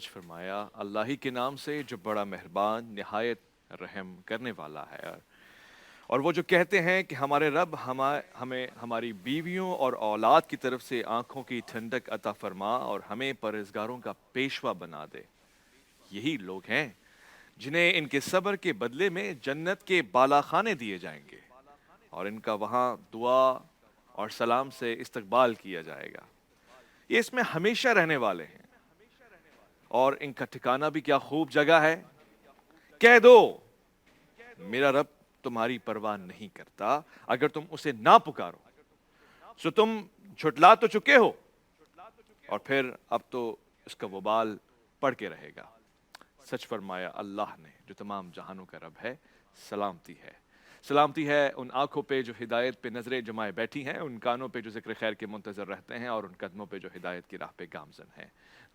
سچ فرمایا، اللہ ہی کے نام سے جو بڑا مہربان نہایت رحم کرنے والا ہے۔ اور وہ جو کہتے ہیں کہ ہمارے رب ہمیں ہماری بیویوں اور اولاد کی طرف سے آنکھوں کی ٹھنڈک عطا فرما اور ہمیں پرہیزگاروں کا پیشوا بنا دے، یہی لوگ ہیں جنہیں ان کے صبر کے بدلے میں جنت کے بالا خانے دیے جائیں گے اور ان کا وہاں دعا اور سلام سے استقبال کیا جائے گا۔ یہ اس میں ہمیشہ رہنے والے ہیں اور ان کا ٹھکانہ بھی کیا خوب جگہ ہے۔ کہہ دو میرا رب تمہاری پرواہ نہیں کرتا، اگر تم اسے نہ پکارو سو تم جھٹلا تو چکے ہو اور پھر اب تو اس کا وبال پڑ کے رہے گا۔ سچ فرمایا اللہ نے جو تمام جہانوں کا رب ہے۔ سلامتی ہے، سلامتی ہے ان آنکھوں پہ جو ہدایت پہ نظریں جمائے بیٹھی ہیں، ان کانوں پہ جو ذکر خیر کے منتظر رہتے ہیں، اور ان قدموں پہ جو ہدایت کی راہ پہ گامزن ہیں۔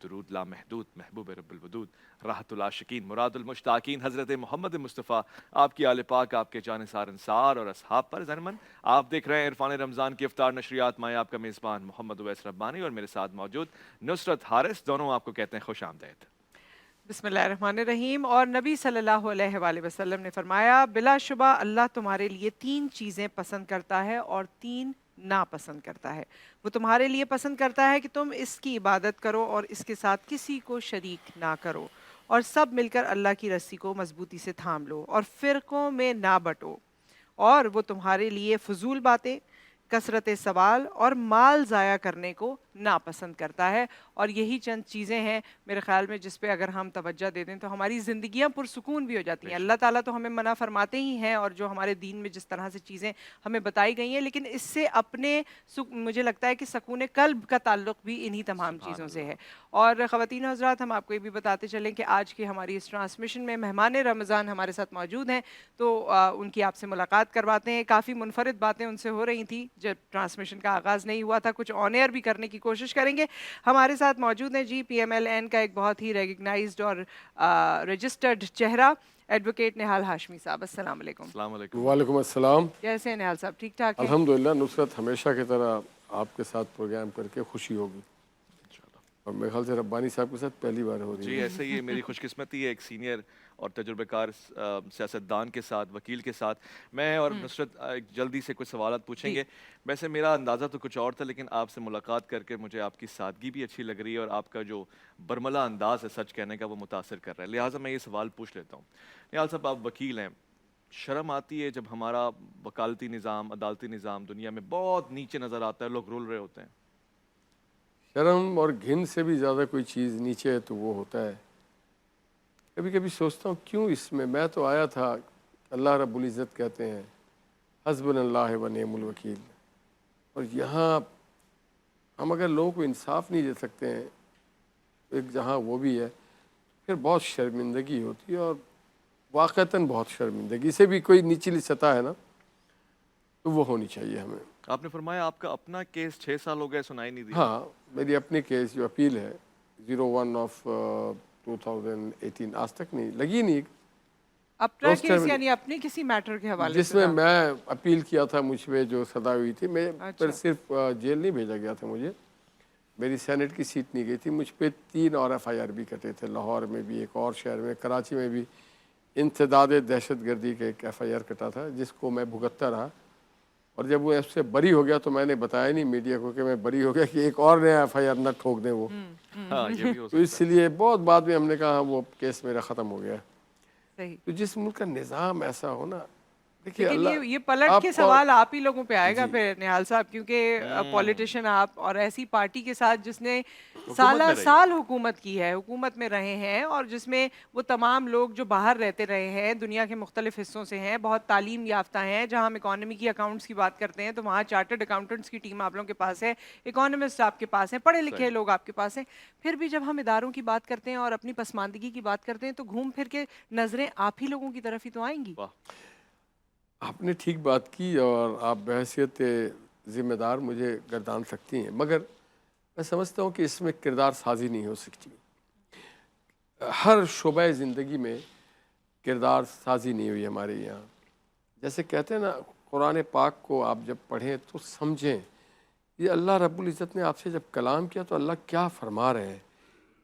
درود لا محدود محبوب رب الودود، راحت العاشقین مراد المشتاقین حضرت محمد مصطفیٰ، آپ کی آل پاک، آپ کے جانثار انصار اور اصحاب پر ضرمن۔ آپ دیکھ رہے ہیں عرفان رمضان کی افطار نشریات، میں آپ کا میزبان محمد اویس ربانی اور میرے ساتھ موجود نصرت حارث، دونوں آپ کو کہتے ہیں خوش آمدید۔ بسم اللہ الرحمن الرحیم۔ اور نبی صلی اللہ علیہ وآلہ وسلم نے فرمایا، بلا شبہ اللہ تمہارے لیے 3 چیزیں پسند کرتا ہے اور 3 ناپسند کرتا ہے۔ وہ تمہارے لیے پسند کرتا ہے کہ تم اس کی عبادت کرو اور اس کے ساتھ کسی کو شریک نہ کرو، اور سب مل کر اللہ کی رسی کو مضبوطی سے تھام لو اور فرقوں میں نہ بٹو۔ اور وہ تمہارے لیے فضول باتیں، کثرت سوال اور مال ضائع کرنے کو ناپسند کرتا ہے۔ اور یہی چند چیزیں ہیں میرے خیال میں جس پہ اگر ہم توجہ دے دیں تو ہماری زندگیاں پرسکون بھی ہو جاتی ہیں۔ اللہ تعالیٰ تو ہمیں منع فرماتے ہی ہیں، اور جو ہمارے دین میں جس طرح سے چیزیں ہمیں بتائی گئی ہیں، لیکن اس سے اپنے مجھے لگتا ہے کہ سکون قلب کا تعلق بھی انہی تمام سبحان چیزوں سے اللہ۔ ہے۔ اور خواتین و حضرات، ہم آپ کو یہ بھی بتاتے چلیں کہ آج کی ہماری اس ٹرانسمیشن میں مہمان رمضان ہمارے ساتھ موجود ہیں، تو ان کی آپ سے ملاقات کرواتے ہیں۔ کافی منفرد باتیں ان سے ہو رہی تھیں جب ٹرانسمیشن کا آغاز نہیں ہوا تھا، کچھ آن ایئر بھی کرنے کی کوشش کریں گے۔ ہمارے ساتھ موجود ہیں جی پی ایم ایل این کا ایک بہت ہی ریکگنائزڈ اور رجسٹرڈ چہرہ، ایڈوکیٹ نہال ہاشمی صاحب۔ السلام علیکم۔ السلام علیکم۔ وعلیکم السلام۔ کیسے ہیں نہال صاحب؟ ٹھیک ٹھاک ہیں؟ الحمدللہ، نصرت ہمیشہ کی طرح آپ کے ساتھ پروگرام کر کے خوشی ہوگی، اور میرے خیال سے ربانی صاحب کے ساتھ پہلی بار ہو رہی جی ہے۔ ایسے ہی میری خوش قسمتی ہے ایک سینئر اور تجربہ کار سیاستدان کے ساتھ، وکیل کے ساتھ۔ میں اور نصرت جلدی سے کچھ سوالات پوچھیں گے۔ ویسے میرا اندازہ تو کچھ اور تھا، لیکن آپ سے ملاقات کر کے مجھے آپ کی سادگی بھی اچھی لگ رہی ہے اور آپ کا جو برملا انداز ہے سچ کہنے کا وہ متاثر کر رہا ہے، لہٰذا میں یہ سوال پوچھ لیتا ہوں۔ نہال صاحب، آپ وکیل ہیں، شرم آتی ہے جب ہمارا وکالتی نظام، عدالتی نظام دنیا میں بہت نیچے نظر آتا ہے، لوگ رول رہے ہوتے ہیں؟ شرم اور گھن سے بھی زیادہ کوئی چیز نیچے ہے تو وہ ہوتا ہے، کبھی کبھی سوچتا ہوں کیوں اس میں تو آیا تھا، اللہ رب العزت کہتے ہیں حسبنا اللہ و نعم الوکیل، اور یہاں ہم اگر لوگوں کو انصاف نہیں دے سکتے ہیں، ایک جہاں وہ بھی ہے، پھر بہت شرمندگی ہوتی ہے، اور واقعتاً بہت شرمندگی سے بھی کوئی نچلی سطح ہے نا، تو وہ ہونی چاہیے ہمیں۔ آپ نے فرمایا آپ کا اپنا کیس 6 سال ہو گئے سنائی نہیں دیا۔ ہاں، میری اپنی کیس جو اپیل ہے 01 آف 2018 آج تک نہیں لگی، نہیں اپنا کیس یعنی اپنے کسی میٹر کے حوالے جس سے میں تھا؟ میں اپیل کیا تھا، مجھ پہ جو سزا ہوئی تھی، میں پر اچھا۔ صرف جیل نہیں بھیجا گیا تھا، مجھے میری سینٹ کی سیٹ نہیں گئی تھی، مجھ پہ 3 اور ایف آئی آر بھی کٹے تھے، لاہور میں بھی، ایک اور شہر میں کراچی میں بھی انسداد دہشت گردی کا ایک ایف آئی آر کٹا تھا، جس کو میں بھگتتا رہا، اور جب وہ ایف سے بری ہو گیا تو میں نے بتایا نہیں میڈیا کو کہ میں بری ہو گیا، کہ ایک اور نیا ایف آئی آر نہ ٹھوک دیں وہ، ہاں یہ بھی ہو تو سکتا اس لیے بہت بعد میں ہم نے کہا وہ کیس میرا ختم ہو گیا۔ صحیح۔ تو جس ملک کا نظام ایسا ہونا، دیکھیے لیکن اللہ یہ پلٹ آپ کے کو، سوال آپ ہی لوگوں پہ آئے گا جی پھر نہال صاحب، کیونکہ پولیٹیشین آپ اور ایسی پارٹی کے ساتھ جس نے حکومت سالہ میں رہی۔ سال حکومت کی ہے، حکومت میں رہے ہیں، اور جس میں وہ تمام لوگ جو باہر رہتے رہے ہیں، دنیا کے مختلف حصوں سے ہیں، بہت تعلیم یافتہ ہیں۔ جہاں ہم اکانومی کی اکاؤنٹس کی بات کرتے ہیں تو وہاں چارٹرڈ اکاؤنٹنٹس کی ٹیم آپ لوگوں کے پاس ہے، اکانومسٹ آپ کے پاس ہیں، پڑھے لکھے لوگ آپ کے پاس ہیں۔ پھر بھی جب ہم اداروں کی بات کرتے ہیں اور اپنی پسماندگی کی بات کرتے ہیں تو گھوم پھر کے نظریں آپ ہی لوگوں کی طرف ہی تو آئیں گی۔ آپ نے ٹھیک بات کی، اور آپ بحیثیت ذمہ دار مجھے گردان سکتی ہیں، مگر میں سمجھتا ہوں کہ اس میں کردار سازی نہیں ہو سکتی۔ ہر شعبہ زندگی میں کردار سازی نہیں ہوئی ہمارے یہاں۔ جیسے کہتے ہیں نا، قرآن پاک کو آپ جب پڑھیں تو سمجھیں، یہ اللہ رب العزت نے آپ سے جب کلام کیا تو اللہ کیا فرما رہے ہیں۔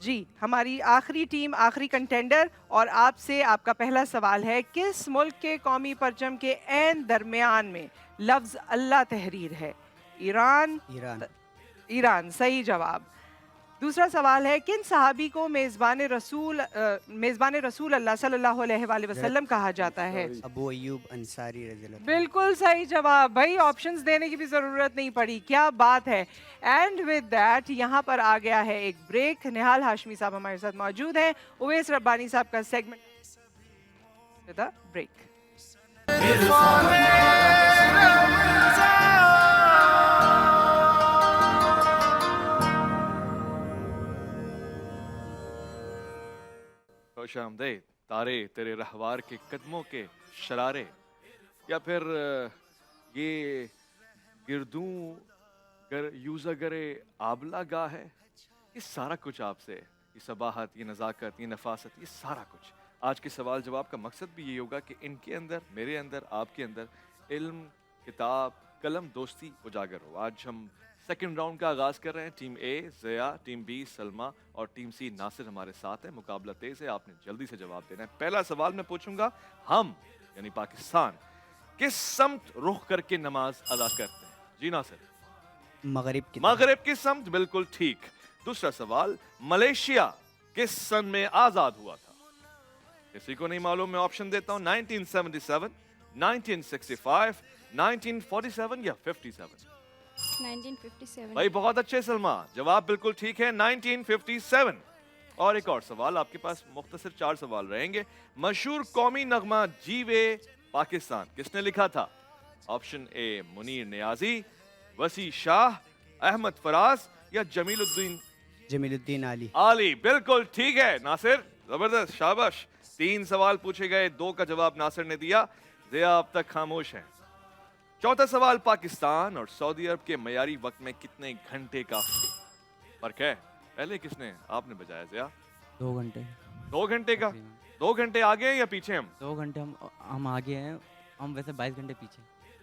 جی ہماری آخری ٹیم، آخری کنٹینڈر، اور آپ سے آپ کا پہلا سوال ہے، کس ملک کے قومی پرچم کے عین درمیان میں لفظ اللہ تحریر ہے؟ ایران؟ ایران۔ ایران صحیح جواب۔ دوسرا سوال ہے، کن صحابی کو میزبان رسول اللہ صلی اللہ علیہ وآلہ وسلم کہا جاتا ہے؟ ابو ایوب انصاری رضی اللہ عنہ۔ بالکل صحیح جواب بھائی، آپشنز دینے کی بھی ضرورت نہیں پڑی، کیا بات ہے۔ اینڈ ود دیٹ یہاں پر آ گیا ہے ایک بریک۔ نہال ہاشمی صاحب ہمارے ساتھ موجود ہیں، اویس ربانی صاحب کا سیگمنٹ بریک۔ خوش آمدید تارے تیرے رہوار کے قدموں کے شرارے، یا پھر یہ گردوں یوزا گرے آبلا گاہ ہے، یہ سارا کچھ آپ سے، یہ صباحت، یہ نزاکت، یہ نفاست، یہ سارا کچھ۔ آج کے سوال جواب کا مقصد بھی یہ ہوگا کہ ان کے اندر، میرے اندر، آپ کے اندر علم، کتاب، قلم، دوستی اجاگر ہو۔ آج ہم سیکنڈ راؤنڈ کا آغاز کر رہے ہیں۔ ٹیم اے ضیاء، ٹیم بی سلمیٰ اور ٹیم سی ناصر ہمارے ساتھ ہیں۔ مقابلہ تیز ہے، آپ نے جلدی سے جواب دینا ہے۔ پہلا سوال میں پوچھوں گا، ہم یعنی پاکستان کس سمت رخ کر کے نماز ادا کرتے ہیں؟ جی ناصر؟ مغرب کی مغرب کی سمت، بالکل ٹھیک۔ دوسرا سوال، ملیشیا کس سن میں آزاد ہوا تھا؟ کسی کو نہیں معلوم، میں آپشن دیتا ہوں، 1977، 1965، 1947 یا 57۔ 1957۔ بھائی بہت اچھے سلمیٰ، جواب بالکل ٹھیک ہے، 1957۔ اور ایک اور سوال آپ کے پاس، مختصر 4 سوال رہیں گے۔ مشہور قومی نغمہ جیوے پاکستان کس نے لکھا تھا؟ آپشن اے منیر نیازی، وسیع شاہ، احمد فراز یا جمیل الدین علی۔ علی، بالکل ٹھیک ہے ناصر، زبردست، شاباش۔ 3 سوال پوچھے گئے، 2 کا جواب ناصر نے دیا، ضیاء اب تک خاموش ہیں۔ چوتھا سوال، پاکستان اور سعودی عرب کے معیاری وقت میں کتنے گھنٹے کا فرق ہے؟ پہلے کس نے؟ آپ نے بجایا ضیاء۔ 2 گھنٹے 2 گھنٹے کا؟ 2 گھنٹے آگے ہیں یا پیچھے ہم؟ 2 گھنٹے ہم آگے ہیں، ہم ویسے 22 گھنٹے پیچھے۔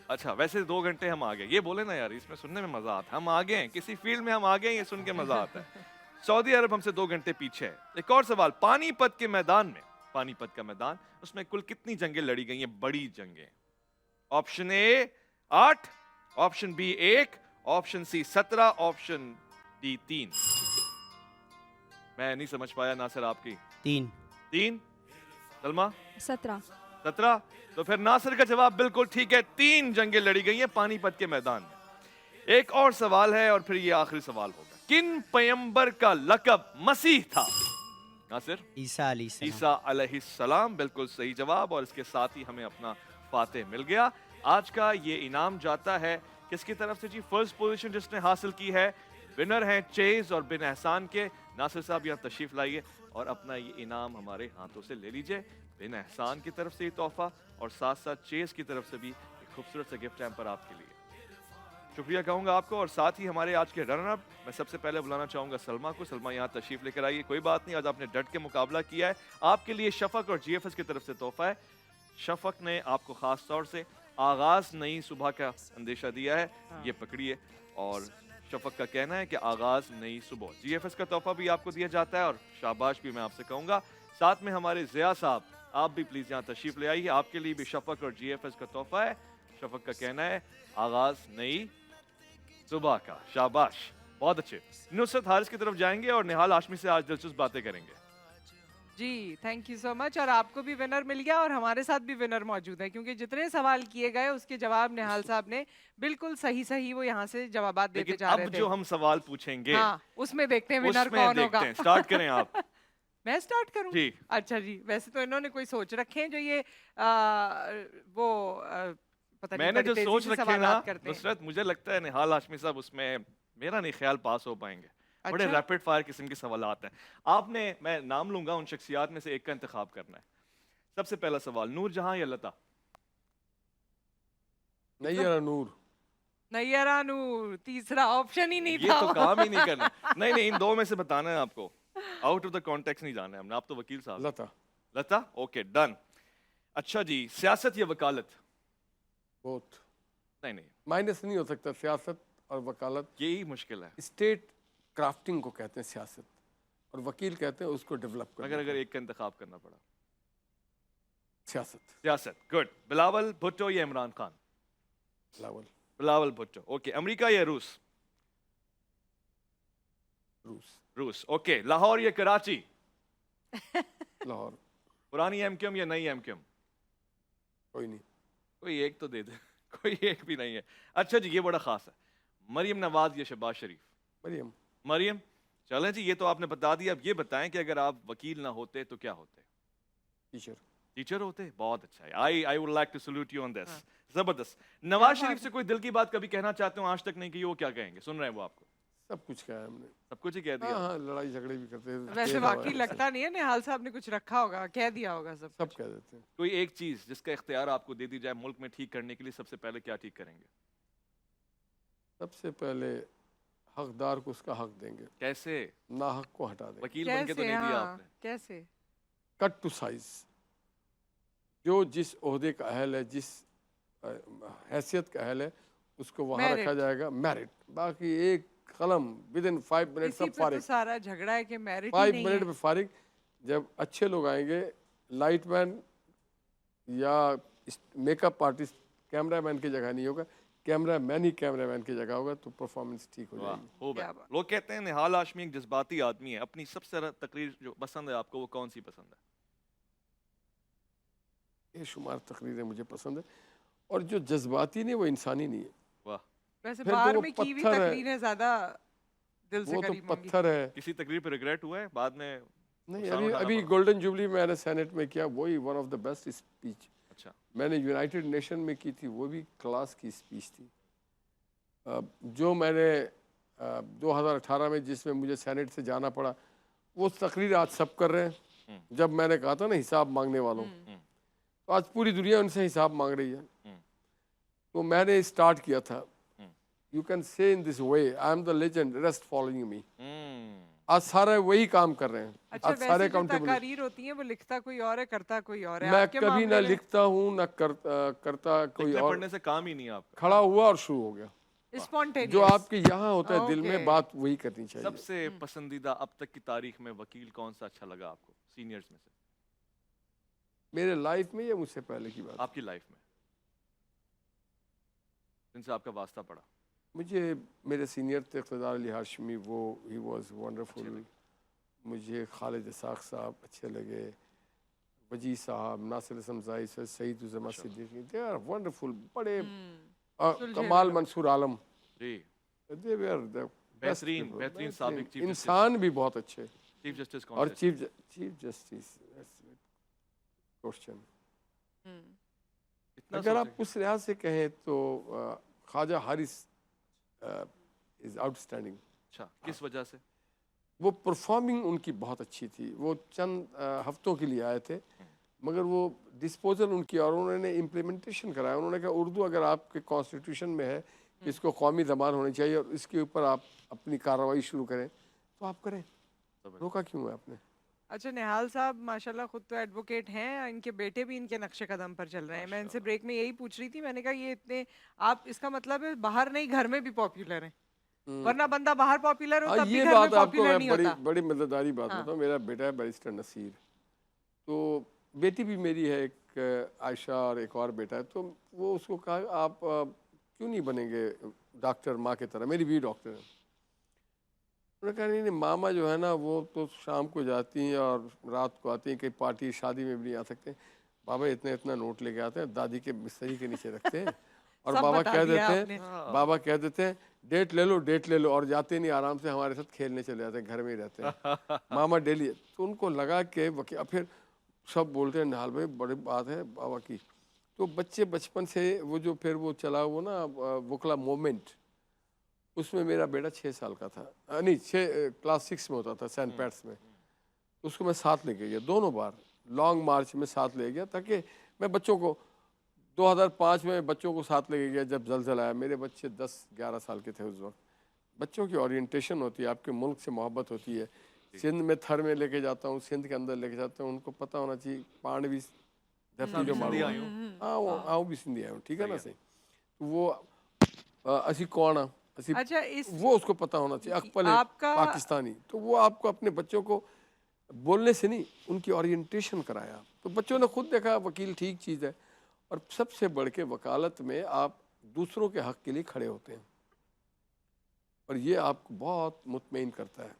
اچھا، ویسے 2 گھنٹے ہم آگے، یہ بولے نا یار، اس میں سننے میں مزہ آتا ہے، ہم آگے ہیں کسی فیلڈ میں، ہم آگے ہیں، یہ سن کے مزہ آتا ہے۔ سعودی عرب ہم سے 2 گھنٹے پیچھے ہے۔ ایک اور سوال، پانی پت کے میدان میں، پانی پت کا میدان، اس میں کل کتنی جنگیں لڑی گئی ہیں، بڑی جنگیں؟ Option A 8، option B 1، option C 17، option D 3۔ میں نہیں سمجھ پایا ناصر، آپ کی 3۔ سلمیٰ؟ 17۔ 17؟ تو پھر ناصر کا جواب بالکل ٹھیک ہے، 3 جنگیں لڑی گئی ہیں پانی پت کے میدان میں۔ ایک اور سوال ہے اور پھر یہ آخری سوال ہوگا، کن پیغمبر کا لقب مسیح تھا؟ ناصر؟ عیسیٰ علیہ السلام۔ عیسیٰ علیہ السلام، بالکل صحیح جواب، اور اس کے ساتھ ہی ہمیں اپنا فاتح مل گیا۔ آج کا یہ انعام جاتا ہے کس کی طرف سے؟ جی فرسٹ پوزیشن جس نے حاصل کی ہے، ونر ہیں چیز اور بن احسان کے۔ ناصر صاحب یہاں تشریف لائیے اور اپنا یہ انعام ہمارے ہاتھوں سے لے لیجئے، بن احسان کی طرف سے یہ تحفہ اور ساتھ ساتھ چیز کی طرف سے بھی ایک خوبصورت سے گفٹ ہیمپر آپ کے لیے۔ شکریہ کہوں گا آپ کو، اور ساتھ ہی ہمارے آج کے رنر اپ میں سب سے پہلے بلانا چاہوں گا سلمیٰ کو۔ سلمیٰ یہاں تشریف لے کر آئیے، کوئی بات نہیں، آج آپ نے ڈٹ کے مقابلہ کیا ہے، آپ کے لیے شفق اور جی ایف ایس کی طرف سے تحفہ ہے۔ شفق نے آپ کو خاص طور سے آغاز نئی صبح کا اندیشہ دیا ہے، یہ پکڑیے، اور شفق کا کہنا ہے کہ آغاز نئی صبح۔ جی ایف ایس کا تحفہ بھی آپ کو دیا جاتا ہے، اور شاباش بھی میں آپ سے کہوں گا۔ ساتھ میں ہمارے ضیاء صاحب، آپ بھی پلیز یہاں تشریف لے آئیے، آپ کے لیے بھی شفق اور جی ایف ایس کا تحفہ ہے۔ شفق کا کہنا ہے آغاز نئی صبح کا، شاباش، بہت اچھے۔ نصرت حارث کی طرف جائیں گے اور نہال ہاشمی سے آج دلچسپ باتیں کریں گے۔ جی تھینک یو سو مچ، اور آپ کو بھی ونر مل گیا اور ہمارے ساتھ بھی ونر موجود ہے، کیونکہ جتنے سوال کیے گئے اس کے جواب نہال صاحب نے بالکل صحیح وہ یہاں سے جوابات دیتے لیکن جا رہے اب تھے۔ جو ہم سوال پوچھیں گے ہاں اس میں دیکھتے ہیں اس ونر میں کون دیکھتے ہوگا۔ ہیں، سٹارٹ کریں آپ۔ میں سٹارٹ کروں؟ جی اچھا جی، ویسے تو انہوں نے کوئی سوچ رکھے ہیں جو یہ وہ پتہ نہیں میں نے جو بڑی تیزی سوچ سے رکھے نا سوالات کرتے ہیں۔ نصرت، مجھے لگتا ہے نہال ہاشمی صاحب اس میں میرا نہیں خیال پاس ہو پائیں گے، بڑے اچھا؟ ریپڈ فائر قسم کے سوالات ہیں۔ آپ نے، میں نام لوں گا، ان شخصیات میں سے ایک کا انتخاب کرنا ہے۔ سب سے پہلا سوال، نور جہاں یا لتا؟ نیرہ نور۔ نیرہ نور، تیسرا آپشن ہی نہیں یہ تھا۔ تو کام ہی نہیں کرنا۔ نہیں، ان 2 میں سے بتانا ہے آپ کو، آؤٹ آف دا کانٹیکس نہیں جانا ہے ہم نے، آپ تو وکیل صاحب۔ لتا۔ لتا، اوکے ڈن۔ اچھا جی، سیاست یا وکالت؟ بہت نہیں، مائنس نہیں ہو سکتا، سیاست اور وکالت۔ یہی مشکل ہے۔ اسٹیٹ کرافٹنگ کو کہتے ہیں سیاست، اور وکیل کہتے ہیں اس کو ڈیولپ کرنا. اگر ایک کا انتخاب کرنا پڑا. سیاست. سیاست. گڈ. بلاول بھٹو یا عمران خان؟ بلاول. بلاول بھٹو. اوکے. امریکہ یا روس؟ روس. روس. اوکے. لاہور یا کراچی؟ لاہور. پرانی ایم کیو ایم یا نئی ایم کیو ایم؟ کوئی نہیں. کوئی ایک تو دے دے. کوئی ایک بھی نہیں ہے. اچھا جی، یہ بڑا خاص ہے. مریم نواز یا شہباز شریف؟ مریم. مریم. چلیں جی، یہ تو آپ نے بتا دیا. اب یہ بتائیں کہ اگر آپ وکیل نہ ہوتے تو کیا ہوتے؟ ٹیچر. ٹیچر ہوتے. بہت اچھا ہے. I would like to salute you on this. زبردست. نواز شریف سے کوئی دل کی بات کبھی کہنا چاہتے ہوں آج تک نہیں کی، وہ کیا کہیں گے؟ سن رہے ہیں وہ آپ کو؟ سب کچھ کہا ہے ہم نے. سب کچھ ہی کہہ ہاں دیا. ہاں، لڑائی جھگڑے بھی کرتے ہیں. ویسے واقعی لگتا نہیں ہے نہال صاحب نے کچھ رکھا ہوگا، کہہ دیا ہوگا سب. سب کہہ دیتے ہیں. کوئی ایک چیز جس کا اختیار آپ کو دے دی جائے ملک میں ٹھیک کرنے کے لیے، سب سے پہلے کیا ٹھیک کریں گے؟ سب سے پہلے حقدار کو اس کا حق دیں گے. کیسے؟ ناحق کو ہٹا دیں گے. وکیل بن کے تو کیسے؟ نہیں دیا ہاں آپ نے. کیسے؟ Cut to size. جو جس عہدے کا اہل ہے، جس حیثیت کا اہل ہے، اس کو وہاں Merit. رکھا جائے گا. میرٹ. باقی ایک قلم ود ان 5 منٹ اسی سب پہ تو فارغ. سارا جھگڑا ہے کہ میرٹ ہی 5 نہیں منٹ ہے. میں فارغ. جب اچھے لوگ آئیں گے، لائٹ مین یا میک اپ آرٹسٹ کیمرہ مین کی جگہ نہیں ہوگا، کیمرہ مین ہی کیمرہ مین کی جگہ ہوگا، تو پرفارمنس ٹھیک ہو جائے واہ، گی. خوب ہے. کیا بات. لوگ کہتے ہیں نہال ہاشمی ایک جذباتی آدمی ہے. اپنی سب سے زیادہ تقریر جو پسند ہے آپ کو، وہ کون سی پسند ہے؟ بے شمار تقریریں مجھے پسند ہے، اور جو جذباتی نہیں وہ انسانی نہیں ہے. واہ. ویسے پھر تو باہر وہ میں کی ہوئی پتھر ہے. تقریریں زیادہ دل سے وہ تو قریب ہوں گی. پتھر ہے. کسی تقریر پہ ریگریٹ ہوا ہے بعد میں؟ نہیں، نقصان اٹھانا ابھی پڑا؟ گولڈن جوبلی میں نے سینٹ میں کیا، وہی one of the best speech. اچھا. میں نے یونائٹڈ نیشن میں کی تھی، وہ بھی کلاس کی اسپیچ تھی. جو میں نے 2018 میں جس میں مجھے سینٹ سے جانا پڑا، وہ تقریر آج سب کر رہے ہیں. جب میں نے کہا تھا نا حساب مانگنے والوں، تو آج پوری دنیا ان سے حساب مانگ رہی ہے. تو میں نے اسٹارٹ کیا تھا، you can say in this way, I am the legend, rest following me. آج سارے وہی کام کر رہے ہیں. اچھا، آج سارے ویسے جو اکاؤنٹیبل. تقاریر ہوتی ہیں وہ لکھتا کوئی اور ہے کرتا کوئی اور ہے. میں آپ کے کبھی نہ معاملے میں لکھتا ہوں نہ کرتا کوئی لکھنے اور. پڑھنے سے کام ہی نہیں ہے آپ کا. کھڑا ہوا اور شروع ہو گیا. spontaneous. جو آپ کے یہاں ہوتا ہے دل میں، Okay. بات وہی کرنی چاہیے. سب سے پسندیدہ اب تک کی تاریخ میں وکیل کون سا اچھا لگا آپ کو سینئرز میں سے؟ میرے لائف میں یا مجھ سے پہلے کی بات؟ آپ کی لائف میں جن سے آپ کا واسطہ پڑا. مجھے میرے سینئر تھے اقتدار علی ہاشمی، وہ ہی واز ونڈرفل. مجھے خالد اسحاق صاحب اچھے لگے، وجی صاحب، ناصر اسمزائی، Saeed Uzzaman Siddiqui. They are wonderful. بڑے کمال منصور عالم. جی. They were the best بہترین people. بہترین سابق چیف جسٹس. انسان بھی بہت اچھے. چیف جسٹس اور کون سے؟ Chief justice question. اتنا اگر آپ سوچیں. اس لحاظ سے کہیں تو خواجہ حارث از آؤٹ اسٹینڈنگ. اچھا، کس وجہ سے؟ وہ پرفارمنگ ان کی بہت اچھی تھی. وہ چند ہفتوں کے لیے آئے تھے، مگر وہ ڈسپوزل ان کی، اور انہوں نے امپلیمنٹیشن کرایا. انہوں نے کہا اردو اگر آپ کے کانسٹیٹیوشن میں ہے کہ اس کو قومی زبان ہونی چاہیے اور اس کے اوپر آپ اپنی کارروائی شروع کریں، تو آپ کریں. روکا کیوں ہے آپ نے؟ اچھا، نہال صاحب ماشاءاللہ خود تو ایڈوکیٹ ہیں، ان کے بیٹے بھی ان کے نقش قدم پر چل رہے ہیں. میں ان سے بریک میں یہی پوچھ رہی تھی، میں نے کہا یہ اتنے آپ، اس کا مطلب ہے باہر نہیں گھر میں بھی پاپولر ہیں، ورنہ بندہ باہر پاپولر ہو تب بھی یہ گھر میں بات آپ کو پاپولر میں نہیں بڑی ہوتا. بڑی مزیداری بات بتاؤں. میرا بیٹا ہے بیرسٹر نصیر، تو بیٹی بھی میری ہے ایک عائشہ، اور ایک اور بیٹا ہے. تو وہ اس کو کہا آپ کیوں نہیں بنیں گے ڈاکٹر ماں کی طرح؟ میری بھی ڈاکٹر ہے. انہوں نے کہا نہیں ماما جو ہے نا وہ تو شام کو جاتی ہیں اور رات کو آتی ہیں، کہیں پارٹی شادی میں بھی نہیں آ سکتے. بابا اتنا نوٹ لے کے آتے ہیں، دادی کے بستری کے نیچے رکھتے ہیں، اور بابا کہہ دیتے ہیں ڈیٹ لے لو، اور جاتے نہیں، آرام سے ہمارے ساتھ کھیلنے چلے جاتے ہیں، گھر میں ہی رہتے ہیں. ماما ڈیلی. تو ان کو لگا کہ پھر سب بولتے ہیں نہال بھائی بڑی بات ہے بابا کی. تو بچے بچپن سے وہ جو پھر وہ چلا وہ نا وکلا مومنٹ، اس میں میرا بیٹا 6 سال کا تھا، نہیں کلاس 6 میں ہوتا تھا سینٹ پیٹس میں. اس کو میں ساتھ لے کے گیا دونوں بار، لانگ مارچ میں ساتھ لے گیا، تاکہ میں بچوں کو 2005 میں بچوں کو ساتھ لے کے گیا جب زلزلہ آیا. میرے بچے 10-11 سال کے تھے اس وقت. بچوں کی اورینٹیشن ہوتی ہے، آپ کے ملک سے محبت ہوتی ہے. سندھ میں تھر میں لے کے جاتا ہوں، سندھ کے اندر لے کے جاتا ہوں. ان کو پتہ ہونا چاہیے پانڈ بھی دھرتی جو مارو. ہاں وہ بھی سندھی آیا ہوں، ٹھیک ہے نا. صحیح. تو وہ اسی کون ہاں اسی اچھا اس وہ اس کو پتہ ہونا چاہیے اقبال آپ کا پاکستانی. تو وہ آپ کو اپنے بچوں کو بولنے سے نہیں ان کی اورینٹیشن کرایا. تو بچوں نے خود دیکھا وکیل ٹھیک چیز ہے. اور سب سے بڑھ کے وکالت میں آپ دوسروں کے حق کے لیے کھڑے ہوتے ہیں اور یہ آپ کو بہت مطمئن کرتا ہے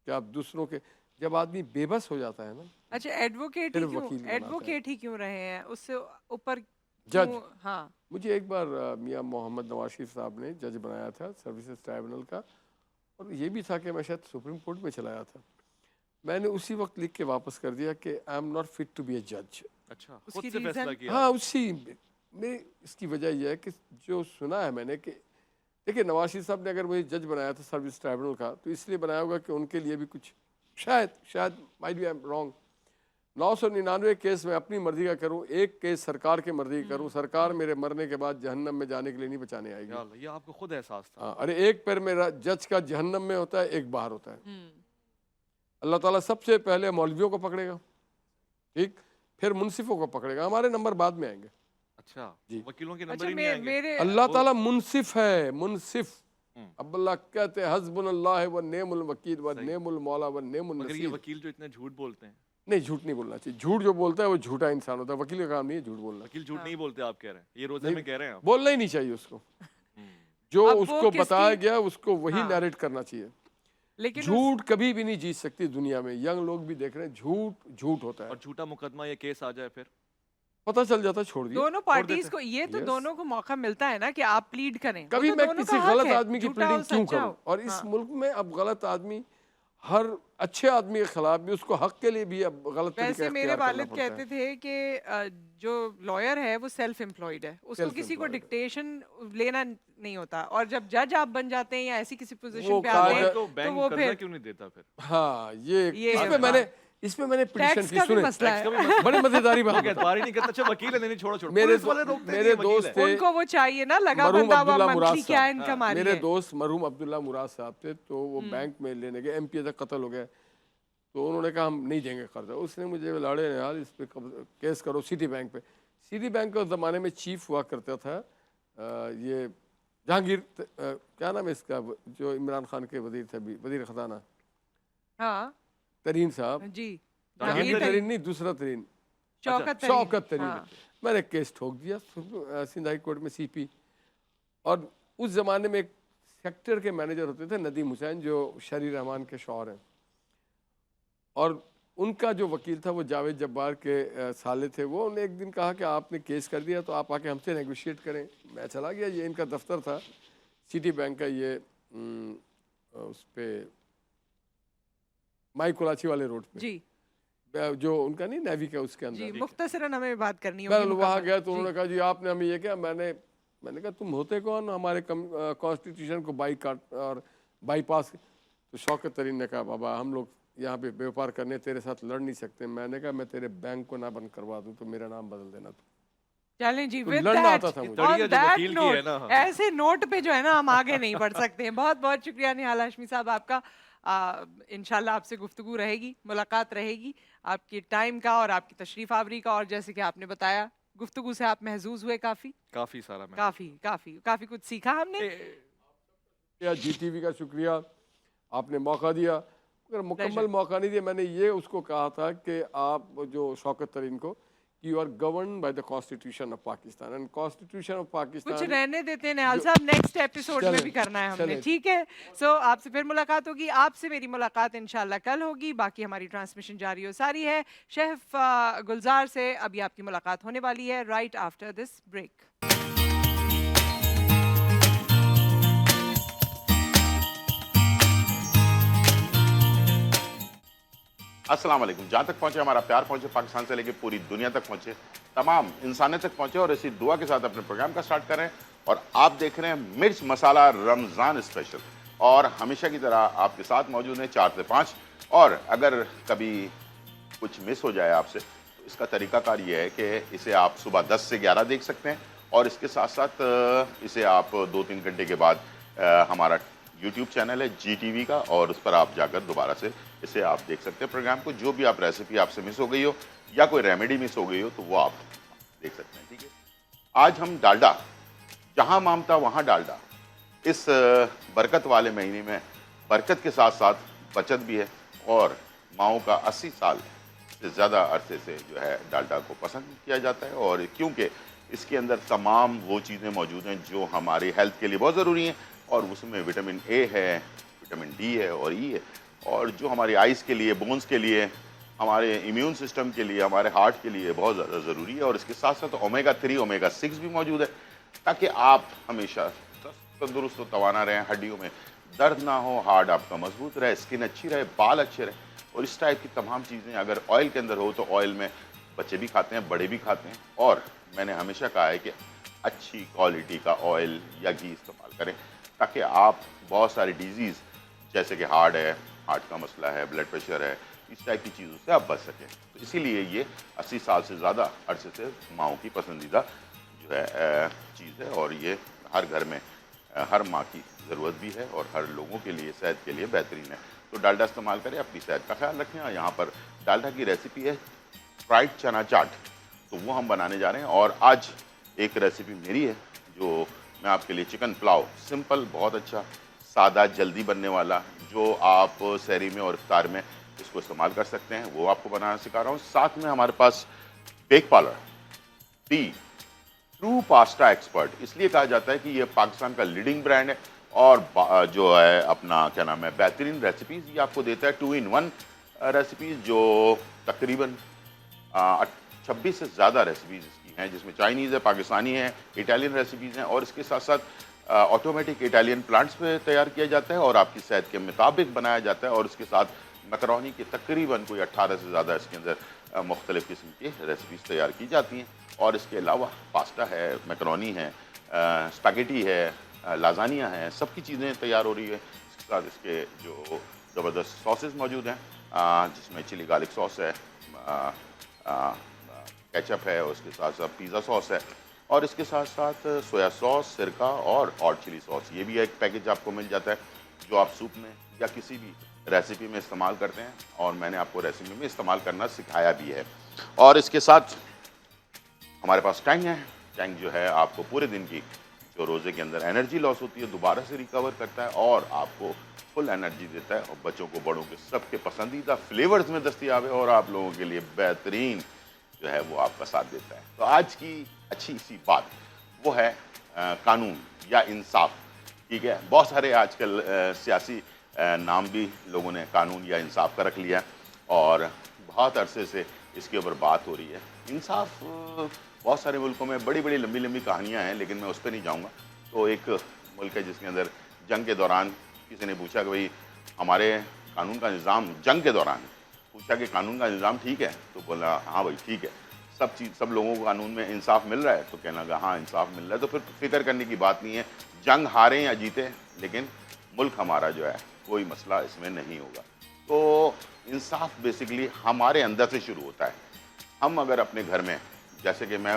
کہ آپ دوسروں کے جب آدمی بے بس ہو جاتا ہے نا. اچھا ایڈوکیٹ پھر ہی کیوں وکیل بناتا ہے. ایڈوکیٹ ہی کیوں رہے ہیں اس سے اوپر جج. کیوں؟ ہاں مجھے ایک بار میاں محمد نواز شریف صاحب نے جج بنایا تھا سروسز ٹرائبونل کا اور یہ بھی تھا کہ میں شاید سپریم کورٹ میں چلایا تھا. میں نے اسی وقت لکھ کے واپس کر دیا کہ I am not fit to be a جج. اچھا اس خود کی سے فیصلہ reason؟ کیا. ہاں اسی میں اس کی وجہ یہ ہے کہ جو سنا ہے میں نے کہ دیکھیے نواز شریف صاحب نے اگر مجھے جج بنایا تھا سروس ٹرائبونل کا تو اس لیے بنایا ہوگا کہ ان کے لیے بھی کچھ شاید might be I am wrong 999 case میں اپنی مرضی کا کروں ایک کیس سرکار کی مرضی کا کروں سرکار میرے مرنے کے بعد جہنم میں جانے کے لیے نہیں بچانے آئے گی. یا اللہ، یہ آپ کو خود احساس تھا. ہاں ارے ایک پیر میرا جج کا جہنم میں ہوتا ہے ایک باہر ہوتا ہے. اللہ تعالیٰ سب سے پہلے مولویوں کو پکڑے گا ٹھیک پھر منصفوں کو پکڑے گا. ہمارے نمبر بعد میں آئیں گے. اچھا جی. وکیلوں کے نمبر اچھا ہی نہیں آئیں گے. میرے اللہ تعالیٰ منصف ہے منصف. اب اللہ کہتے ہیں حسبنا اللہ و نعم الوکیل و نعم المولا و نعم مگر یہ النصیر. وکیل جو اتنے جھوٹ بولتے ہیں. نہیں جھوٹ نہیں بولنا چاہیے. جھوٹ جو بولتا ہے وہ جھوٹا انسان ہوتا ہے. وکیل کا کام نہیں ہے جھوٹ بولنا. وکیل جھوٹ نہیں بولتے آپ کہہ رہے ہیں. یہ روزے میں کہہ رہے ہیں آپ. بولنا ہی نہیں چاہیے اس کو. جو اب اس وہ کو کس بتایا کی- گیا اس کو وہی ہاں. نیریٹ کرنا چاہیے. لیکن جھوٹ کبھی بھی نہیں جیت سکتی دنیا میں. ینگ لوگ بھی دیکھ رہے ہیں جھوٹ ہوتا ہے. اور جھوٹا مقدمہ یا کیس آ جائے پھر پتہ چل جاتا ہے چھوڑ دیا. دونوں پارٹیز کو یہ تو Yes. دونوں کو موقع ملتا ہے نا کہ آپ پلیڈ کریں. وہ کبھی تو میں دونوں کسی کا حق غلط ہے، آدمی کی جھوٹا ہو، پلیڈنگ کیوں سچا کروں. ہو. اور اس ہاں. ملک میں اب غلط آدمی ہر اچھے آدمی کے خلاف بھی اس کو حق کے لیے بھی اب غلط طریقہ ویسے میرے اختیار کرنا والد پڑتا کہتے ہے. تھے کہ جو لائر ہے وہ سیلف امپلائڈ ہے اس کو Self کسی کو employed ہے. ڈکٹیشن لینا نہیں ہوتا. اور جب جج آپ بن جاتے ہیں یا ایسی کسی وہ پوزیشن پہ کہا آتے جائے- ہیں تو تو بینک وہ قرضہ پھر کیوں نہیں دیتا پھر. ہاں یہ یہ اس میں میں نے پٹیشن ٹیکس کی. کا بھی سنیں مسئلہ ہے. بڑی مزیداری بات وہ بتاؤں. اعتبار ہی نہیں کرتا. اچھا وکیل ہے نہیں چھوڑو میرے پولیس والے روکتے میرے نہیں، وکیل دوست ہے. تھے ان کو وہ چاہیے نا لگا مرحوم بندہ ہوا عبداللہ مراد منتھلی کیا صاحب. انکم آ رہی میرے ہے. دوست مرحوم عبداللہ مراد صاحب تھے تو وہ بینک میں لینے گئے. MP تک قتل ہو گئے تو انہوں نے کہا ہم نہیں دیں گے قرضہ. اس نے مجھے لاڑے یار اس پہ کیس کرو سٹی بینک پہ. سٹی بینک کے زمانے میں چیف ہوا کرتا تھا یہ جہانگیر کیا نام ہے اس کا جو عمران خان کے وزیر تھے وزیر خزانہ ہاں ترین صاحب. جی جہانگیر ترین نہیں دوسرا ترین شوکت شوکت ترین. ہاں. میں نے کیس ٹھوک دیا سندھ ہائی کورٹ میں CP. اور اس زمانے میں ایک سیکٹر کے مینیجر ہوتے تھے ندیم حسین جو شری رحمان کے شوہر ہیں اور ان کا جو وکیل تھا وہ جاوید جبار کے سالے تھے. وہ انہوں نے ایک دن کہا کہ آپ نے کیس کر دیا تو آپ آ کے ہم سے نیگوشیٹ کریں. میں چلا گیا. یہ ان کا دفتر تھا سٹی بینک کا یہ اس پہ مائی کولاچی والے روڈ پہ جی جو ان کا نہیں نیوی کا اس کے جی اندر. مختصراً ہمیں بات کرنی میں ہوگی. وہاں مکمل. گیا تو انہوں جی. نے کہا جی آپ نے ہمیں یہ کیا. میں نے کہا تم ہوتے کون ہمارے کانسٹیٹیوشن کو بائی پاس. تو شوکت ترین نے کہا بابا ہم لوگ یہاں پہ بیوپار کرنے تیرے ساتھ لڑ نہیں سکتے. میں نے کہا میں تیرے بینک کو نہ بند کروا دوں تو میرا نام بدل دینا. چلیں جی تو with لڑنا that, آتا تھا مجھے. on لڑیا جو that وکیل کی ہے note, نا. ایسے نوٹ پہ جو ہے نا ہم آگے نہیں بڑھ سکتے ہیں. بہت بہت شکریہ نہال ہاشمی صاحب آپ کا. انشاءاللہ آپ سے گفتگو رہے گی, ملاقات رہے گی. آپ کی ٹائم کا اور آپ کی تشریف آوری کا اور جیسے کہ آپ نے بتایا گفتگو سے آپ محظوظ ہوئے کافی سارا میں کافی کچھ سیکھا ہم نے. GTV کا شکریہ آپ نے موقع دیا. اگر مکمل موقع نہیں دیا میں نے یہ اس کو کہا تھا کہ آپ جو شوکت ترین کو you are governed by the constitution of Pakistan and constitution of کچھ پاکستان. رہنے دیتے ہیں نہال صاحب, نیکسٹ ایپیسوڈ میں بھی کرنا ہے ہم نے. ٹھیک ہے, سو آپ سے پھر ملاقات ہوگی. آپ سے میری ملاقات انشاءاللہ کل ہوگی. باقی ہماری ٹرانسمیشن جاری و ساری ہے. شیف گلزار سے ابھی آپ کی ملاقات ہونے والی ہے رائٹ آفٹر دس بریک. السلام علیکم. جہاں تک پہنچے ہمارا پیار پہنچے, پاکستان سے لے کے پوری دنیا تک پہنچے, تمام انسانیت تک پہنچے, اور اسی دعا کے ساتھ اپنے پروگرام کا سٹارٹ کریں. اور آپ دیکھ رہے ہیں مرچ مسالہ رمضان اسپیشل, اور ہمیشہ کی طرح آپ کے ساتھ موجود ہیں 4 سے 5. اور اگر کبھی کچھ مس ہو جائے آپ سے تو اس کا طریقہ کار یہ ہے کہ اسے آپ صبح 10 سے 11 دیکھ سکتے ہیں, اور اس کے ساتھ ساتھ اسے آپ 2-3 گھنٹے کے بعد ہمارا YouTube چینل ہے GTV کا, اور اس پر آپ جا کر دوبارہ سے اسے آپ دیکھ سکتے ہیں پروگرام کو. جو بھی آپ ریسیپی آپ سے مس ہو گئی ہو یا کوئی ریمیڈی مس ہو گئی ہو تو وہ آپ دیکھ سکتے ہیں. ٹھیک ہے, آج ہم ڈالڈا, جہاں مامتا وہاں ڈالڈا, اس برکت والے مہینے میں برکت کے ساتھ ساتھ بچت بھی ہے، اور ماؤں کا 80 سال سے زیادہ عرصے سے جو ہے ڈالڈا کو پسند کیا جاتا ہے، اور کیونکہ اس کے اندر تمام وہ چیزیں موجود ہیں جو ہماری ہیلتھ کے لیے بہت ضروری ہیں، اور اس میں وٹامن اے ہے، وٹامن ڈی ہے اور ای ہے، اور جو ہماری آئز کے لیے، بونز کے لیے، ہمارے امیون سسٹم کے لیے، ہمارے ہارٹ کے لیے بہت زیادہ ضروری ہے، اور اس کے ساتھ ساتھ اومیگا 3 اومیگا 6 بھی موجود ہے، تاکہ آپ ہمیشہ تندرست و توانا رہیں، ہڈیوں میں درد نہ ہو، ہارٹ آپ کا مضبوط رہے، اسکن اچھی رہے، بال اچھے رہے، اور اس ٹائپ کی تمام چیزیں اگر آئل کے اندر ہو تو آئل میں بچے بھی کھاتے ہیں، بڑے بھی کھاتے ہیں، اور میں نے ہمیشہ کہا ہے کہ اچھی کوالٹی کا آئل یا گھی استعمال کریں، تاکہ آپ بہت ساری ڈیزیز جیسے کہ ہارٹ ہے، ہارٹ کا مسئلہ ہے، بلڈ پریشر ہے، اس ٹائپ کی چیزوں سے آپ بچ سکیں۔ تو اسی لیے یہ 80 سال سے زیادہ عرصے سے ماؤں کی پسندیدہ جو ہے چیز ہے، اور یہ ہر گھر میں ہر ماں کی ضرورت بھی ہے، اور ہر لوگوں کے لیے صحت کے لیے بہترین ہے۔ تو ڈالڈا استعمال کریں، اپنی صحت کا خیال رکھیں۔ اور یہاں پر ڈالڈا کی ریسیپی ہے فرائڈ چنا چاٹ، تو وہ ہم بنانے جا رہے ہیں، اور آج ایک ریسیپی میری ہے جو میں آپ کے لیے چکن پلاؤ، سمپل، بہت اچھا، سادہ، جلدی بننے والا، جو آپ سحری میں اور افطار میں اس کو استعمال کر سکتے ہیں، وہ آپ کو بنانا سکھا رہا ہوں۔ ساتھ میں ہمارے پاس بیک پارلر ٹی ٹرو پاستا ایکسپرٹ، اس لیے کہا جاتا ہے کہ یہ پاکستان کا لیڈنگ برانڈ ہے، اور جو ہے اپنا کیا نام ہے بہترین ریسیپیز یہ آپ کو دیتا ہے، 2 in 1 ریسیپیز، جو تقریباً 26 سے زیادہ ریسیپیز اس کی ہیں، جس میں چائنیز ہے، پاکستانی ہے، اٹالین ریسیپیز ہیں، اور اس کے ساتھ ساتھ آٹومیٹک اٹالین پلانٹس پہ تیار کیا جاتا ہے، اور آپ کی صحت کے مطابق بنایا جاتا ہے، اور اس کے ساتھ میکرونی کی تقریباً کوئی 18 سے زیادہ اس کے اندر مختلف قسم کی ریسیپیز تیار کی جاتی ہیں، اور اس کے علاوہ پاستا ہے، میکرونی ہے، اسپیگیٹی ہے، لازانیہ ہے، سب کی چیزیں تیار ہو رہی ہے۔ اس کے ساتھ اس کے جو زبردست ساسز موجود ہیں، جس میں چلی گارلک ساس ہے، کیچپ ہے، اور اس کے ساتھ ساتھ پیزا ساس ہے، اور اس کے ساتھ ساتھ سویا ساس، سرکہ اور ہاٹ چلی ساس، یہ بھی ایک پیکج آپ کو مل جاتا ہے جو آپ سوپ میں یا کسی بھی ریسیپی میں استعمال کرتے ہیں، اور میں نے آپ کو ریسیپی میں استعمال کرنا سکھایا بھی ہے۔ اور اس کے ساتھ ہمارے پاس ٹینگ ہے، ٹینگ جو ہے آپ کو پورے دن کی جو روزے کے اندر انرجی لاس ہوتی ہے دوبارہ سے ریکور کرتا ہے، اور آپ کو فل انرجی دیتا ہے، اور بچوں کو بڑوں کے سب کے پسندیدہ فلیورز میں دستیاب ہے، اور آپ لوگوں کے لیے بہترین جو ہے وہ آپ کا ساتھ دیتا ہے۔ تو آج کی اچھی سی بات وہ ہے قانون یا انصاف، ٹھیک ہے؟ بہت سارے آج کل سیاسی نام بھی لوگوں نے قانون یا انصاف کا رکھ لیا، اور بہت عرصے سے اس کے اوپر بات ہو رہی ہے۔ انصاف بہت سارے ملکوں میں بڑی بڑی لمبی لمبی کہانیاں ہیں، لیکن میں اس پہ نہیں جاؤں گا۔ تو ایک ملک ہے جس کے اندر جنگ کے دوران کسی نے پوچھا کہ بھئی ہمارے قانون کا نظام، جنگ کے دوران پوچھا کہ قانون کا نظام ٹھیک ہے؟ تو بولا ہاں بھائی ٹھیک ہے، سب لوگوں کو قانون میں انصاف مل رہا ہے؟ تو کہنا لگا ہاں انصاف مل رہا ہے۔ تو پھر فکر کرنے کی بات نہیں ہے، جنگ ہاریں یا جیتے، لیکن ملک ہمارا جو ہے کوئی مسئلہ اس میں نہیں ہوگا۔ تو انصاف بیسیکلی ہمارے اندر سے شروع ہوتا ہے۔ ہم اگر اپنے گھر میں، جیسے کہ میں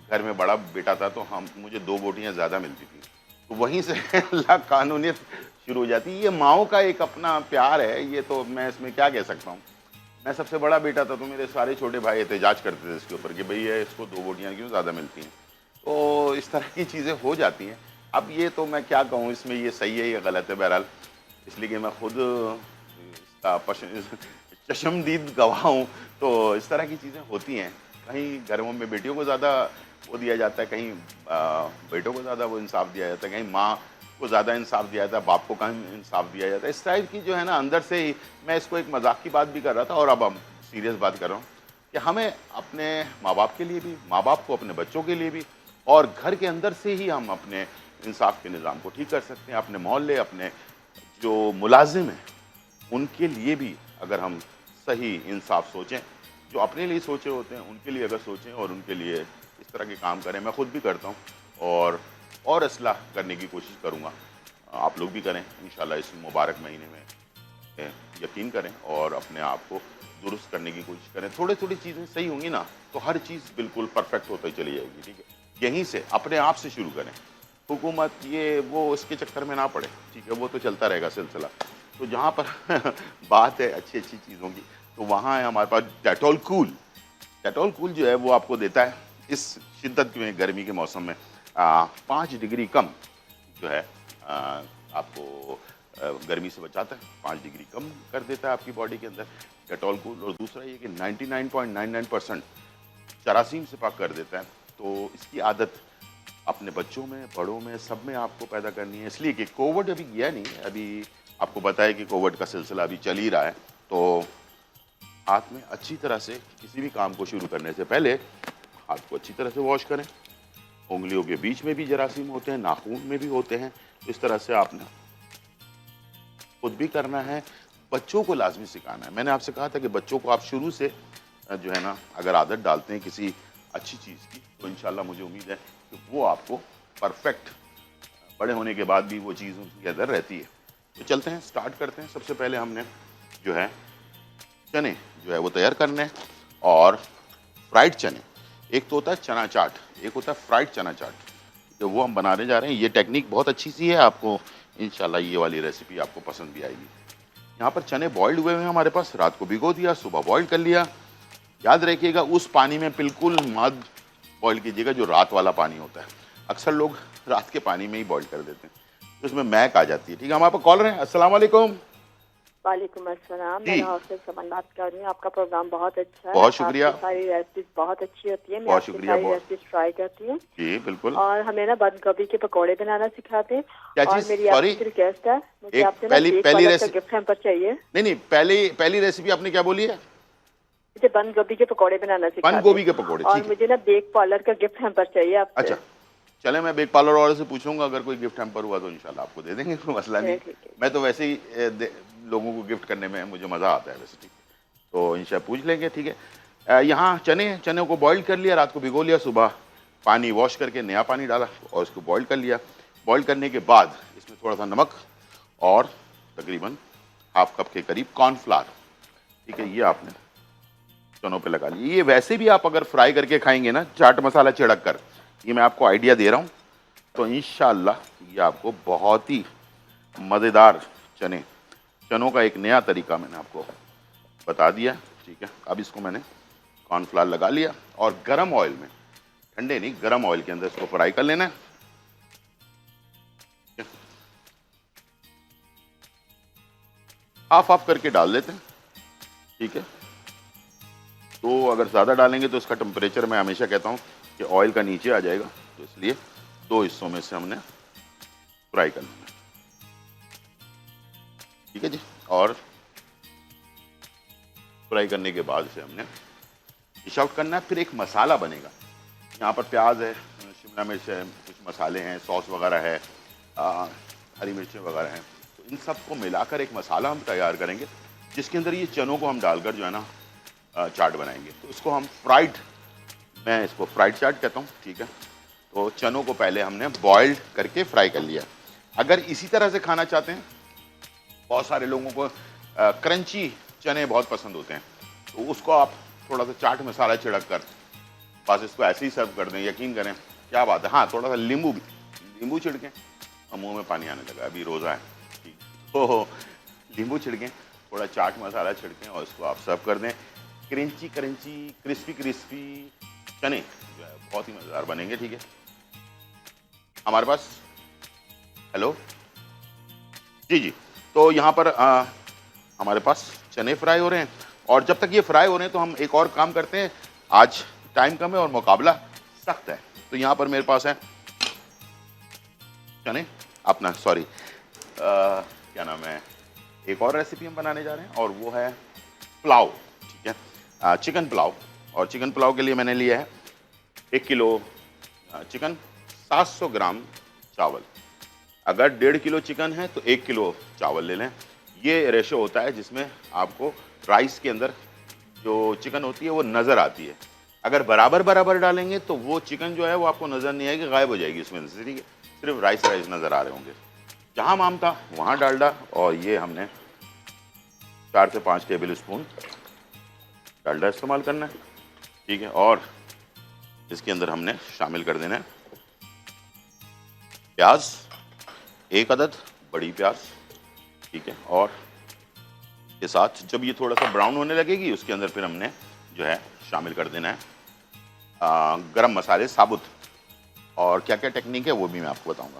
گھر میں بڑا بیٹا تھا تو مجھے 2 بوٹیاں زیادہ ملتی تھیں، تو وہیں سے اللہ قانونیت شروع ہو جاتی ہے۔ یہ ماؤں کا ایک اپنا پیار ہے، یہ تو میں اس میں کیا کہہ سکتا ہوں۔ میں سب سے بڑا بیٹا تھا تو میرے سارے چھوٹے بھائی احتجاج کرتے تھے اس کے اوپر کہ بھئی اس کو 2 بوٹیاں کیوں زیادہ ملتی ہیں۔ تو اس طرح کی چیزیں ہو جاتی ہیں۔ اب یہ تو میں کیا کہوں اس میں، یہ صحیح ہے یا غلط ہے، بہرحال اس لیے کہ میں خود اس کا چشمدید گواہ ہوں۔ تو اس طرح کی چیزیں ہوتی ہیں، کہیں گھروں میں بیٹیوں کو زیادہ وہ دیا جاتا ہے، کہیں بیٹوں کو زیادہ وہ انصاف دیا جاتا ہے، کہیں ماں کو زیادہ انصاف دیا جاتا ہے، باپ کو کم انصاف دیا جاتا ہے۔ اس ٹائپ کی جو ہے نا اندر سے ہی، میں اس کو ایک مذاق کی بات بھی کر رہا تھا، اور اب ہم سیریس بات کر رہا ہوں کہ ہمیں اپنے ماں باپ کے لیے بھی، ماں باپ کو اپنے بچوں کے لیے بھی، اور گھر کے اندر سے ہی ہم اپنے انصاف کے نظام کو ٹھیک کر سکتے ہیں۔ اپنے محلے، اپنے جو ملازم ہیں ان کے لیے بھی اگر ہم صحیح انصاف سوچیں، جو اپنے لیے سوچے ہوتے ہیں ان کے لیے اگر سوچیں اور ان کے لیے اس طرح کے کام کریں، میں خود بھی کرتا ہوں اور اصلاح کرنے کی کوشش کروں گا، آپ لوگ بھی کریں انشاءاللہ اس مبارک مہینے میں، یقین کریں اور اپنے آپ کو درست کرنے کی کوشش کریں۔ تھوڑی چیزیں صحیح ہوں گی نا تو ہر چیز بالکل پرفیکٹ ہوتی چلی جائے گی، ٹھیک ہے؟ یہیں سے اپنے آپ سے شروع کریں، حکومت یہ وہ اس کے چکر میں نہ پڑے، ٹھیک ہے؟ وہ تو چلتا رہے گا سلسلہ۔ تو جہاں پر بات ہے اچھی چیزوں کی تو وہاں ہے ہمارے پاس ڈیٹول کول۔ ڈیٹول کول جو ہے وہ آپ کو دیتا ہے اس شدت میں گرمی کے موسم میں 5 ڈگری کم جو ہے آپ کو گرمی سے بچاتا ہے, 5 ڈگری کم کر دیتا ہے آپ کی باڈی کے اندر ڈیٹول کول. اور دوسرا یہ کہ 99.99% جراثیم سے پاک کر دیتا ہے. تو اس کی عادت اپنے بچوں میں, بڑوں میں, سب میں آپ کو پیدا کرنی ہے, اس لیے کہ کووڈ ابھی گیا نہیں, ابھی آپ کو پتہ ہے کہ کووڈ کا سلسلہ ابھی چل ہی رہا ہے. تو ہاتھ میں اچھی طرح سے کسی بھی کام کو شروع کرنے سے پہلے ہاتھ کو اچھی طرح سے واش کریں. انگلیوں کے بیچ میں بھی جراثیم ہوتے ہیں, ناخون میں بھی ہوتے ہیں. اس طرح سے آپ نے خود بھی کرنا ہے, بچوں کو لازمی سکھانا ہے. میں نے آپ سے کہا تھا کہ بچوں کو آپ شروع سے جو ہے نا اگر عادت ڈالتے ہیں کسی اچھی چیز کی تو انشاءاللہ مجھے امید ہے کہ وہ آپ کو پرفیکٹ بڑے ہونے کے بعد بھی وہ چیز ان کے اندر رہتی ہے. تو چلتے ہیں, سٹارٹ کرتے ہیں. سب سے پہلے ہم نے جو ہے چنے جو ہے وہ تیار کرنے ہیں, اور فرائیڈ چنے. ایک تو ہوتا ہے چنا چاٹ, ایک ہوتا ہے فرائیڈ چنا چاٹ, تو وہ ہم بنانے جا رہے ہیں. یہ ٹیکنیک بہت اچھی سی ہے, آپ کو انشاءاللہ یہ والی ریسیپی آپ کو پسند بھی آئے گی. یہاں پر چنے بوائلڈ ہوئے ہیں ہمارے پاس, رات کو بھگو دیا, صبح بوائل کر لیا. یاد رکھیے گا اس پانی میں بالکل مد بوائل کیجیے گا جو رات والا پانی ہوتا ہے. اکثر لوگ رات کے پانی میں ہی بوائل کر دیتے ہیں, تو اس میں میک آ جاتی ہے. ٹھیک ہے, ہمارے پاس کالر ہیں. السلام علیکم. وعلیکم السلام. جی. میں حافظ سمن بات کر رہی ہوں. آپ کا پروگرام بہت اچھا ہے. بہت شکریہ. آپ کی ساری ریسیپیز بہت اچھی ہوتی ہیں. میں بہت آپ کی شکریہ. ساری بہت ریسیپیز ٹرائی کرتی ہوں. جی بالکل. اور ہمیں نا بند گوبھی کے پکوڑے بنانا سکھاتے ہیں. کیا اور چیز؟ میری آپ سوری, سے ریکویسٹ ہے, مجھے ایک آپ سے نا پہلی کیک والا کا ریسیپی, گفٹ ہیمپر چاہیے. نہیں پہلی ریسیپی آپ نے کیا بولی ہے؟ مجھے بند گوبھی کے پکوڑے بنانا سکھاتے ہیں. بند گوبھی کے پکوڑے, اور ٹھیک ہے. مجھے نا بیک پارلر کا گفٹ ہیمپر چاہیے آپ سے. اچھا چلیں, میں بیک پارلر والے سے پوچھوں گا, اگر کوئی گفٹ ہیمپر ہوا تو انشاءاللہ آپ کو دے دیں گے, کوئی مسئلہ نہیں. ٹھیک ہے. میں تو ویسے ہی لوگوں کو گفٹ کرنے میں مجھے مزہ آتا ہے ویسے. ٹھیک ہے, تو انشاءاللہ پوچھ لیں گے. ٹھیک ہے, یہاں چنے کو بوائل کر لیا, رات کو بھگو لیا, صبح پانی واش کر کے نیا پانی ڈالا اور اس کو بوائل کر لیا. بوائل کرنے کے بعد اس میں تھوڑا سا نمک اور تقریباً ½ کپ کے قریب کارن فلاور, ٹھیک ہے, یہ آپ نے چنوں پہ لگا لیا. یہ ویسے بھی آپ اگر فرائی کر کے کھائیں گے نا چاٹ مسالہ چھڑک کر, یہ میں آپ کو آئیڈیا دے رہا ہوں, تو انشاءاللہ یہ آپ کو بہت ہی مزیدار چنوں کا ایک نیا طریقہ میں نے آپ کو بتا دیا. ٹھیک ہے, اب اس کو میں نے کارن فلاور لگا لیا اور گرم آئل میں, ٹھنڈے نہیں گرم آئل کے اندر اس کو فرائی کر لینا ہے. آف کر کے ڈال دیتے ہیں. ٹھیک ہے, تو اگر زیادہ ڈالیں گے تو اس کا ٹمپریچر میں ہمیشہ کہتا ہوں کہ آئل کا نیچے آ جائے گا, تو اس لیے 2 حصوں میں سے ہم نے فرائی کر لینا. ٹھیک ہے جی, اور فرائی کرنے کے بعد اسے ہم نے ڈش آؤٹ کرنا ہے. پھر ایک مسالہ بنے گا. یہاں پر پیاز ہے, شملہ مرچ ہے, کچھ مسالے ہیں, سوس وغیرہ ہے, ہری مرچیں وغیرہ ہیں. تو ان سب کو ملا کر ایک مسالہ ہم تیار کریں گے, جس کے اندر یہ چنوں کو ہم ڈال کر جو ہے نا چاٹ بنائیں گے. تو اس کو ہم میں اس کو فرائیڈ چاٹ کہتا ہوں. ٹھیک ہے, تو چنوں کو پہلے ہم نے بوائلڈ کر کے فرائی کر لیا. اگر اسی طرح سے کھانا چاہتے ہیں, بہت سارے لوگوں کو کرنچی چنے بہت پسند ہوتے ہیں, تو اس کو آپ تھوڑا سا چاٹ مسالہ چھڑک کر بس اس کو ایسے ہی سرو کر دیں. یقین کریں کیا بات ہے. ہاں, تھوڑا سا لیمبو چھڑکیں, اور منہ میں پانی آنے لگا, ابھی روزہ ہے. ٹھیک, تو لیمبو چھڑکیں, تھوڑا چاٹ مسالہ چھڑکیں اور اس کو آپ سرو کر دیں. کرنچی کرسپی چنے جو ہے بہت ہی مزیدار بنیں گے. ٹھیک ہے, ہمارے پاس ہیلو جی, تو یہاں پر ہمارے پاس چنے فرائی ہو رہے ہیں, اور جب تک یہ فرائی ہو رہے ہیں تو ہم ایک اور کام کرتے ہیں. آج ٹائم کم ہے اور مقابلہ سخت ہے, تو یہاں پر میرے پاس ہے چنے اپنا کیا نام ہے, ایک اور ریسیپی ہم بنانے جا رہے ہیں, اور وہ ہے پلاؤ. ٹھیک ہے, چکن پلاؤ. اور چکن پلاؤ کے لیے میں نے لیا ہے 1 کلو چکن, 700 گرام چاول. اگر 1.5 کلو چکن ہے تو 1 کلو چاول لے لیں. یہ ریشو ہوتا ہے جس میں آپ کو رائس کے اندر جو چکن ہوتی ہے وہ نظر آتی ہے. اگر برابر ڈالیں گے تو وہ چکن جو ہے وہ آپ کو نظر نہیں آئے گی, غائب ہو جائے گی اس میں سے. ٹھیک ہے, صرف رائس نظر آ رہے ہوں گے. جہاں مام تھا وہاں ڈالڈا, اور یہ ہم نے 4 سے 5 ٹیبل اسپون ڈالڈا استعمال کرنا ہے. ٹھیک ہے, اور اس کے اندر ہم نے شامل کر دینا ہے پیاز, 1 عدد بڑی پیاز. ٹھیک ہے, اور کے ساتھ جب یہ تھوڑا سا براؤن ہونے لگے گی اس کے اندر پھر ہم نے جو ہے شامل کر دینا ہے گرم مسالے ثابت. اور کیا کیا ٹیکنیک ہے وہ بھی میں آپ کو بتاؤں گا.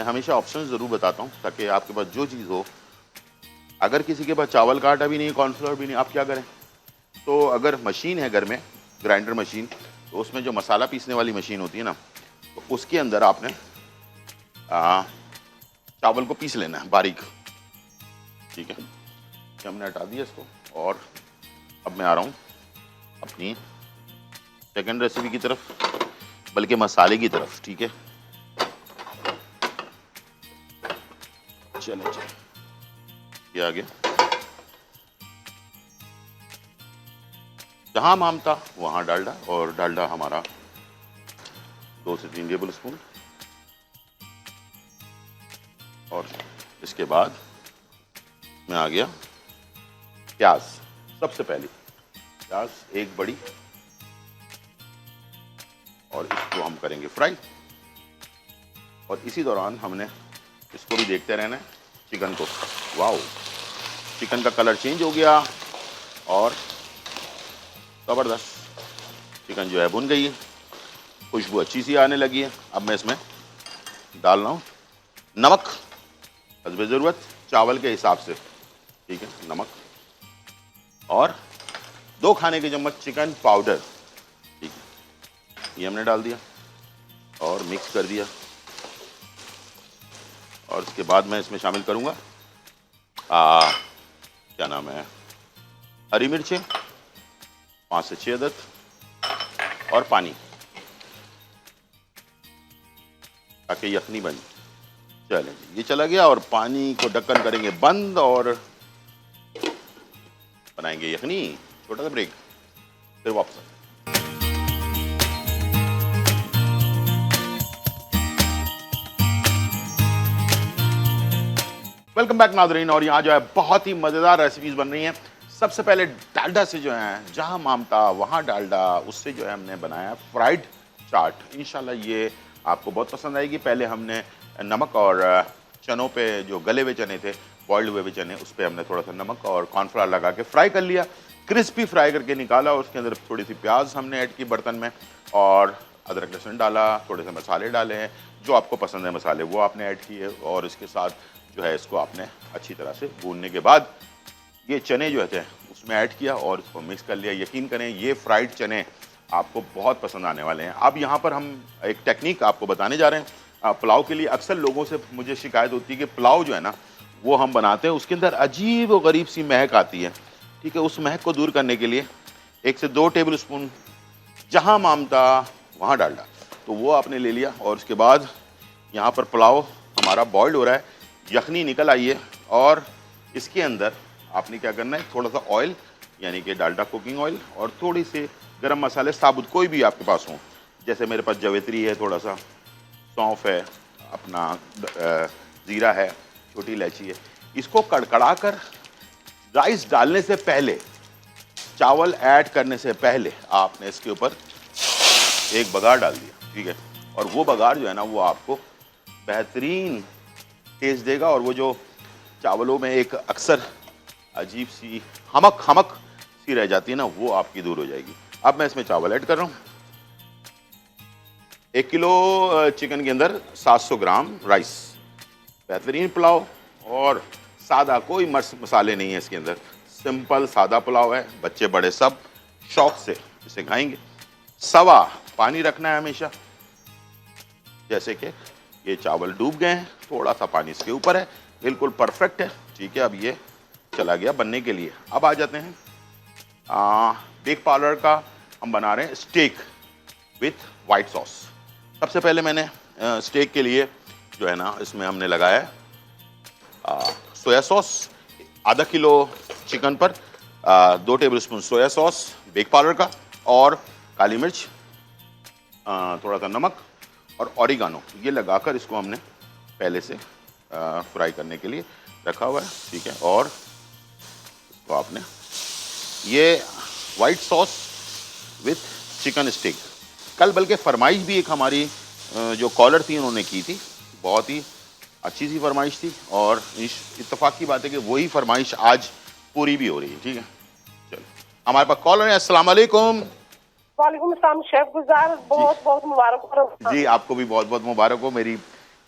میں ہمیشہ آپشن ضرور بتاتا ہوں تاکہ آپ کے پاس جو چیز ہو. اگر کسی کے پاس چاول کا آٹا بھی نہیں, کارن فلاور بھی نہیں, آپ کیا کریں؟ تو اگر مشین ہے گھر میں, گرائنڈر مشین, تو اس میں جو مسالہ پیسنے والی مشین ہوتی ہے نا, تو اس کے اندر آپ نے چاول کو پیس لینا ہے باریک. ٹھیک ہے, ہم نے ہٹا دیا اس کو, اور اب میں آ رہا ہوں اپنی سیکنڈ ریسیپی کی طرف, بلکہ مسالے کی طرف. ٹھیک ہے, چلیں یہ آگے. جہاں مامتا وہاں ڈالڈا, اور ڈالڈا ہمارا 2 سے 3 ٹیبل اسپون. اور اس کے بعد میں آ گیا پیاز. سب سے پہلے پیاز ایک بڑی, اور اس کو ہم کریں گے فرائی. اور اسی دوران ہم نے اس کو بھی دیکھتے رہنا ہے چکن کو. واو, چکن کا کلر چینج ہو گیا اور زبردست چکن جو ہے بن گئی ہے, خوشبو اچھی سی آنے لگی ہے. اب میں اس میں ڈال رہا ہوں نمک حسب ضرورت, چاول کے حساب سے. ٹھیک ہے, نمک, اور 2 کھانے کے چمچ چکن پاؤڈر. ٹھیک ہے, یہ ہم نے ڈال دیا اور مکس کر دیا. اور اس کے بعد میں اس میں شامل کروں گا کیا نام ہے, ہری مرچیں 5 سے 6 عدد, اور پانی, تاکہ یخنی بن. چلیں یہ چلا گیا, اور پانی کو ڈھکن کریں گے بند, اور بنائیں گے یخنی. چھوٹا سا بریک, پھر واپس آئیں. ویلکم بیک ناظرین. اور یہاں جو ہے بہت ہی مزیدار ریسیپیز بن رہی ہیں. سب سے پہلے ڈالڈا سے جو ہے, جہاں مامتا وہاں ڈالڈا, اس سے جو ہے ہم نے بنایا فرائیڈ چاٹ. انشاءاللہ یہ آپ کو بہت پسند آئے گی. پہلے ہم نے نمک اور چنوں پہ, جو گلے ہوئے چنے تھے, بوائلڈ ہوئے ہوئے چنے, اس پہ ہم نے تھوڑا سا نمک اور کارن فلاور لگا کے فرائی کر لیا. کرسپی فرائی کر کے نکالا, اور اس کے اندر تھوڑی سی پیاز ہم نے ایڈ کی برتن میں, اور ادرک لہسن ڈالا, تھوڑے سے مسالے ڈالے ہیں جو آپ کو پسند ہے مسالے, وہ آپ نے ایڈ کیے. اور اس کے ساتھ جو ہے اس کو آپ نے اچھی طرح سے بھوننے کے بعد یہ چنے جو تھے اس میں ایڈ کیا, اور اس کو مکس کر لیا. یقین کریں یہ فرائیڈ چنے آپ کو بہت پسند آنے والے ہیں. اب یہاں پر ہم ایک ٹیکنیک آپ کو بتانے جا رہے ہیں پلاؤ کے لیے. اکثر لوگوں سے مجھے شکایت ہوتی ہے کہ پلاؤ جو ہے نا وہ ہم بناتے ہیں, اس کے اندر عجیب و غریب سی مہک آتی ہے. ٹھیک ہے, اس مہک کو دور کرنے کے لیے 1 سے 2 ٹیبل اسپون جہاں مامتا وہاں ڈالڈا, تو وہ آپ نے لے لیا. اور اس کے بعد یہاں پر پلاؤ ہمارا بوائلڈ ہو رہا ہے, یخنی نکل آئی ہے, اور اس کے اندر آپ نے کیا کرنا ہے, تھوڑا سا آئل یعنی کہ ڈالڈا کوکنگ آئل, اور تھوڑی سی گرم مسالے ثابت کوئی بھی آپ کے پاس ہوں, جیسے میرے پاس جویتری ہے, تھوڑا سا سونف ہے, اپنا زیرہ ہے, چھوٹی الائچی ہے. اس کو کڑکڑا کر رائس ڈالنے سے پہلے, چاول ایڈ کرنے سے پہلے آپ نے اس کے اوپر ایک بگار ڈال دیا. ٹھیک ہے, اور وہ بگار جو ہے نا وہ آپ کو بہترین ٹیسٹ دے گا, اور وہ جو چاولوں میں ایک اکثر عجیب سی ہمک سی رہ جاتی ہے نا, وہ آپ کی دور ہو جائے گی. اب میں اس میں چاول ایڈ کر رہا ہوں. 1 کلو چکن کے اندر 700 گرام رائس. بہترین پلاؤ, اور سادہ, کوئی مسالے نہیں ہے اس کے اندر, سمپل سادہ پلاؤ ہے. بچے بڑے سب شوق سے اسے کھائیں گے. سوا پانی رکھنا ہے ہمیشہ, جیسے کہ یہ چاول ڈوب گئے ہیں, تھوڑا سا پانی اس کے اوپر ہے, بالکل پرفیکٹ ہے. ٹھیک ہے, اب یہ چلا گیا بننے کے لیے. اب آ جاتے ہیں بیک پارلر کا, ہم بنا رہے ہیں اسٹیک وتھ وائٹ سوس. سب سے پہلے میں نے اسٹیک کے لیے جو ہے نا اس میں ہم نے لگایا سویا سوس. ½ کلو چکن پر 2 table spoon soya sauce back parlour کا, اور کالی مرچ, تھوڑا سا نمک, اور اوریگانو. یہ لگا کر اس کو ہم نے پہلے سے فرائی کرنے کے لیے رکھا ہوا ہے. ٹھیک ہے, اور اس کو آپ نے یہ white sauce with chicken stack, کل بلکہ فرمائش بھی ایک ہماری جو کالر تھی انہوں نے کی تھی, بہت ہی اچھی سی فرمائش تھی, اور اتفاق کی بات ہے کہ وہی فرمائش آج پوری بھی ہو رہی ہے. ٹھیک ہے, چلو ہمارے پاس کالر ہے. السلام علیکم. وعلیکم السلام شیف گلزار, بہت بہت مبارک ہو. جی آپ کو بھی بہت بہت مبارک ہو. میری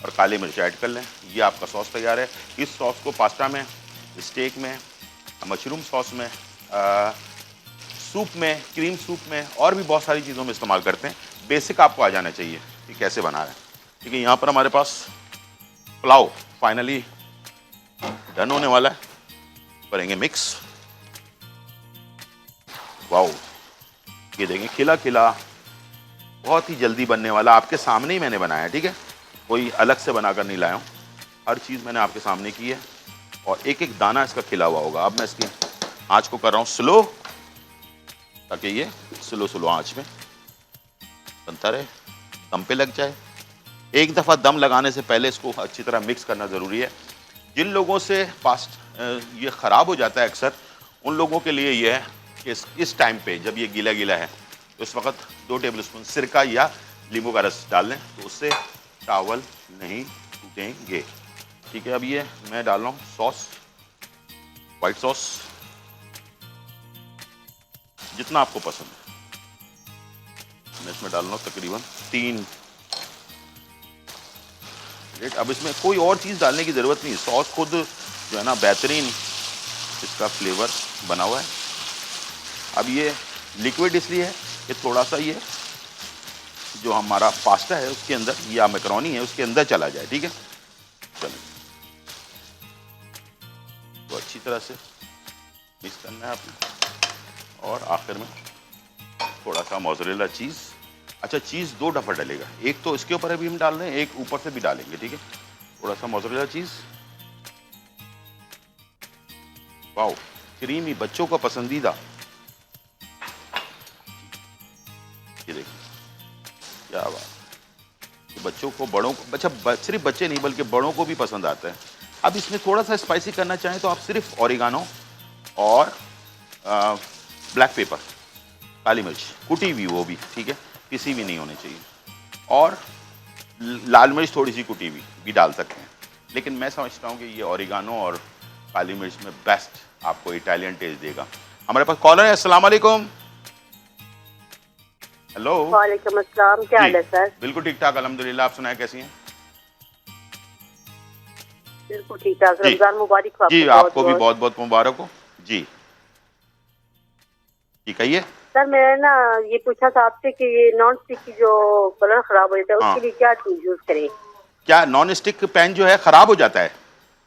اور کالی مرچ ایڈ کر لیں. یہ آپ کا سوس تیار ہے. اس سوس کو پاستا میں, اسٹیک میں, مشروم سوس میں, سوپ میں, کریم سوپ میں اور بھی بہت ساری چیزوں میں استعمال کرتے ہیں. بیسک آپ کو آ جانا چاہیے کہ کیسے بنا رہے ہیں. ٹھیک ہے, یہاں پر ہمارے پاس پلاؤ فائنلی ڈن ہونے والا ہے. کریں گے مکس. واؤ, یہ دیکھیں کھلا کھلا, بہت ہی جلدی بننے والا. آپ کے سامنے ہی میں نے بنایا ہے. ٹھیک ہے, کوئی الگ سے بنا کر نہیں لایا ہوں. ہر چیز میں نے آپ کے سامنے کی ہے اور ایک ایک دانہ اس کا کھلا ہوا ہوگا. اب میں اس کی آنچ کو کر رہا ہوں سلو, تاکہ یہ سلو آنچ میں بنتا رہے, دم پہ لگ جائے. ایک دفعہ دم لگانے سے پہلے اس کو اچھی طرح مکس کرنا ضروری ہے. جن لوگوں سے یہ خراب ہو جاتا ہے اکثر, ان لوگوں کے لیے یہ ہے کہ اس ٹائم پہ جب یہ گیلا گیلا ہے تو اس وقت 2 ٹیبل اسپون سرکہ یا لیمبو کا رس ڈال لیں, تو اس سے چاول نہیں ٹوٹیں گے. ٹھیک ہے, اب یہ میں ڈال رہا ہوں سوس, وائٹ سوس جتنا آپ کو پسند ہے. میں اس میں ڈال رہا ہوں تقریباً 3. اب اس میں کوئی اور چیز ڈالنے کی ضرورت نہیں. سوس خود جو ہے نا بہترین اس کا فلیور بنا ہوا ہے. اب یہ لیکوڈ اس لیے ہے کہ تھوڑا سا یہ جو ہمارا پاستا ہے اس کے اندر یا میکرونی ہے اس کے اندر چلا جائے. ٹھیک ہے, چلیں تو اچھی طرح سے مکس کرنا ہے آپ نے. اور آخر میں تھوڑا سا موزریلا چیز. اچھا, چیز 2 دفعہ ڈلے گا. ایک تو اس کے اوپر ابھی ہم ڈال رہے ہیں, ایک اوپر سے بھی ڈالیں گے. ٹھیک ہے, تھوڑا سا موزریلا چیز. واؤ, کریمی, بچوں کا پسندیدہ. یہ دیکھیں کیا بات, بچوں کو, بڑوں کو, اچھا صرف بچے نہیں بلکہ بڑوں کو بھی پسند آتا ہے. اب اس میں تھوڑا سا اسپائسی کرنا چاہیں تو آپ صرف اوریگانو اور بلیک پیپر, کالی مرچ کٹی ہوئی, وہ بھی ٹھیک ہے, کسی بھی نہیں ہونے چاہیے, اور لال مرچ تھوڑی سی کٹی ہوئی بھی ڈال سکتے ہیں. لیکن میں سمجھتا ہوں کہ یہ اوریگانو اور کالی مرچ میں بیسٹ آپ کو اٹالین ٹیسٹ دے گا. ہمارے پاس کالر ہے. السلام علیکم. ہیلو. وعلیکم السلام, کیا حال ہے سر؟ بالکل ٹھیک ٹھاک الحمدللہ. آپ سنائیں کیسی ہیں؟ بالکل ٹھیک ٹھاک. رمضان مبارک ہو. جی آپ کو بھی بہت بہت مبارک ہو. جی جی کہیے. سر میں نے نا یہ پوچھا تھا آپ سے کہ یہ نان اسٹک کی جو کلر خراب ہو جاتا ہے اس کے لیے کیا ٹول یوز کریں؟ کیا نان اسٹک پین جو ہے خراب ہو جاتا ہے؟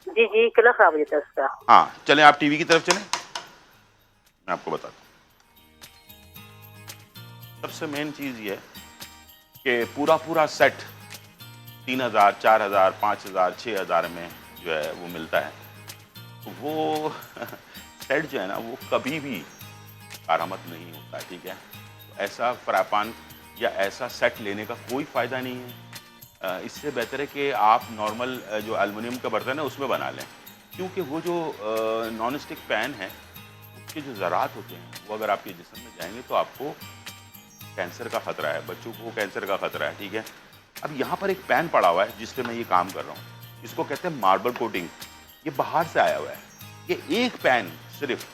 جی جی, کلر خراب ہو جاتا ہے اس کا. ہاں چلیں آپ ٹی وی کی طرف چلیں, میں آپ کو بتاتا ہوں. سب سے مین چیز یہ ہے کہ پورا سیٹ 3000, 4000, 5000, 6000 میں جو ہے وہ ملتا ہے. وہ سیٹ جو ہے نا وہ کبھی بھی کارآمد نہیں ہوتا. ٹھیک ہے, ایسا فرائی پان یا ایسا سیٹ لینے کا کوئی فائدہ نہیں ہے. اس سے بہتر ہے کہ آپ نارمل جو ایلومینیم کا برتن ہے اس میں بنا لیں, کیونکہ وہ جو نان اسٹک پین ہے اس کے جو ذرات ہوتے ہیں وہ اگر آپ کے جسم میں جائیں گے تو آپ کو کینسر کا خطرہ ہے, بچوں کو کینسر کا خطرہ ہے. ٹھیک ہے, اب یہاں پر ایک پین پڑا ہوا ہے جس پہ میں یہ کام کر رہا ہوں, اس کو کہتے ہیں ماربل کوٹنگ. یہ باہر سے آیا ہوا ہے. یہ ایک پین صرف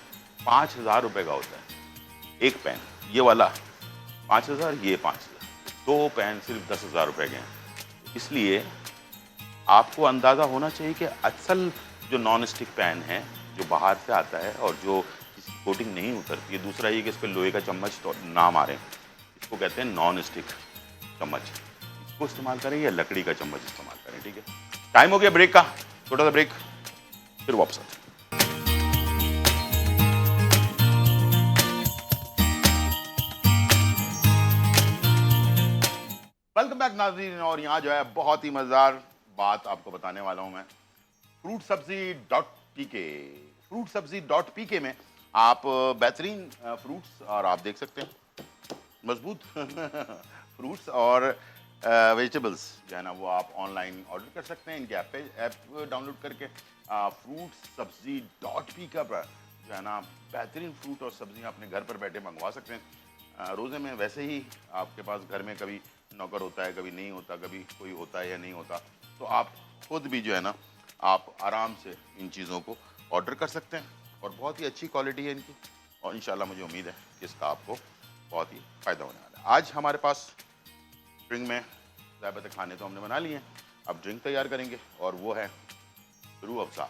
5000 روپے کا ہوتا ہے. ایک پین یہ والا 5000, یہ 5000, 2 پین صرف 10,000 روپے کے ہیں. اس لیے آپ کو اندازہ ہونا چاہیے کہ اصل جو نان اسٹک پین ہے جو باہر سے آتا ہے اور جو اس کی کوٹنگ نہیں اترتی ہے, دوسرا یہ کہ اس پہ لوہے کا چمچ تو نام آ رہے ہیں, اس کو کہتے ہیں نان اسٹک چمچ. اس کو استعمال کریں یا لکڑی کا چمچ استعمال کریں. ٹھیک ہے, ٹائم ہو گیا بریک کا, چھوٹا سا بریک, پھر واپس آتے ہیں. ویلکم بیک ناظرین, اور یہاں جو ہے بہت ہی مزیدار بات آپ کو بتانے والا ہوں میں. فروٹ سبزی ڈاٹ پی کے میں آپ بہترین فروٹس, اور آپ دیکھ سکتے ہیں مضبوط فروٹس اور ویجیٹیبلس جو ہے نا وہ آپ آن لائن آرڈر کر سکتے ہیں ان کے ایپ ڈاؤن لوڈ کر کے. فروٹ سبزی ڈاٹ پی کا جو ہے نا بہترین فروٹ اور سبزیاں اپنے گھر پر بیٹھے منگوا سکتے ہیں. روزے میں ویسے ہی آپ کے پاس گھر میں کبھی نوکر ہوتا ہے, کبھی نہیں ہوتا, کبھی کوئی ہوتا ہے یا نہیں ہوتا, تو آپ خود بھی جو ہے نا آپ آرام سے ان چیزوں کو آرڈر کر سکتے ہیں. اور بہت ہی اچھی کوالٹی ہے ان کی, اور انشاءاللہ مجھے امید ہے کہ اس کا آپ کو بہت ہی فائدہ ہونے والا ہے. آج ہمارے پاس اسپرنگ میں ضابطۂ کھانے تو ہم نے بنا لیے ہیں, اب ڈرنک تیار کریں گے اور وہ ہے روح افزا.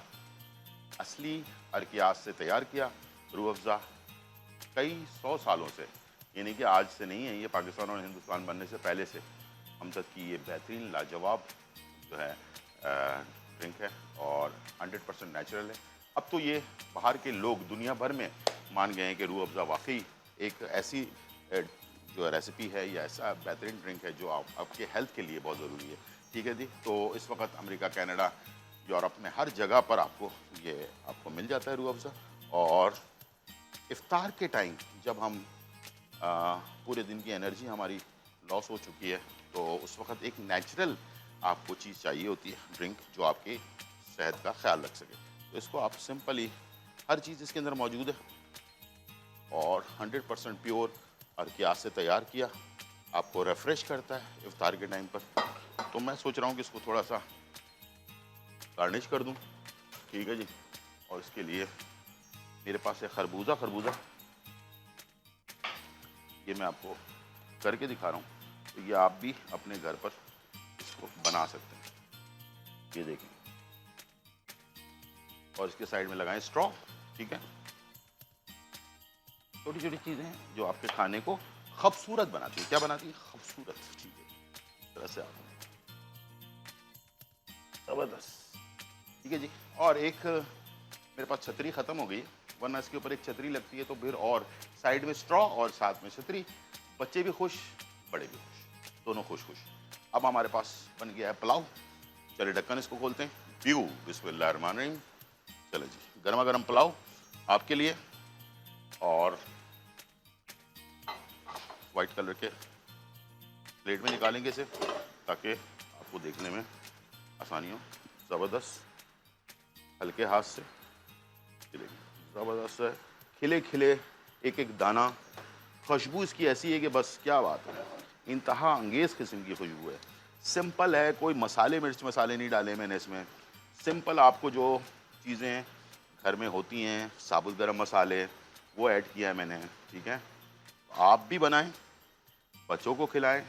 اصلی ارکیاس سے تیار کیا روح افزا کئی 100 سالوں سے، یعنی کہ آج سے نہیں ہے، یہ پاکستان اور ہندوستان بننے سے پہلے سے ہم تک کی یہ بہترین لاجواب جو ہے ڈرنک ہے اور 100% نیچرل ہے. اب تو یہ باہر کے لوگ دنیا بھر میں مان گئے ہیں کہ روح افزا واقعی ایک ایسی جو ریسیپی ہے یا ایسا بہترین ڈرنک ہے جو آپ کے ہیلتھ کے لیے بہت ضروری ہے. ٹھیک ہے جی. تو اس وقت امریکہ، کینیڈا، یورپ میں ہر جگہ پر آپ کو مل جاتا ہے روح افزا. اور افطار کے ٹائم جب ہم پورے دن کی انرجی ہماری لاس ہو چکی ہے تو اس وقت ایک نیچرل آپ کو چیز چاہیے ہوتی ہے، ڈرنک، جو آپ کی صحت کا خیال رکھ سکے. تو اس کو آپ سمپلی، ہر چیز اس کے اندر موجود ہے اور 100% پیور ارکیاس سے تیار کیا، آپ کو ریفریش کرتا ہے افطار کے ٹائم پر. تو میں سوچ رہا ہوں کہ اس کو تھوڑا سا گارنش کر دوں. ٹھیک ہے جی. اور اس کے لیے میرے پاس ہے خربوزہ. یہ میں آپ کو کر کے دکھا رہا ہوں. تو یہ آپ بھی اپنے گھر پر اس کو بنا سکتے ہیں. یہ دیکھیں. اور اس کے سائڈ میں لگائیں اسٹرا. ٹھیک ہے. چھوٹی چھوٹی چیزیں ہیں جو آپ کے کھانے کو خوبصورت بناتی ہیں. کیا بناتی ہے؟ خوبصورت. ٹھیک ہے. اس طرح سے آپ زبردست. ٹھیک ہے جی. اور ایک میرے پاس چھتری ختم ہو گئی، ورنہ اس کے اوپر ایک چھتری لگتی ہے تو پھر، اور سائڈ میں اسٹرا اور ساتھ میں چھتری، بچے بھی خوش، بڑے بھی خوش، دونوں خوش. اب ہمارے پاس بن گیا ہے پلاؤ. چلے ڈھکن اس کو کھولتے ہیں. بیو بسم اللہ الرحمن الرحیم. چلے جی. گرما گرم پلاؤ آپ کے لیے. اور وائٹ کلر کے پلیٹ میں نکالیں گے اسے تاکہ آپ کو دیکھنے میں آسانی ہو. زبردست. ہلکے ہاتھ سے زبردست ہے. کھلے کھلے ایک ایک دانہ. خوشبو اس کی ایسی ہے کہ بس کیا بات ہے، انتہا انگیز قسم کی خوشبو ہے. سمپل ہے، کوئی مسالے، مرچ مسالے نہیں ڈالے میں نے اس میں. سمپل آپ کو جو چیزیں گھر میں ہوتی ہیں، ثابت گرم مسالے، وہ ایڈ کیا ہے میں نے. ٹھیک ہے. آپ بھی بنائیں، بچوں کو کھلائیں،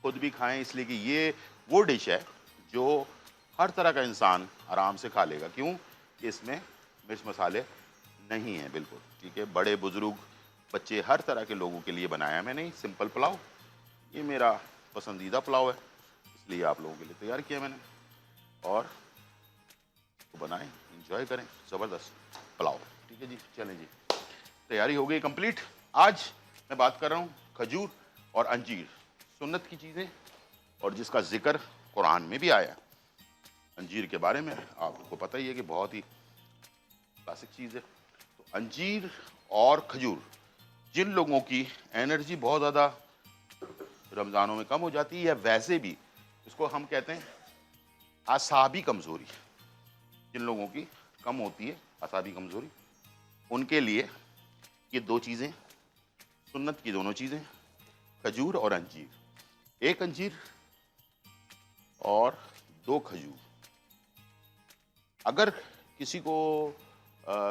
خود بھی کھائیں، اس لیے کہ یہ وہ ڈش ہے جو ہر طرح کا انسان آرام سے کھا لے گا. کیوں کہ اس میں مرچ مسالے نہیں ہیں بالکل. ٹھیک ہے. بڑے بزرگ بچے ہر طرح کے لوگوں کے لیے بنایا میں نے سمپل پلاؤ. یہ میرا پسندیدہ پلاؤ ہے، اس لیے آپ لوگوں کے لیے تیار کیا میں نے. اور بنائیں، انجوائے کریں. زبردست پلاؤ. ٹھیک ہے جی. چلیں جی. تیاری ہو گئی کمپلیٹ. آج میں بات کر رہا ہوں کھجور اور انجیر، سنت کی چیزیں، اور جس کا ذکر قرآن میں بھی آیا. انجیر کے بارے میں آپ کو پتہ ہی ہے کہ بہت ہی کلاسک چیز ہے. تو انجیر اور کھجور، جن لوگوں کی انرجی بہت زیادہ رمضانوں میں کم ہو جاتی ہے، یا ویسے بھی اس کو ہم کہتے ہیں اعصابی کمزوری، جن لوگوں کی کم ہوتی ہے اعصابی کمزوری، ان کے لیے یہ دو چیزیں، سنت کی دونوں چیزیں، کھجور اور انجیر. ایک انجیر اور 2 کھجور. اگر کسی کو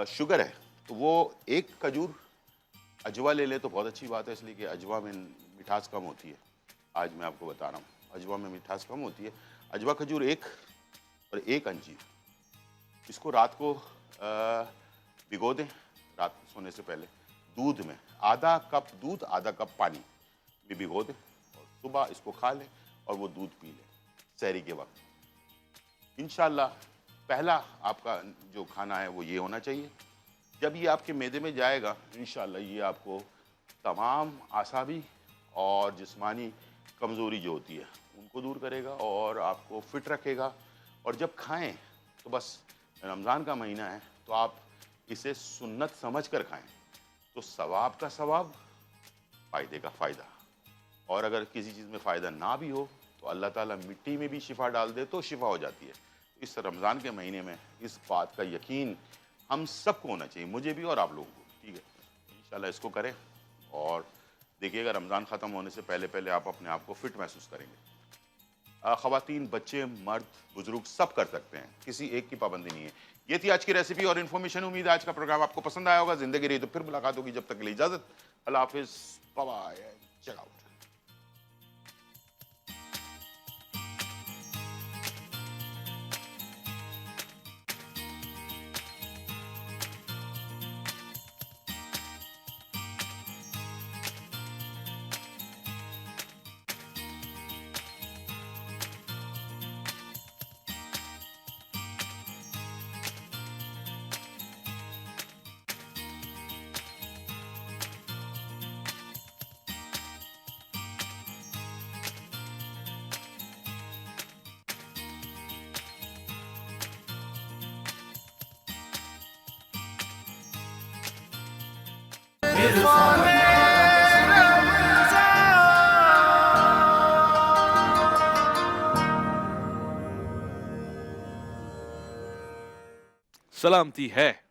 شوگر ہے تو وہ ایک کھجور اجوا لے لے تو بہت اچھی بات ہے، اس لیے کہ اجوا میں مٹھاس کم ہوتی ہے. آج میں آپ کو بتا رہا ہوں، اجوا میں مٹھاس کم ہوتی ہے. اجوا کھجور ایک، اور ایک انجیر. اس کو رات کو بھگو دیں، رات کو سونے سے پہلے دودھ میں، آدھا کپ دودھ آدھا کپ پانی میں بھگو دیں، اور صبح اس کو کھا لیں اور وہ دودھ پی لیں سحری کے وقت. انشاءاللہ پہلا آپ کا جو کھانا ہے وہ یہ ہونا چاہیے. جب یہ آپ کے معدے میں جائے گا انشاءاللہ یہ آپ کو تمام اعصابی اور جسمانی کمزوری جو ہوتی ہے ان کو دور کرے گا اور آپ کو فٹ رکھے گا. اور جب کھائیں تو بس، رمضان کا مہینہ ہے تو آپ اسے سنت سمجھ کر کھائیں، تو ثواب کا ثواب، فائدے کا فائدہ. اور اگر کسی چیز میں فائدہ نہ بھی ہو تو اللہ تعالیٰ مٹی میں بھی شفا ڈال دے تو شفا ہو جاتی ہے. اس رمضان کے مہینے میں اس بات کا یقین ہم سب کو ہونا چاہیے، مجھے بھی اور آپ لوگوں کو. ٹھیک ہے. انشاءاللہ اس کو کریں اور دیکھیے گا رمضان ختم ہونے سے پہلے پہلے آپ اپنے آپ کو فٹ محسوس کریں گے. خواتین، بچے، مرد، بزرگ سب کر سکتے ہیں، کسی ایک کی پابندی نہیں ہے. یہ تھی آج کی ریسیپی اور انفارمیشن. امید ہے آج کا پروگرام آپ کو پسند آیا ہوگا. زندگی رہی تو پھر ملاقات ہوگی. جب تک کے لیے اجازت. اللہ حافظ. بائے. Check out.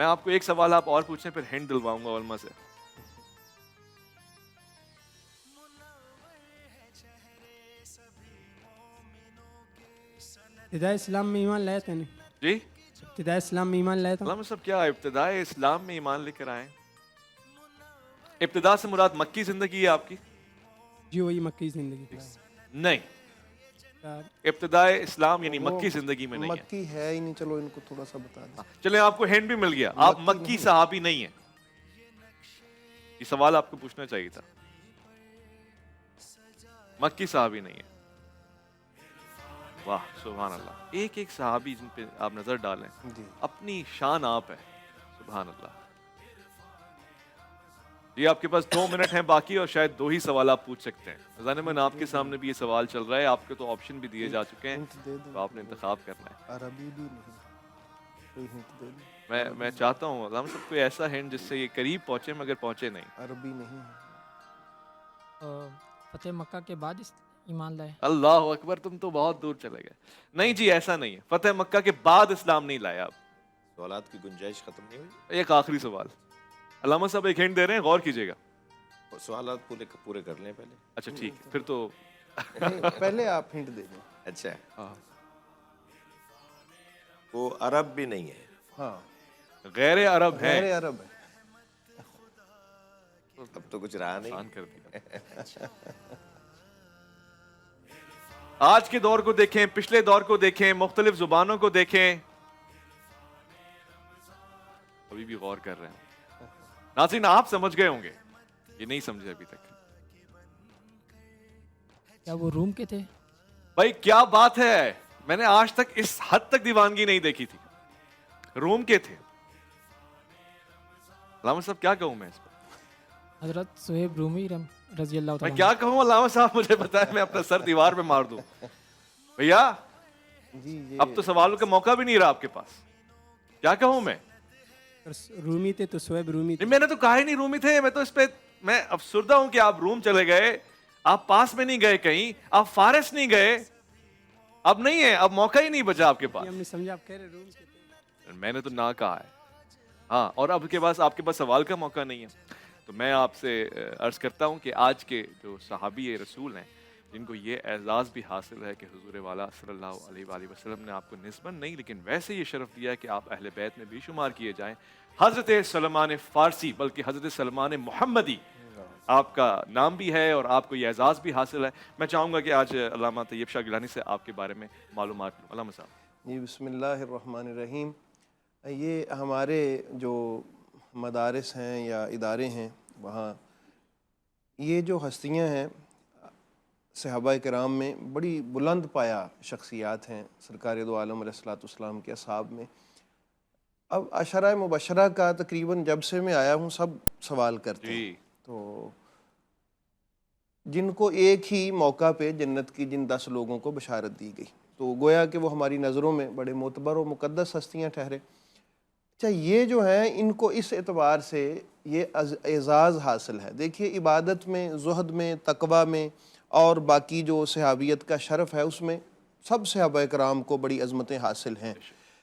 میں آپ کو ایک سوال آپ اور پوچھیں پھر ہینڈ دلواؤں گا علماء سے. ابتداء اسلام میں ایمان لایا تھا نہیں؟ جی ابتداء اسلام میں ایمان لایا تھا. علامہ صاحب کیا ابتدائے اسلام میں ایمان لے کر آئے؟ ابتدا سے مراد مکی زندگی ہے آپ کی؟ جی وہی مکی زندگی تھا. نہیں، ابتدائے اسلام یعنی مکی زندگی میں نہیں ہے. مکی ہے ہی نہیں. چلو ان کو تھوڑا سا بتا دیں. چلیں آپ کو ہینڈ بھی مل گیا، آپ مکی صحابی نہیں ہیں. یہ سوال آپ کو پوچھنا چاہیے تھا. مکی صحابی نہیں ہے. واہ سبحان اللہ. ایک ایک صحابی جن پہ آپ نظر ڈالیں اپنی شان آپ ہے. سبحان اللہ. یہ آپ کے پاس 2 منٹ ہیں باقی اور شاید 2 ہی سوال آپ پوچھ سکتے ہیں. رضوان من آپ کے سامنے بھی یہ سوال چل رہا ہے، آپ کے تو آپشن بھی دیے جا چکے ہیں، تو آپ نے انتخاب کرنا ہے. عربی بھی نہیں. کوئی ہنٹ دے دیں. میں چاہتا ہوں علامہ صاحب کوئی ایسا ہنٹ جس سے یہ قریب پہنچے مگر پہنچے نہیں. عربی نہیں ہے. فتح مکہ کے بعد ایمان لائے. اللہ اکبر، تم تو بہت دور چلے گئے. نہیں جی ایسا نہیں ہے. فتح مکہ کے بعد اسلام نہیں لایا. آپ سوالات کی گنجائش ختم نہیں ہوئی. ایک آخری سوال علامہ صاحب ایک ہنٹ دے رہے ہیں، غور کیجیے گا. سوالات پورے کر لیں پہلے. اچھا ٹھیک ہے پھر تو پہلے آپ ہنٹ دے دیں. اچھا وہ عرب بھی نہیں ہے. ہاں غیر عرب ہے. غیر عرب ہے. اب تو کچھ رہا نہیں. کر دیا. آج کے دور کو دیکھیں، پچھلے دور کو دیکھیں، مختلف زبانوں کو دیکھیں. ابھی بھی غور کر رہے ہیں. ناظرین آپ سمجھ گئے ہوں گے، یہ نہیں سمجھے ابھی تک. کیا وہ روم کے تھے؟ بھائی کیا بات ہے، میں نے آج تک اس حد تک دیوانگی نہیں دیکھی تھی. روم کے تھے. علامہ صاحب کیا کہوں میں اس پر؟ حضرت صہیب رومی رضی اللہ میں تعالیٰ. کیا کہوں علامہ صاحب، مجھے بتائیں میں اپنا سر دیوار پہ مار دوں. بھیا اب تو سوالوں کا موقع بھی نہیں رہا آپ کے پاس. کیا کہوں میں؟ رومی تھے تو صہیب رومی تھے. میں نے تو کہا ہی نہیں رومی تھے. میں تو اس پہ میں افسردہ ہوں کہ آپ روم چلے گئے. آپ پاس میں نہیں گئے کہیں، آپ فارس نہیں گئے. اب نہیں ہے، اب موقع ہی نہیں بچا آپ کے پاس. ہم نے سمجھا آپ کہہ رہے روم کے تھے. میں نے تو نہ کہا ہے. ہاں اور اب کے پاس آپ کے پاس سوال کا موقع نہیں ہے. تو میں آپ سے عرض کرتا ہوں کہ آج کے جو صحابی رسول ہیں جن کو یہ اعزاز بھی حاصل ہے کہ حضور والا صلی اللہ علیہ وآلہ وسلم نے آپ کو نسبت نہیں لیکن ویسے یہ شرف دیا ہے کہ آپ اہل بیت میں بھی شمار کیے جائیں. حضرت سلمان فارسی بلکہ حضرت سلمان محمدی آپ کا نام بھی ہے اور آپ کو یہ اعزاز بھی حاصل ہے. میں چاہوں گا کہ آج علامہ طیب شاہ گیلانی سے آپ کے بارے میں معلومات لوں. علامہ صاحب. جی بسم اللہ الرحمن الرحیم. یہ ہمارے جو مدارس ہیں یا ادارے ہیں وہاں یہ جو ہستیاں ہیں صحابہ کرام میں بڑی بلند پایا شخصیات ہیں. سرکار دو عالم علیہ الصلوۃ والسلام کے اصحاب میں اب عشرہ مبشرہ کا تقریباً جب سے میں آیا ہوں سب سوال کرتے ہیں. تو جن کو ایک ہی موقع پہ جنت کی جن 10 لوگوں کو بشارت دی گئی تو گویا کہ وہ ہماری نظروں میں بڑے معتبر و مقدس ہستیاں ٹھہرے. اچھا یہ جو ہیں ان کو اس اعتبار سے یہ اعزاز حاصل ہے. دیکھیے عبادت میں، زہد میں، تقوی میں اور باقی جو صحابیت کا شرف ہے اس میں سب صحابہ کرام کو بڑی عظمتیں حاصل ہیں.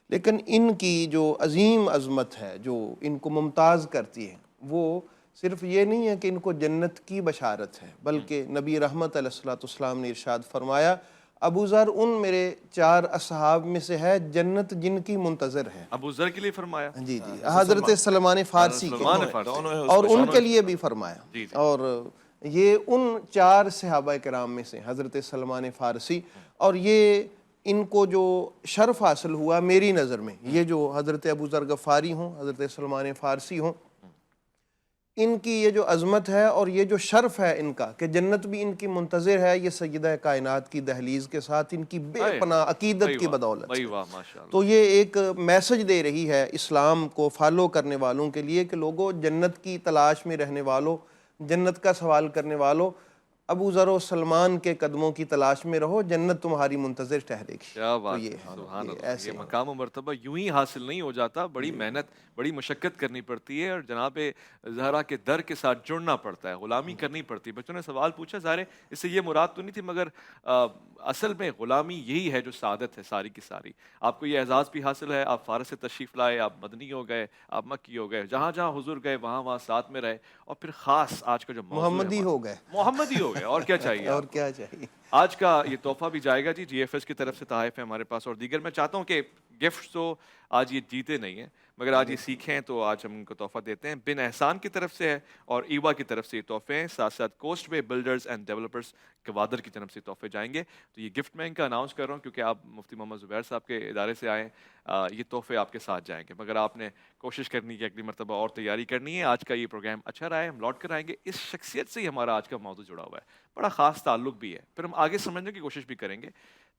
لیکن ان کی جو عظیم عظمت ہے جو ان کو ممتاز کرتی ہے وہ صرف یہ نہیں ہے کہ ان کو جنت کی بشارت ہے بلکہ نبی رحمت علیہ الصلوۃ والسلام نے ارشاد فرمایا ابو ذر ان میرے 4 اصحاب میں سے ہے جنت جن کی منتظر ہے. ابو ذر کے لیے فرمایا؟ جی جی حضرت سلمان فارسی کے اور ان کے لیے بھی فرمایا. اور یہ ان 4 صحابہ کرام میں سے حضرت سلمان فارسی اور یہ ان کو جو شرف حاصل ہوا میری نظر میں یہ جو حضرت ابو ذر غفاری ہوں، حضرت سلمان فارسی ہوں، ان کی یہ جو عظمت ہے اور یہ جو شرف ہے ان کا کہ جنت بھی ان کی منتظر ہے یہ سیدہ کائنات کی دہلیز کے ساتھ ان کی بے پناہ عقیدت کی بدولت ہے. تو یہ ایک میسج دے رہی ہے اسلام کو فالو کرنے والوں کے لیے کہ لوگوں جنت کی تلاش میں رہنے والوں، جنت کا سوال کرنے والوں، ابو ذر و سلمان کے قدموں کی تلاش میں رہو، جنت تمہاری منتظر ٹھہرے گی. کیا تو بات یہ ہے، ہے، سبحان یہ اللہ. ایسے یہ مقام و مرتبہ یوں ہی حاصل نہیں ہو جاتا، بڑی محنت بڑی مشقت کرنی پڑتی ہے اور جناب زہرا کے در کے ساتھ جڑنا پڑتا ہے، غلامی کرنی پڑتی ہے. بچوں نے سوال پوچھا، ظاہر ہے اس سے یہ مراد تو نہیں تھی، مگر اصل میں غلامی یہی ہے جو سعادت ہے ساری کی ساری. آپ کو یہ اعزاز بھی حاصل ہے، آپ فارس سے تشریف لائے، آپ مدنی ہو گئے، آپ مکی ہو گئے، جہاں جہاں حضور گئے وہاں وہاں ساتھ میں رہے، اور پھر خاص آج کا جو موضوع ہے محمدی ہو گئے. محمدی ہو گئے. اور کیا چاہیے اور آپ کو؟ کیا چاہیے. آج کا یہ تحفہ بھی جائے گا جی ایف ایس کی طرف سے تحائف ہے ہمارے پاس اور دیگر. میں چاہتا ہوں کہ گفٹ تو آج یہ جیتے نہیں ہیں مگر آج یہ سیکھیں، تو آج ہم ان کو تحفہ دیتے ہیں. بن احسان کی طرف سے ہے اور ایوا کی طرف سے یہ تحفے ہیں، ساتھ ساتھ coast way builders and developers Gwadar کی طرف سے تحفے جائیں گے. تو یہ گفٹ میں ان کا اناؤنس کر رہا ہوں کیونکہ آپ مفتی محمد زبیر صاحب کے ادارے سے آئے، یہ تحفے آپ کے ساتھ جائیں گے. مگر آپ نے کوشش کرنی ہے اگلی مرتبہ اور تیاری کرنی ہے. آج کا یہ پروگرام اچھا رہا ہے، ہم لوٹ کر آئیں گے. اس شخصیت سے ہی ہمارا آج کا موضوع جڑا ہوا ہے، بڑا خاص تعلق بھی ہے، پھر ہم آگے سمجھنے کی کوشش بھی کریں گے.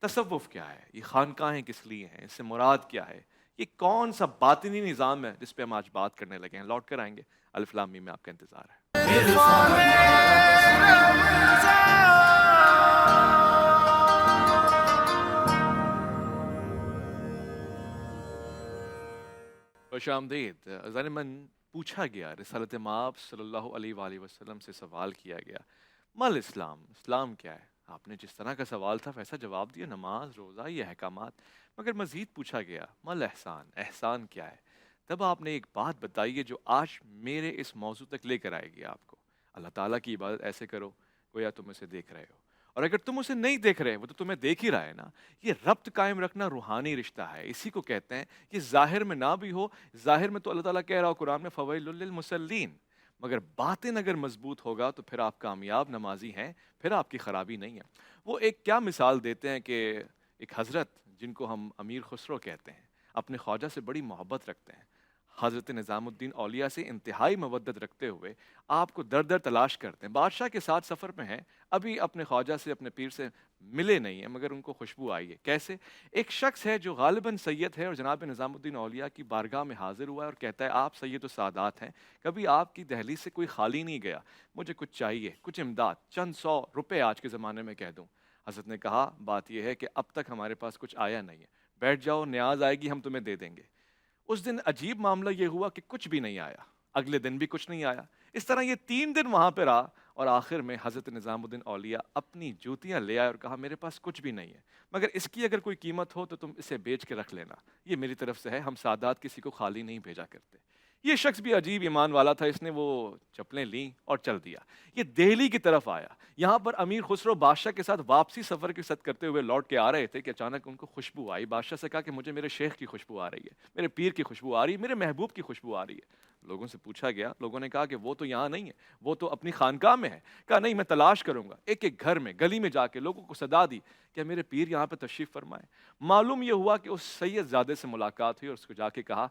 تصوف کیا ہے، یہ خانقاہیں کس لیے ہیں، اس سے مراد کیا ہے، یہ کون سا باطنی نظام ہے جس پہ ہم آج بات کرنے لگے ہیں. لوٹ کر آئیں گے. الف لام میم میں آپ کا انتظار ہے. خوش آمدید. ذرا من پوچھا گیا، رسالت مآب صلی اللہ علیہ وآلہ وسلم سے سوال کیا گیا، مال اسلام، اسلام کیا ہے؟ آپ نے جس طرح کا سوال تھا ویسا جواب دیا، نماز، روزہ، یہ احکامات. مگر مزید پوچھا گیا، مال احسان، احسان کیا ہے؟ تب آپ نے ایک بات بتائی ہے جو آج میرے اس موضوع تک لے کر آئے گی آپ کو. اللہ تعالیٰ کی عبادت ایسے کرو گویا تم اسے دیکھ رہے ہو، اور اگر تم اسے نہیں دیکھ رہے وہ تو تمہیں دیکھ ہی رہا ہے نا. یہ ربط قائم رکھنا روحانی رشتہ ہے، اسی کو کہتے ہیں. یہ ظاہر میں نہ بھی ہو، ظاہر میں تو اللہ تعالیٰ کہہ رہا ہو قرآن میں فویل للمصلین، مگر باطن اگر مضبوط ہوگا تو پھر آپ کامیاب نمازی ہیں، پھر آپ کی خرابی نہیں ہے. وہ ایک کیا مثال دیتے ہیں کہ ایک حضرت جن کو ہم امیر خسرو کہتے ہیں، اپنے خواجہ سے بڑی محبت رکھتے ہیں. حضرت نظام الدین اولیاء سے انتہائی مودت رکھتے ہوئے آپ کو در در تلاش کرتے ہیں. بادشاہ کے ساتھ سفر میں ہیں، ابھی اپنے خواجہ سے اپنے پیر سے ملے نہیں ہیں مگر ان کو خوشبو آئی ہے. کیسے؟ ایک شخص ہے جو غالباً سید ہے اور جناب نظام الدین اولیاء کی بارگاہ میں حاضر ہوا ہے اور کہتا ہے آپ سید و سادات ہیں، کبھی آپ کی دہلیز سے کوئی خالی نہیں گیا، مجھے کچھ چاہیے، کچھ امداد، چند 100 روپے آج کے زمانے میں کہہ دوں. حضرت نے کہا بات یہ ہے کہ اب تک ہمارے پاس کچھ آیا نہیں ہے، بیٹھ جاؤ، نیاز آئے گی ہم تمہیں دے دیں گے. اس دن عجیب معاملہ یہ ہوا کہ کچھ بھی نہیں آیا، اگلے دن بھی کچھ نہیں آیا. اس طرح یہ 3 دن وہاں پہ رہا اور آخر میں حضرت نظام الدین اولیاء اپنی جوتیاں لے آئے اور کہا میرے پاس کچھ بھی نہیں ہے، مگر اس کی اگر کوئی قیمت ہو تو تم اسے بیچ کے رکھ لینا، یہ میری طرف سے ہے، ہم سادات کسی کو خالی نہیں بھیجا کرتے. یہ شخص بھی عجیب ایمان والا تھا، اس نے وہ چپلیں لیں اور چل دیا. یہ دہلی کی طرف آیا، یہاں پر امیر خسرو بادشاہ کے ساتھ واپسی سفر کے ساتھ کرتے ہوئے لوٹ کے آ رہے تھے کہ اچانک ان کو خوشبو آئی. بادشاہ سے کہا کہ مجھے میرے شیخ کی خوشبو آ رہی ہے، میرے پیر کی خوشبو آ رہی ہے، میرے محبوب کی خوشبو آ رہی ہے. لوگوں سے پوچھا گیا، لوگوں نے کہا کہ وہ تو یہاں نہیں ہے، وہ تو اپنی خانقاہ میں ہے. کہا نہیں، میں تلاش کروں گا. ایک ایک گھر میں گلی میں جا کے لوگوں کو صدا دی کہ میرے پیر یہاں پہ تشریف فرمائے. معلوم یہ ہوا کہ اس سید زادے سے ملاقات ہوئی اور اس کو جا کے کہا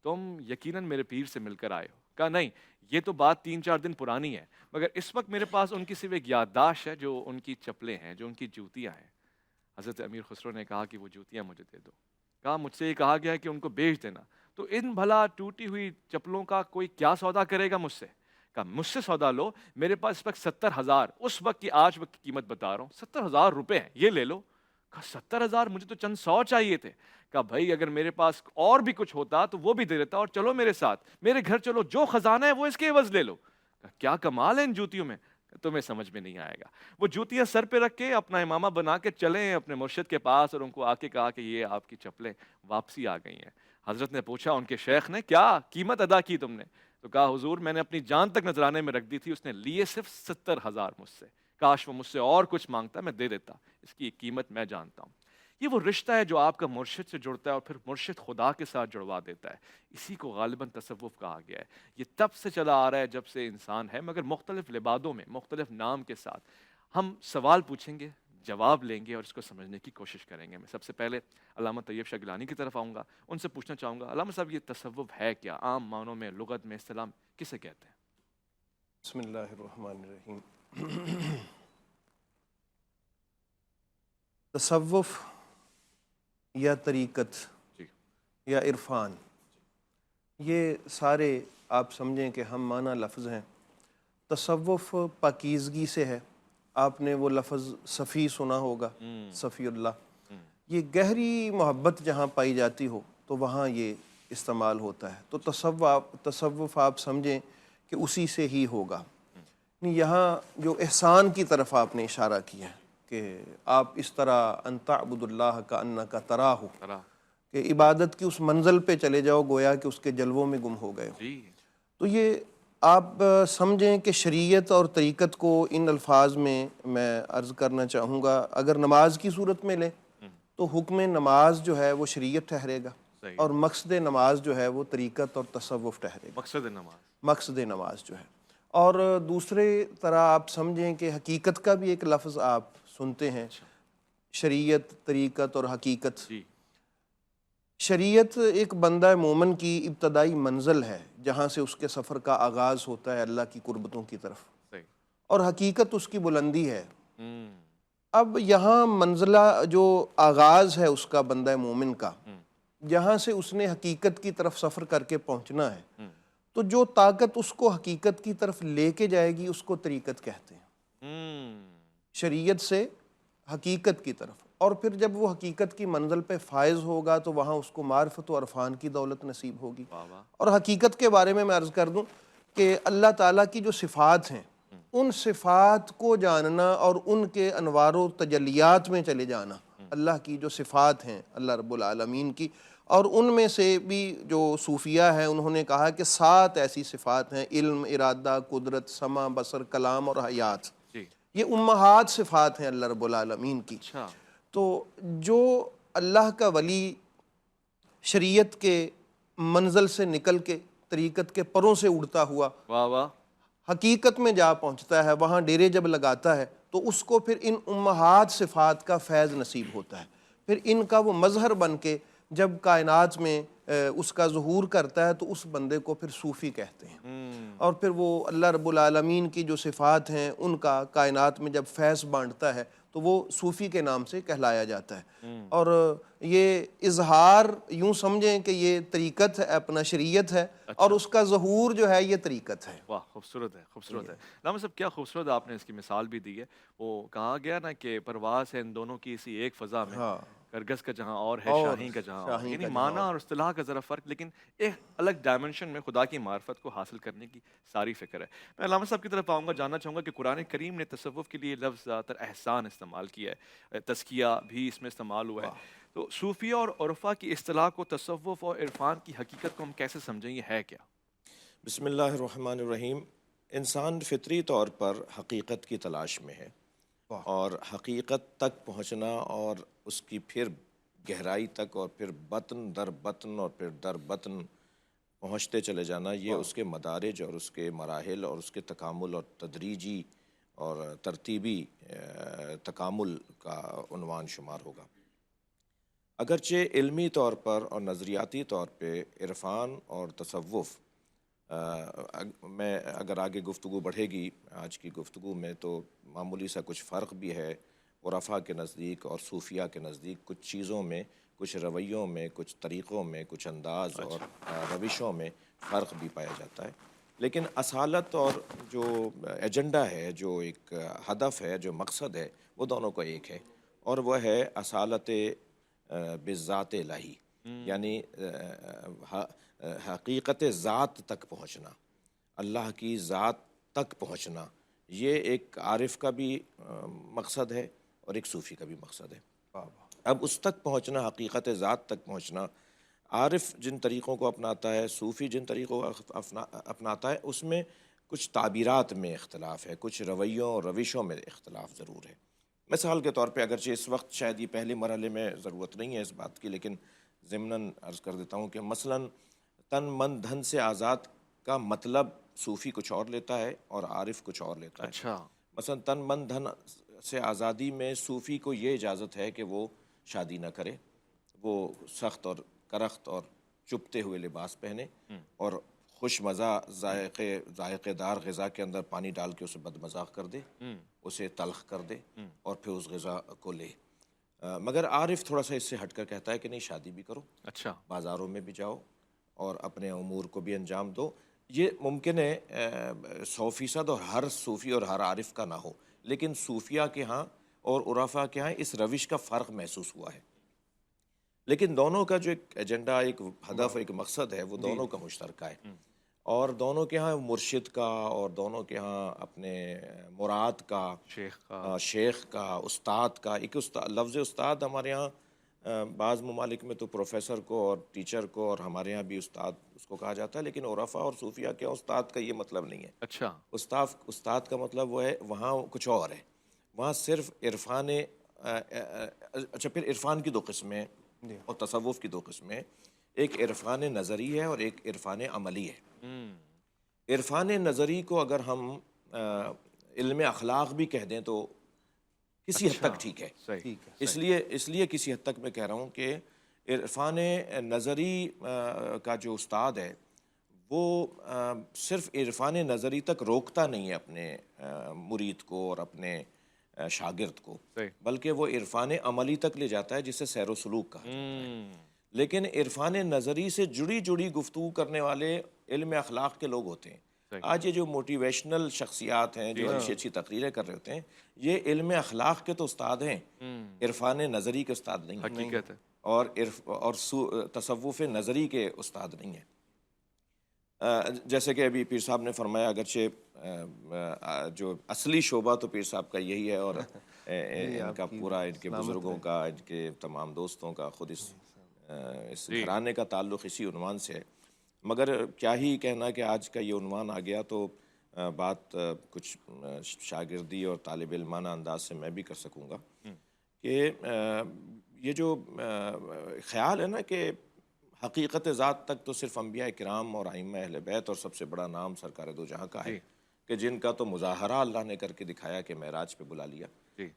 تم یقیناً میرے پیر سے مل کر آئے ہو. کہا نہیں، یہ تو بات 3-4 دن پرانی ہے، مگر اس وقت میرے پاس ان کی صرف ایک یادداشت ہے، جو ان کی چپلیں ہیں، جو ان کی جوتیاں ہیں. حضرت امیر خسرو نے کہا کہ وہ جوتیاں مجھے دے دو. کہا مجھ سے یہ کہا گیا ہے کہ ان کو بیچ دینا، تو ان بھلا ٹوٹی ہوئی چپلوں کا کوئی کیا سودا کرے گا مجھ سے؟ کہا مجھ سے سودا لو، میرے پاس اس وقت 70,000، اس وقت کی آج وقت کی قیمت بتا رہا ہوں، 70,000 روپے ہیں، یہ لے لو. کہا 70,000، مجھے تو چند 100 چاہیے تھے. کہا بھائی اگر میرے پاس اور بھی کچھ ہوتا تو وہ بھی دے دیتا، اور چلو میرے ساتھ، میرے گھر چلو، جو خزانہ ہے وہ اس کے عوض لے لو. کہا کیا کمال ہے ان جوتیوں میں، تمہیں سمجھ میں نہیں آئے گا. وہ جوتیاں سر پہ رکھ کے اپنا امامہ بنا کے چلیں اپنے مرشد کے پاس اور ان کو آ کے کہا کہ یہ آپ کی چپلیں واپسی آ گئی ہیں. حضرت نے پوچھا ان کے شیخ نے کیا قیمت ادا کی تم نے؟ تو کہا حضور میں نے اپنی جان تک نذرانے میں رکھ دی تھی، اس نے لیے صرف 70,000 مجھ سے، کاش وہ مجھ سے اور کچھ مانگتا میں دے دیتا، اس کی ایک قیمت میں جانتا ہوں. یہ وہ رشتہ ہے جو آپ کا مرشد سے جڑتا ہے اور پھر مرشد خدا کے ساتھ جڑوا دیتا ہے. اسی کو غالباً تصوف کہا گیا ہے. یہ تب سے چلا آ رہا ہے جب سے انسان ہے، مگر مختلف لبادوں میں، مختلف نام کے ساتھ. ہم سوال پوچھیں گے، جواب لیں گے اور اس کو سمجھنے کی کوشش کریں گے. میں سب سے پہلے علامہ طیب شاہ گیلانی کی طرف آؤں گا، ان سے پوچھنا چاہوں گا علامہ صاحب یہ تصوف ہے کیا؟ عام معنوں میں، لغت میں، اصطلاح کسے کہتے ہیں؟ بسم اللہ الرحمن الرحیم. تصوف یا طریقت یا عرفان، یہ سارے آپ سمجھیں کہ ہم معنی لفظ ہیں. تصوف پاکیزگی سے ہے، آپ نے وہ لفظ صفی سنا ہوگا، صفی اللہ، یہ گہری محبت جہاں پائی جاتی ہو تو وہاں یہ استعمال ہوتا ہے. تو تصوف آپ سمجھیں کہ اسی سے ہی ہوگا. یہاں جو احسان کی طرف آپ نے اشارہ کیا ہے کہ آپ اس طرح ان تعبد اللہ کا انک تراہ، کہ عبادت کی اس منزل پہ چلے جاؤ گویا کہ اس کے جلووں میں گم ہو گئے ہو. تو یہ آپ سمجھیں کہ شریعت اور طریقت کو ان الفاظ میں عرض کرنا چاہوں گا. اگر نماز کی صورت میں لیں تو حکم نماز جو ہے وہ شریعت ٹھہرے گا، اور مقصد نماز جو ہے وہ طریقت اور تصوف ٹھہرے گا. مقصد نماز جو ہے. اور دوسرے طرح آپ سمجھیں کہ حقیقت کا بھی ایک لفظ آپ سنتے ہیں، شریعت، طریقت اور حقیقت. شریعت ایک بندہ مومن کی ابتدائی منزل ہے جہاں سے اس کے سفر کا آغاز ہوتا ہے اللہ کی قربتوں کی طرف، اور حقیقت اس کی بلندی ہے. اب یہاں منزلہ جو آغاز ہے اس کا بندہ مومن کا، جہاں سے اس نے حقیقت کی طرف سفر کر کے پہنچنا ہے، تو جو طاقت اس کو حقیقت کی طرف لے کے جائے گی اس کو طریقت کہتے ہیں. شریعت سے حقیقت کی طرف. اور پھر جب وہ حقیقت کی منزل پہ فائز ہوگا تو وہاں اس کو معرفت و عرفان کی دولت نصیب ہوگی. اور حقیقت کے بارے میں عرض کر دوں کہ اللہ تعالیٰ کی جو صفات ہیں ان صفات کو جاننا اور ان کے انوار و تجلیات میں چلے جانا، اللہ کی جو صفات ہیں اللہ رب العالمین کی، اور ان میں سے بھی جو صوفیہ ہیں انہوں نے کہا کہ 7 ایسی صفات ہیں: علم، ارادہ، قدرت، سمع، بصر، کلام اور حیات. یہ امہات صفات ہیں اللہ رب العالمین کی. تو جو اللہ کا ولی شریعت کے منزل سے نکل کے طریقت کے پروں سے اڑتا ہوا حقیقت میں جا پہنچتا ہے، وہاں ڈیرے جب لگاتا ہے تو اس کو پھر ان امہات صفات کا فیض نصیب ہوتا ہے. پھر ان کا وہ مظہر بن کے جب کائنات میں اس کا ظہور کرتا ہے تو اس بندے کو پھر صوفی کہتے ہیں. اور پھر وہ اللہ رب العالمین کی جو صفات ہیں ان کا کائنات میں جب فیض بانٹتا ہے تو وہ صوفی کے نام سے کہلایا جاتا ہے. اور یہ اظہار یوں سمجھیں کہ یہ طریقت ہے، اپنا شریعت ہے، اور اس کا ظہور جو ہے یہ طریقت ہے. واہ، خوبصورت ہے، خوبصورت ہے. علامہ صاحب کیا خوبصورت آپ نے اس کی مثال بھی دی ہے. وہ کہا گیا نا کہ پرواز ہے ان دونوں کی اسی ایک فضا میں، کرگس کا جہاں اور ہے شاہین کا جہاں اور. یعنی معنی اور اصطلاح کا ذرا فرق، لیکن ایک الگ ڈائمنشن میں خدا کی معرفت کو حاصل کرنے کی ساری فکر ہے. میں علامہ صاحب کی طرف آؤں گا، جاننا چاہوں گا کہ قرآن کریم نے تصوف کے لیے لفظ زیادہ تر احسان استعمال کیا ہے، تزکیہ بھی اس میں استعمال ہوا ہے. تو صوفیہ اور عرفا کی اصطلاح کو تصوف اور عرفان کی حقیقت کو ہم کیسے سمجھیں، یہ ہے کیا؟ بسم اللہ الرحمن الرحیم. انسان فطری طور پر حقیقت کی تلاش میں ہے، اور حقیقت تک پہنچنا اور اس کی پھر گہرائی تک اور پھر بطن در بطن اور پھر در بطن پہنچتے چلے جانا، یہ اس کے مدارج اور اس کے مراحل اور اس کے تکامل اور تدریجی اور ترتیبی تکامل کا عنوان شمار ہوگا. اگرچہ علمی طور پر اور نظریاتی طور پہ عرفان اور تصوف، میں اگر آگے گفتگو بڑھے گی آج کی گفتگو میں تو معمولی سا کچھ فرق بھی ہے عرفا کے نزدیک اور صوفیہ کے نزدیک، کچھ چیزوں میں، کچھ رویوں میں، کچھ طریقوں میں، کچھ انداز اور روشوں میں فرق بھی پایا جاتا ہے. لیکن اصالت اور جو ایجنڈا ہے، جو ایک ہدف ہے، جو مقصد ہے، وہ دونوں کا ایک ہے، اور وہ ہے اصالت بذات الہی، یعنی حقیقت ذات تک پہنچنا، اللہ کی ذات تک پہنچنا. یہ ایک عارف کا بھی مقصد ہے اور ایک صوفی کا بھی مقصد ہے. اب اس تک پہنچنا، حقیقت ذات تک پہنچنا، عارف جن طریقوں کو اپناتا ہے، صوفی جن طریقوں کو اپناتا ہے، اس میں کچھ تعبیرات میں اختلاف ہے، کچھ رویوں اور روشوں میں اختلاف ضرور ہے. مثال کے طور پہ، اگرچہ اس وقت شاید یہ پہلے مرحلے میں ضرورت نہیں ہے اس بات کی، لیکن ضمناً عرض کر دیتا ہوں کہ مثلاً تن من دھن سے آزاد کا مطلب صوفی کچھ اور لیتا ہے اور عارف کچھ اور لیتا ہے. مثلاً تن من دھن سے آزادی میں صوفی کو یہ اجازت ہے کہ وہ شادی نہ کرے، وہ سخت اور کرخت اور چپتے ہوئے لباس پہنے اور خوش مزہ ذائقے دار غذا کے اندر پانی ڈال کے اسے بد مذاق کر دے، اسے تلخ کر دے اور پھر اس غذا کو لے. مگر عارف تھوڑا سا اس سے ہٹ کر کہتا ہے کہ نہیں، شادی بھی کرو، بازاروں میں بھی جاؤ اور اپنے امور کو بھی انجام دو. یہ ممکن ہے 100% اور ہر صوفی اور ہر عارف کا نہ ہو، لیکن صوفیہ کے ہاں اور عرفا کے ہاں اس روش کا فرق محسوس ہوا ہے، لیکن دونوں کا جو ایک ایجنڈا، ایک ہدف، ایک مقصد ہے، وہ دونوں کا مشترکہ ہے، اور دونوں کے ہاں مرشد کا اور دونوں کے ہاں اپنے مراد کا، شیخ کا، استاد کا. ایک لفظ استاد ہمارے ہاں بعض ممالک میں تو پروفیسر کو اور ٹیچر کو، اور ہمارے ہاں بھی استاد اس کو کہا جاتا ہے، لیکن عرفا اور صوفیہ کے استاد کا یہ مطلب نہیں ہے. اچھا، استاد کا مطلب وہ ہے وہاں کچھ اور ہے، وہاں صرف عرفان اچھا پھر عرفان کی دو قسمیں اور تصوف کی دو قسمیں، ایک عرفان نظری ہے اور ایک عرفان عملی ہے. عرفان نظری کو اگر ہم علم اخلاق بھی کہہ دیں تو کسی حد تک ٹھیک ہے. اس لیے کسی حد تک میں کہہ رہا ہوں کہ عرفان نظری کا جو استاد ہے وہ صرف عرفان نظری تک روکتا نہیں ہے اپنے مرید کو اور اپنے شاگرد کو، بلکہ وہ عرفان عملی تک لے جاتا ہے، جسے سیر و سلوک کہا جاتا ہے. لیکن عرفان نظری سے جڑی گفتگو کرنے والے علم اخلاق کے لوگ ہوتے ہیں. آج یہ جو موٹیویشنل شخصیات ہیں جو اچھی تقریریں کر رہے ہوتے ہیں، یہ علم اخلاق کے تو استاد ہیں، عرفان نظری کے استاد نہیں ہیں، حقیقت ہے، اور تصوف نظری کے استاد نہیں ہیں. جیسے کہ ابھی پیر صاحب نے فرمایا، اگرچہ جو اصلی شعبہ تو پیر صاحب کا یہی ہے، اور ان کا پورا، ان کے بزرگوں کا، ان کے تمام دوستوں کا، خود اس گھرانے کا تعلق اسی عنوان سے ہے. مگر کیا ہی کہنا کہ آج کا یہ عنوان آ گیا تو بات کچھ شاگردی اور طالب علمانہ انداز سے میں بھی کر سکوں گا کہ یہ جو خیال ہے نا کہ حقیقت ذات تک تو صرف انبیاء کرام اور ائمہ اہل بیت اور سب سے بڑا نام سرکار دو جہاں کا ہے، کہ جن کا تو مظاہرہ اللہ نے کر کے دکھایا کہ معراج پہ بلا لیا،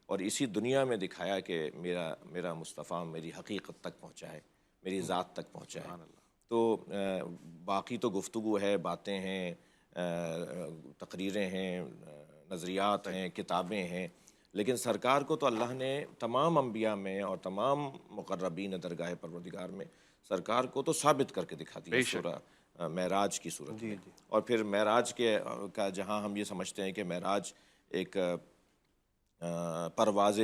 اور اسی دنیا میں دکھایا کہ میرا مصطفیٰ میری حقیقت تک پہنچا ہے، میری ذات تک پہنچا ہے. تو باقی تو گفتگو ہے، باتیں ہیں، تقریریں ہیں، نظریات ہیں، کتابیں ہیں، لیکن سرکار کو تو اللہ نے تمام انبیاء میں اور تمام مقربین درگاہ پروردگار میں سرکار کو تو ثابت کر کے دکھا دیا سورہ معراج کی صورت میں. اور پھر معراج کا جہاں ہم یہ سمجھتے ہیں کہ معراج ایک پرواز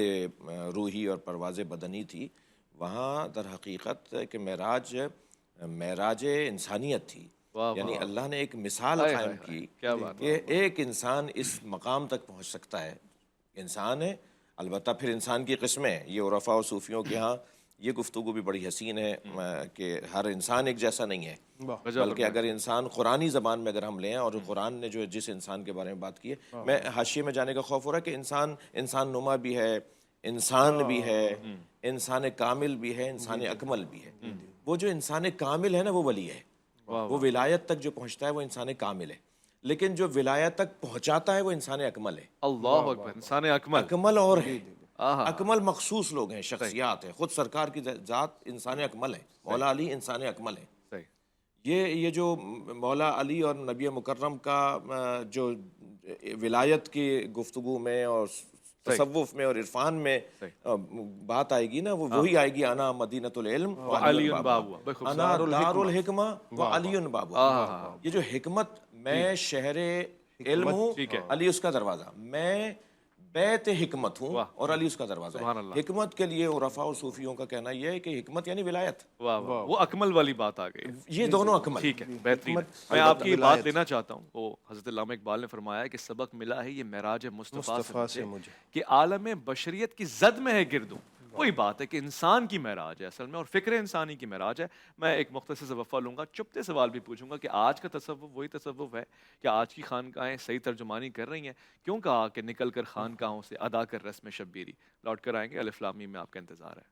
روحی اور پرواز بدنی تھی، وہاں در حقیقت کہ معراج انسانیت تھی. یعنی اللہ نے ایک مثال قائم کی کہ ایک انسان اس مقام تک پہنچ سکتا ہے. انسان ہے، البتہ پھر انسان کی قسمیں، یہ عرفا و صوفیوں کے ہاں یہ گفتگو بھی بڑی حسین ہے کہ ہر انسان ایک جیسا نہیں ہے، بلکہ اگر انسان قرآنی زبان میں اگر ہم لیں، اور قرآن نے جو جس انسان کے بارے میں بات کی ہے، میں حاشیے میں جانے کا خوف ہو رہا ہے کہ انسان نما بھی ہے، انسان بھی ہے، انسان کامل بھی ہے، انسان اکمل بھی ہے. وہ جو انسان کامل ہے نا وہ ولی ہے، وہ ولایت تک جو پہنچتا ہے وہ انسان کامل ہے، لیکن جو ولایت تک پہنچاتا ہے وہ انسان اکمل ہے. اللہ اکبر، انسان اکمل اور ہے، اکمل مخصوص لوگ ہیں، شخصیات ہیں. خود سرکار کی ذات انسان اکمل ہے، مولا علی انسان اکمل ہے. یہ جو مولا علی اور نبی مکرم کا جو ولایت کی گفتگو میں اور تصوف میں اور عرفان میں بات آئے گی نا، وہ وہی آئے گی، انا مدینۃ العلم وعلی بابو، انا دار الحکمہ وعلی بابو. یہ جو حکمت، میں شہر علم ہوں، علی اس کا دروازہ، میں بیت حکمت ہوں اور علی اس کا دروازہ ہے. حکمت کے لیے عرفا اور صوفیوں کا کہنا یہ ہے کہ حکمت یعنی ولایت، وہ اکمل والی بات آ گئی. یہ دونوں اکمل. ٹھیک ہے، بہترین. میں آپ کی بات لینا چاہتا ہوں. وہ حضرت علامہ اقبال نے فرمایا کہ سبق ملا ہے یہ معراج مصطفیٰ سے مجھے کہ عالم بشریت کی زد میں ہے گردوں. وہی بات ہے کہ انسان کی معراج ہے اصل میں، اور فکر انسانی کی معراج ہے. میں ایک مختصر سے وقفہ لوں گا، چپتے سوال بھی پوچھوں گا کہ آج کا تصوف وہی تصوف ہے کہ آج کی خانقاہیں صحیح ترجمانی کر رہی ہیں؟ کیوں کہا کہ نکل کر خانقاہوں سے ادا کر رسم شبیری؟ لوٹ کر آئیں گے، الف لام میم میں آپ کا انتظار ہے.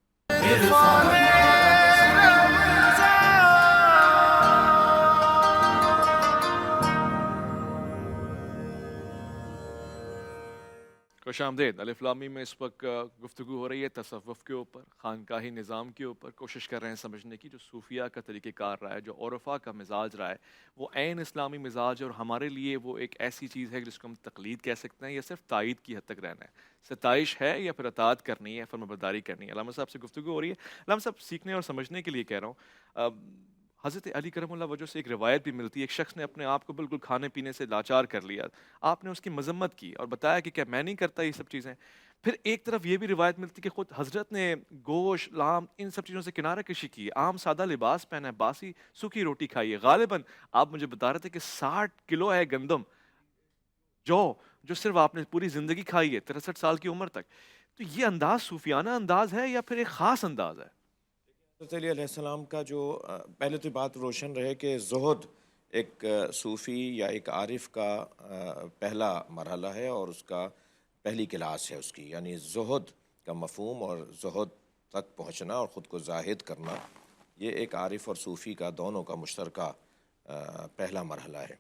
خوش آمدید. الف لام میم میں اس وقت گفتگو ہو رہی ہے تصوف کے اوپر، خانقاہی نظام کے اوپر. کوشش کر رہے ہیں سمجھنے کی جو صوفیہ کا طریقہ کار رہا ہے، جو عرفا کا مزاج رہا ہے، وہ عین اسلامی مزاج ہے، اور ہمارے لیے وہ ایک ایسی چیز ہے جس کو ہم تقلید کہہ سکتے ہیں، یا صرف تائید کی حد تک رہنا ہے. ستائش ہے یا پھر اطاعت کرنی ہے، فرمانبرداری کرنی ہے. علامہ صاحب سے گفتگو ہو رہی ہے. علامہ صاحب، سیکھنے اور سمجھنے کے لیے کہہ رہا ہوں، حضرت علی کرم اللہ وجہ سے ایک روایت بھی ملتی ہے، ایک شخص نے اپنے آپ کو بالکل کھانے پینے سے لاچار کر لیا، آپ نے اس کی مذمت کی اور بتایا کہ کیا میں نہیں کرتا یہ سب چیزیں. پھر ایک طرف یہ بھی روایت ملتی کہ خود حضرت نے گوشت، لام، ان سب چیزوں سے کنارہ کشی کی، عام سادہ لباس پہنا ہے، باسی سوکھی روٹی کھائی ہے. غالباً آپ مجھے بتا رہے تھے کہ 60 کلو ہے گندم، جو صرف آپ نے پوری زندگی کھائی ہے 63 سال کی عمر تک. تو یہ انداز صوفیانہ انداز ہے یا پھر ایک خاص انداز ہے؟ حضرت علی علیہ السلام کا جو پہلے تو بات روشن رہے کہ زہد ایک صوفی یا ایک عارف کا پہلا مرحلہ ہے اور اس کا پہلی کلاس ہے اس کی، یعنی زہد کا مفہوم اور زہد تک پہنچنا اور خود کو زاہد کرنا، یہ ایک عارف اور صوفی کا دونوں کا مشترکہ پہلا مرحلہ ہے.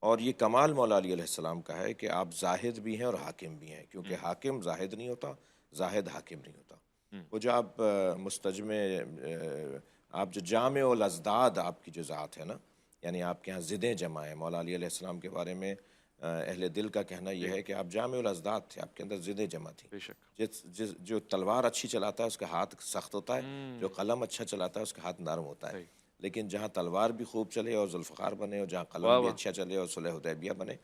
اور یہ کمال مولا علی علیہ السلام کا ہے کہ آپ زاہد بھی ہیں اور حاکم بھی ہیں، کیونکہ حاکم زاہد نہیں ہوتا، زاہد حاکم نہیں ہوتا. وہ جو آپ مستجمع، آپ جو جامع الازداد آپ کی جو ذات ہے نا، یعنی آپ کے ہاں ضدیں جمع ہیں. مولا علی علیہ السلام کے بارے میں اہل دل کا کہنا یہ ہے کہ آپ جامع الازداد تھے، آپ کے اندر ضدیں جمع تھیں. جو تلوار اچھی چلاتا ہے اس کا ہاتھ سخت ہوتا ہے، جو قلم اچھا چلاتا ہے اس کا ہاتھ نرم ہوتا ہے. لیکن جہاں تلوار بھی خوب چلے اور ذوالفقار بنے، اور جہاں قلم بھی اچھا چلے اور صلح حدیبیہ بنے،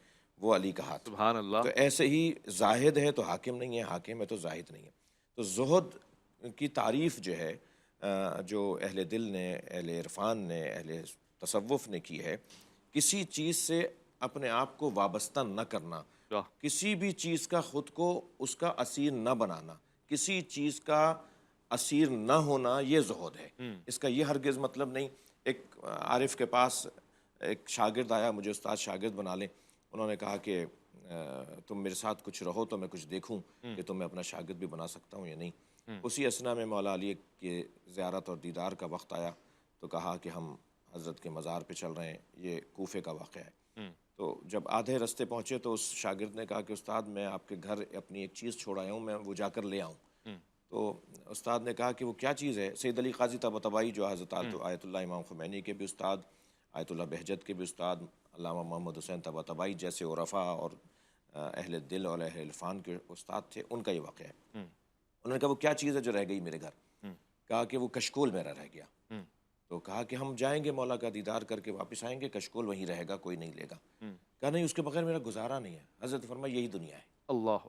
وہ علی کا ہاتھ. سبحان اللہ. تو ایسے ہی زاہد ہے تو حاکم نہیں ہے، حاکم ہے تو زاہد نہیں ہے. تو زہد کی تعریف جو ہے جو اہل دل نے، اہل عرفان نے، اہل تصوف نے کی ہے، کسی چیز سے اپنے آپ کو وابستہ نہ کرنا، کسی بھی چیز کا خود کو اس کا اسیر نہ بنانا، کسی چیز کا اسیر نہ ہونا، یہ زہد ہے. اس کا یہ ہرگز مطلب نہیں. ایک عارف کے پاس ایک شاگرد آیا، مجھے استاد شاگرد بنا لیں. انہوں نے کہا کہ تم میرے ساتھ کچھ رہو تو میں کچھ دیکھوں کہ تمہیں اپنا شاگرد بھی بنا سکتا ہوں یا نہیں. اسی اثنا میں مولا علی کے زیارت اور دیدار کا وقت آیا تو کہا کہ ہم حضرت کے مزار پہ چل رہے ہیں. یہ کوفے کا واقعہ ہے. تو جب آدھے رستے پہنچے تو اس شاگرد نے کہا کہ استاد میں آپ کے گھر اپنی ایک چیز چھوڑ آیا ہوں، میں وہ جا کر لے آؤں. تو استاد نے کہا کہ وہ کیا چیز ہے؟ سید علی قاضی طباطبائی جو حضرت آیت اللہ امام خمینی کے بھی استاد، آیت اللہ بہجت کے بھی استاد، علامہ محمد حسین طباطبائی جیسے عرفا اور اہل دل اور اہل عرفان کے استاد تھے، ان کا یہ واقعہ ہے. انہوں نے کہا وہ کیا چیز ہے جو رہ گئی میرے گھر؟ کہا کہ وہ کشکول میرا رہ گیا. تو کہا کہ ہم جائیں گے مولا کا دیدار کر کے واپس آئیں گے، کشکول وہیں رہے گا، کوئی نہیں لے گا. کہا نہیں، اس کے بغیر میرا گزارا نہیں ہے. حضرت فرمایا یہی دنیا ہے. اللہ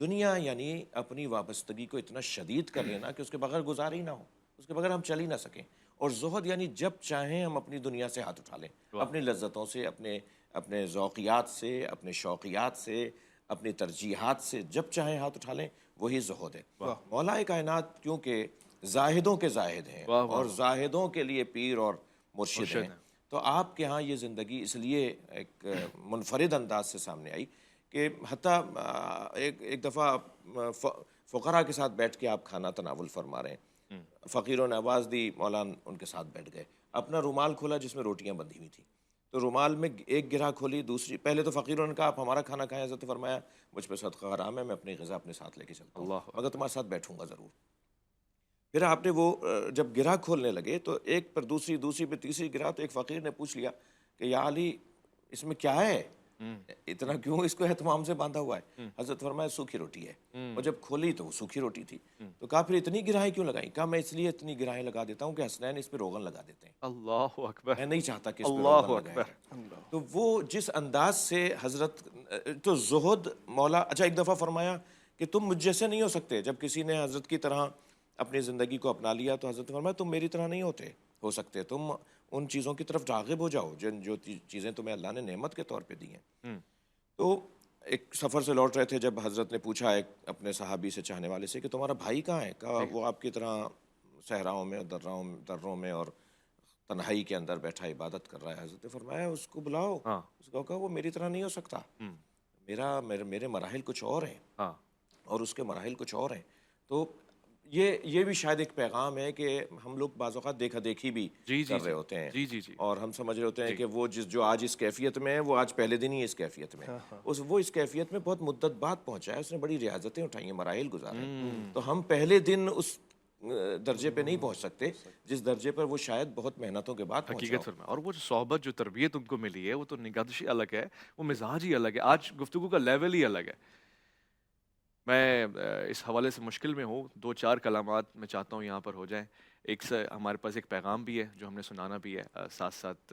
دنیا یعنی اپنی وابستگی کو اتنا شدید کر لینا کہ اس کے بغیر گزارا ہی نہ ہو، اس کے بغیر ہم چل ہی نہ سکیں. اور زہد یعنی جب چاہیں ہم اپنی دنیا سے ہاتھ اٹھا لیں، اپنی لذتوں سے، اپنے ذوقیات سے، اپنے شوقیات سے، اپنی ترجیحات سے جب چاہیں ہاتھ اٹھا لیں، وہی زہد ہے. مولا کائنات کیونکہ زاہدوں کے زاہد ہیں اور زاہدوں کے لیے پیر اور مرشد ہیں، تو آپ کے ہاں یہ زندگی اس لیے ایک منفرد انداز سے سامنے آئی کہ حتیٰ ایک دفعہ فقراء کے ساتھ بیٹھ کے آپ کھانا تناول فرما رہے ہیں. فقیروں نے آواز دی، مولانا ان کے ساتھ بیٹھ گئے. اپنا رومال کھولا جس میں روٹیاں بندھی ہوئی تھیں، تو رومال میں ایک گرہ کھولی، دوسری، پہلے تو فقیروں نے کہا آپ ہمارا کھانا کھائیں. حضرت فرمایا مجھ پہ صدقہ حرام ہے، میں اپنی غذا اپنے ساتھ لے کے چلتا ہوں، مگر تمہارے ساتھ بیٹھوں گا ضرور. پھر آپ نے وہ جب گرہ کھولنے لگے تو ایک پر دوسری پہ تیسری گرہ، تو ایک فقیر نے پوچھ لیا کہ یا علی اس میں کیا ہے، اتنا کیوں اس کو اہتمام سے باندھا ہوا ہے؟ حضرت فرمایا سوکھی روٹی ہے. اور جب کھولی تو وہ سوکھی روٹی تھی. تو کہا پھر اتنی گرہیں کیوں لگائیں؟ کہا میں اس لیے اتنی گرہیں لگا دیتا ہوں کہ حسنین اس پہ روغن لگا دیتے ہیں. اللہ اکبر. میں نہیں چاہتا کہ اس پہ روغن لگائیں. تو وہ جس انداز سے حضرت تو زہد مولا. اچھا ایک دفعہ فرمایا کہ تم مجھ جیسے نہیں ہو سکتے. جب کسی نے حضرت کی طرح اپنی زندگی کو اپنا لیا تو حضرت فرمایا تم میری طرح نہیں ہو سکتے، تم ان چیزوں کی طرف راغب ہو جاؤ جو چیزیں تمہیں اللہ نے نعمت کے طور پہ دی ہیں. تو ایک سفر سے لوٹ رہے تھے جب حضرت نے پوچھا ایک اپنے صحابی سے، چاہنے والے سے، کہ تمہارا بھائی کہاں ہے؟ کہا وہ آپ کی طرح صحراؤں میں، دروں میں اور تنہائی کے اندر بیٹھا عبادت کر رہا ہے. حضرت نے فرمایا اس کو بلاؤ. اس کو کہا وہ میری طرح نہیں ہو سکتا، میرے مراحل کچھ اور ہیں اور اس کے مراحل کچھ اور ہیں. تو یہ بھی شاید ایک پیغام ہے کہ ہم لوگ بعض اوقات دیکھا دیکھی بھی کر رہے ہوتے ہیں اور ہم سمجھ رہے ہوتے ہیں کہ وہ جو آج اس کیفیت میں ہے وہ آج پہلے دن ہی اس کیفیت میں وہ اس کیفیت میں بہت مدت بعد پہنچا ہے، اس نے بڑی ریاضتیں اٹھائی ہیں، مراحل گزارے. تو ہم پہلے دن اس درجے پہ نہیں پہنچ سکتے جس درجے پر وہ شاید بہت محنتوں کے بعد حقیقت فرما. اور وہ جو صحبت، جو تربیت ان کو ملی ہے، وہ تو نگہداشی الگ ہے، وہ مزاج ہی الگ ہے، آج گفتگو کا لیول ہی الگ ہے. میں اس حوالے سے مشکل میں ہوں، 2-4 کلامات میں چاہتا ہوں یہاں پر ہو جائیں. ہمارے پاس ایک پیغام بھی ہے جو ہم نے سنانا بھی ہے، ساتھ ساتھ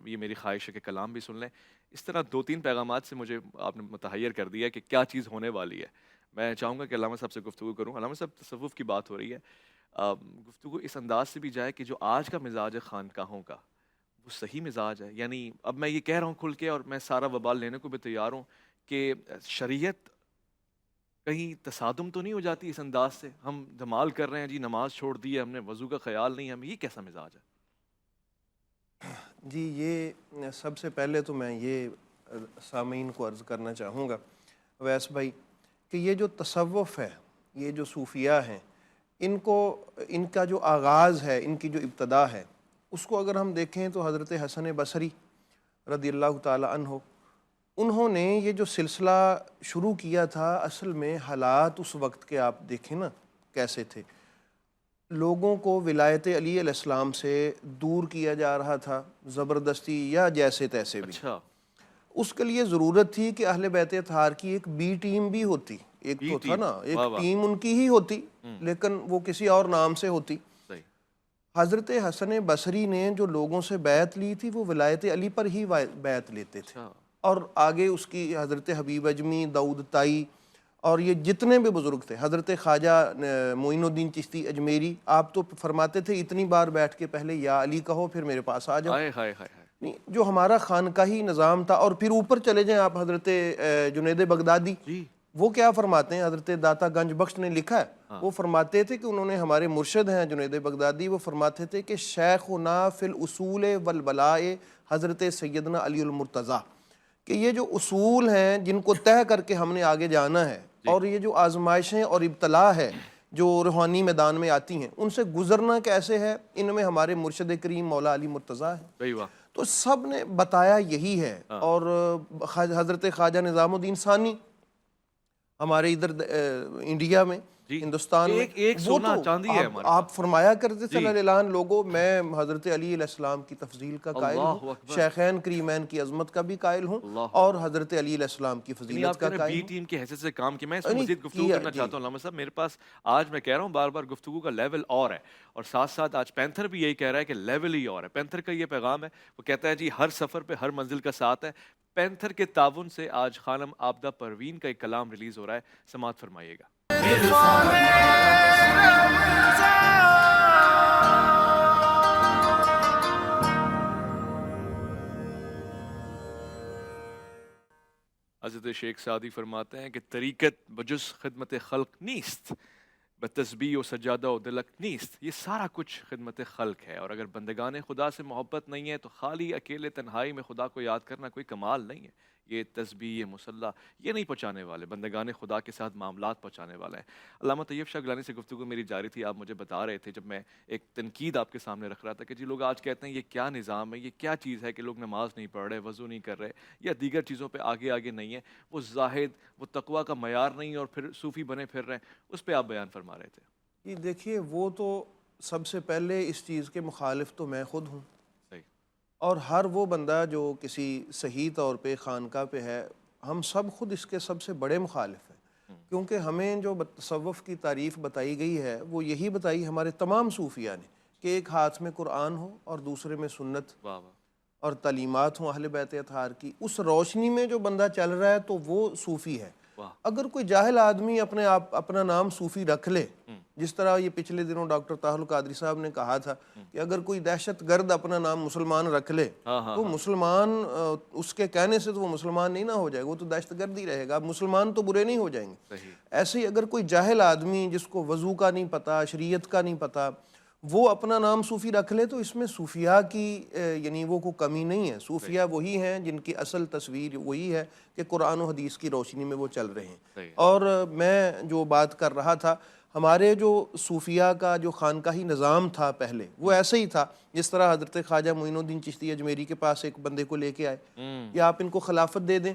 یہ میری خواہش ہے کہ کلام بھی سن لیں۔ اس طرح 2-3 پیغامات سے مجھے آپ نے متحیر کر دیا کہ کیا چیز ہونے والی ہے۔ میں چاہوں گا کہ علامہ صاحب سے گفتگو کروں۔ علامہ صاحب، تصوف کی بات ہو رہی ہے، گفتگو اس انداز سے بھی جائے کہ جو آج کا مزاج ہے خانقاہوں کا، وہ صحیح مزاج ہے؟ یعنی اب میں یہ کہہ رہا ہوں کھل کے، اور میں سارا وبال لینے کو بھی تیار ہوں، کہ شریعت کہیں تصادم تو نہیں ہو جاتی اس انداز سے؟ ہم دھمال کر رہے ہیں جی، نماز چھوڑ دی ہے ہم نے، وضو کا خیال نہیں، ہم یہ کیسا مزاج ہے؟ جی، یہ سب سے پہلے تو میں یہ سامعین کو عرض کرنا چاہوں گا ویس بھائی کہ یہ جو تصوف ہے، یہ جو صوفیہ ہیں، ان کا جو آغاز ہے، ان کی جو ابتدا ہے، اس کو اگر ہم دیکھیں تو حضرت حسن بصری رضی اللہ تعالی عنہ، انہوں نے یہ جو سلسلہ شروع کیا تھا، اصل میں حالات اس وقت کے آپ دیکھیں نا کیسے تھے۔ لوگوں کو ولایت علی علیہ السلام سے دور کیا جا رہا تھا زبردستی یا جیسے تیسے بھی۔ اس کے لیے ضرورت تھی کہ اہل بیت اطہار کی ایک بی ٹیم بھی ہوتی، ایک تو تھا نا، ایک ٹیم ان کی ہی ہوتی، لیکن وہ کسی اور نام سے ہوتی۔ حضرت حسن بصری نے جو لوگوں سے بیعت لی تھی وہ ولایت علی پر ہی بیعت لیتے تھے، اور آگے اس کی حضرت حبیب اجمی، داؤد طائی، اور یہ جتنے بھی بزرگ تھے، حضرت خواجہ معین الدین چشتی اجمیری، آپ تو فرماتے تھے اتنی بار بیٹھ کے پہلے یا علی کہو پھر میرے پاس آ جاؤ۔ نہیں، جو ہمارا خانقاہی نظام تھا، اور پھر اوپر چلے جائیں آپ، حضرت جنید بغدادی، وہ کیا فرماتے ہیں؟ حضرت داتا گنج بخش نے لکھا ہے، وہ فرماتے تھے کہ انہوں نے، ہمارے مرشد ہیں جنید بغدادی، وہ فرماتے تھے کہ شیخنا فی الاصول والبلاء حضرت سیدنا علی المرتضیٰ، کہ یہ جو اصول ہیں جن کو طے کر کے ہم نے آگے جانا ہے، اور یہ جو آزمائشیں اور ابتلا ہے جو روحانی میدان میں آتی ہیں، ان سے گزرنا کیسے ہے، ان میں ہمارے مرشد کریم مولا علی مرتضیٰ ہے۔ تو سب نے بتایا یہی ہے۔ اور حضرت خواجہ نظام الدین ثانی ہمارے ادھر انڈیا میں، ہندوستان میں، ایک سونا چاندی ہے ہمارے، آپ فرمایا کرتے تھے اعلان لوگوں، میں حضرت علی علیہ السلام کی تفضیل کا قائل ہوں، شیخین کریمین کی عظمت کا بھی قائل ہوں، اور حضرت علی علیہ السلام کی فضیلت کا قائل ہوں۔ بی ٹیم کی حیثیت سے کام کیا، میں اس میں مزید گفتگو کرنا چاہتا ہوں علامہ صاحب۔ میرے پاس آج، میں کہہ رہا ہوں بار بار، گفتگو کا لیول اور ہے، اور ساتھ ساتھ آج پینتھر بھی یہی کہہ رہا ہے کہ لیول ہی اور ہے۔ پینتھر کا یہ پیغام ہے، وہ کہتا ہے جی ہر سفر پہ ہر منزل کا ساتھ ہے۔ پینتھر کے تعاون سے آج خانم عابدہ پروین کا ایک کلام ریلیز ہو رہا ہے، سماعت فرمائیے گا۔ حضرت شیخ سعدی فرماتے ہیں کہ طریقت بجز خدمت خلق نیست، بتسبیح و سجادہ و دلک نیست، یہ سارا کچھ خدمت خلق ہے۔ اور اگر بندگان خدا سے محبت نہیں ہے تو خالی اکیلے تنہائی میں خدا کو یاد کرنا کوئی کمال نہیں ہے۔ یہ تسبیح، یہ مصلی، یہ نہیں پہنچانے والے، بندگان خدا کے ساتھ معاملات پہنچانے والا ہے۔ علامہ طیب شاہ گیلانی سے گفتگو میری جاری تھی، آپ مجھے بتا رہے تھے جب میں ایک تنقید آپ کے سامنے رکھ رہا تھا کہ جی لوگ آج کہتے ہیں یہ کیا نظام ہے، یہ کیا چیز ہے کہ لوگ نماز نہیں پڑھ رہے، وضو نہیں کر رہے، یا دیگر چیزوں پہ آگے نہیں ہے، وہ زاہد، وہ تقویٰ کا معیار نہیں، اور پھر صوفی بنے پھر رہے ہیں، اس پہ آپ بیان فرما رہے تھے۔ یہ دیکھیے، وہ تو سب سے پہلے اس چیز کے مخالف تو میں خود ہوں، اور ہر وہ بندہ جو کسی صحیح طور پہ خانقاہ پہ ہے، ہم سب خود اس کے سب سے بڑے مخالف ہیں، کیونکہ ہمیں جو تصوف کی تعریف بتائی گئی ہے وہ یہی بتائی ہمارے تمام صوفیہ نے، کہ ایک ہاتھ میں قرآن ہو اور دوسرے میں سنت اور تعلیمات ہوں اہل بیت اطہار کی، اس روشنی میں جو بندہ چل رہا ہے تو وہ صوفی ہے۔ اگر کوئی جاہل آدمی اپنا نام صوفی رکھ لے، جس طرح یہ پچھلے دنوں ڈاکٹر طاہر القادری صاحب نے کہا تھا کہ اگر کوئی دہشت گرد اپنا نام مسلمان رکھ لے تو مسلمان، اس کے کہنے سے تو وہ مسلمان نہیں نہ ہو جائے گا، وہ تو دہشت گرد ہی رہے گا، مسلمان تو برے نہیں ہو جائیں گے۔ ایسے ہی اگر کوئی جاہل آدمی جس کو وضو کا نہیں پتہ، شریعت کا نہیں پتہ، وہ اپنا نام صوفی رکھ لے تو اس میں صوفیاء کی یعنی وہ کوئی کمی نہیں ہے۔ صوفیاء وہی ہیں جن کی اصل تصویر وہی ہے کہ قرآن و حدیث کی روشنی میں وہ چل رہے ہیں۔ اور میں جو بات کر رہا تھا، ہمارے جو صوفیاء کا جو خانقاہی نظام تھا پہلے، وہ ایسے ہی تھا جس طرح حضرت خواجہ معین الدین چشتی اجمیری کے پاس ایک بندے کو لے کے آئے، یا آپ ان کو خلافت دے دیں،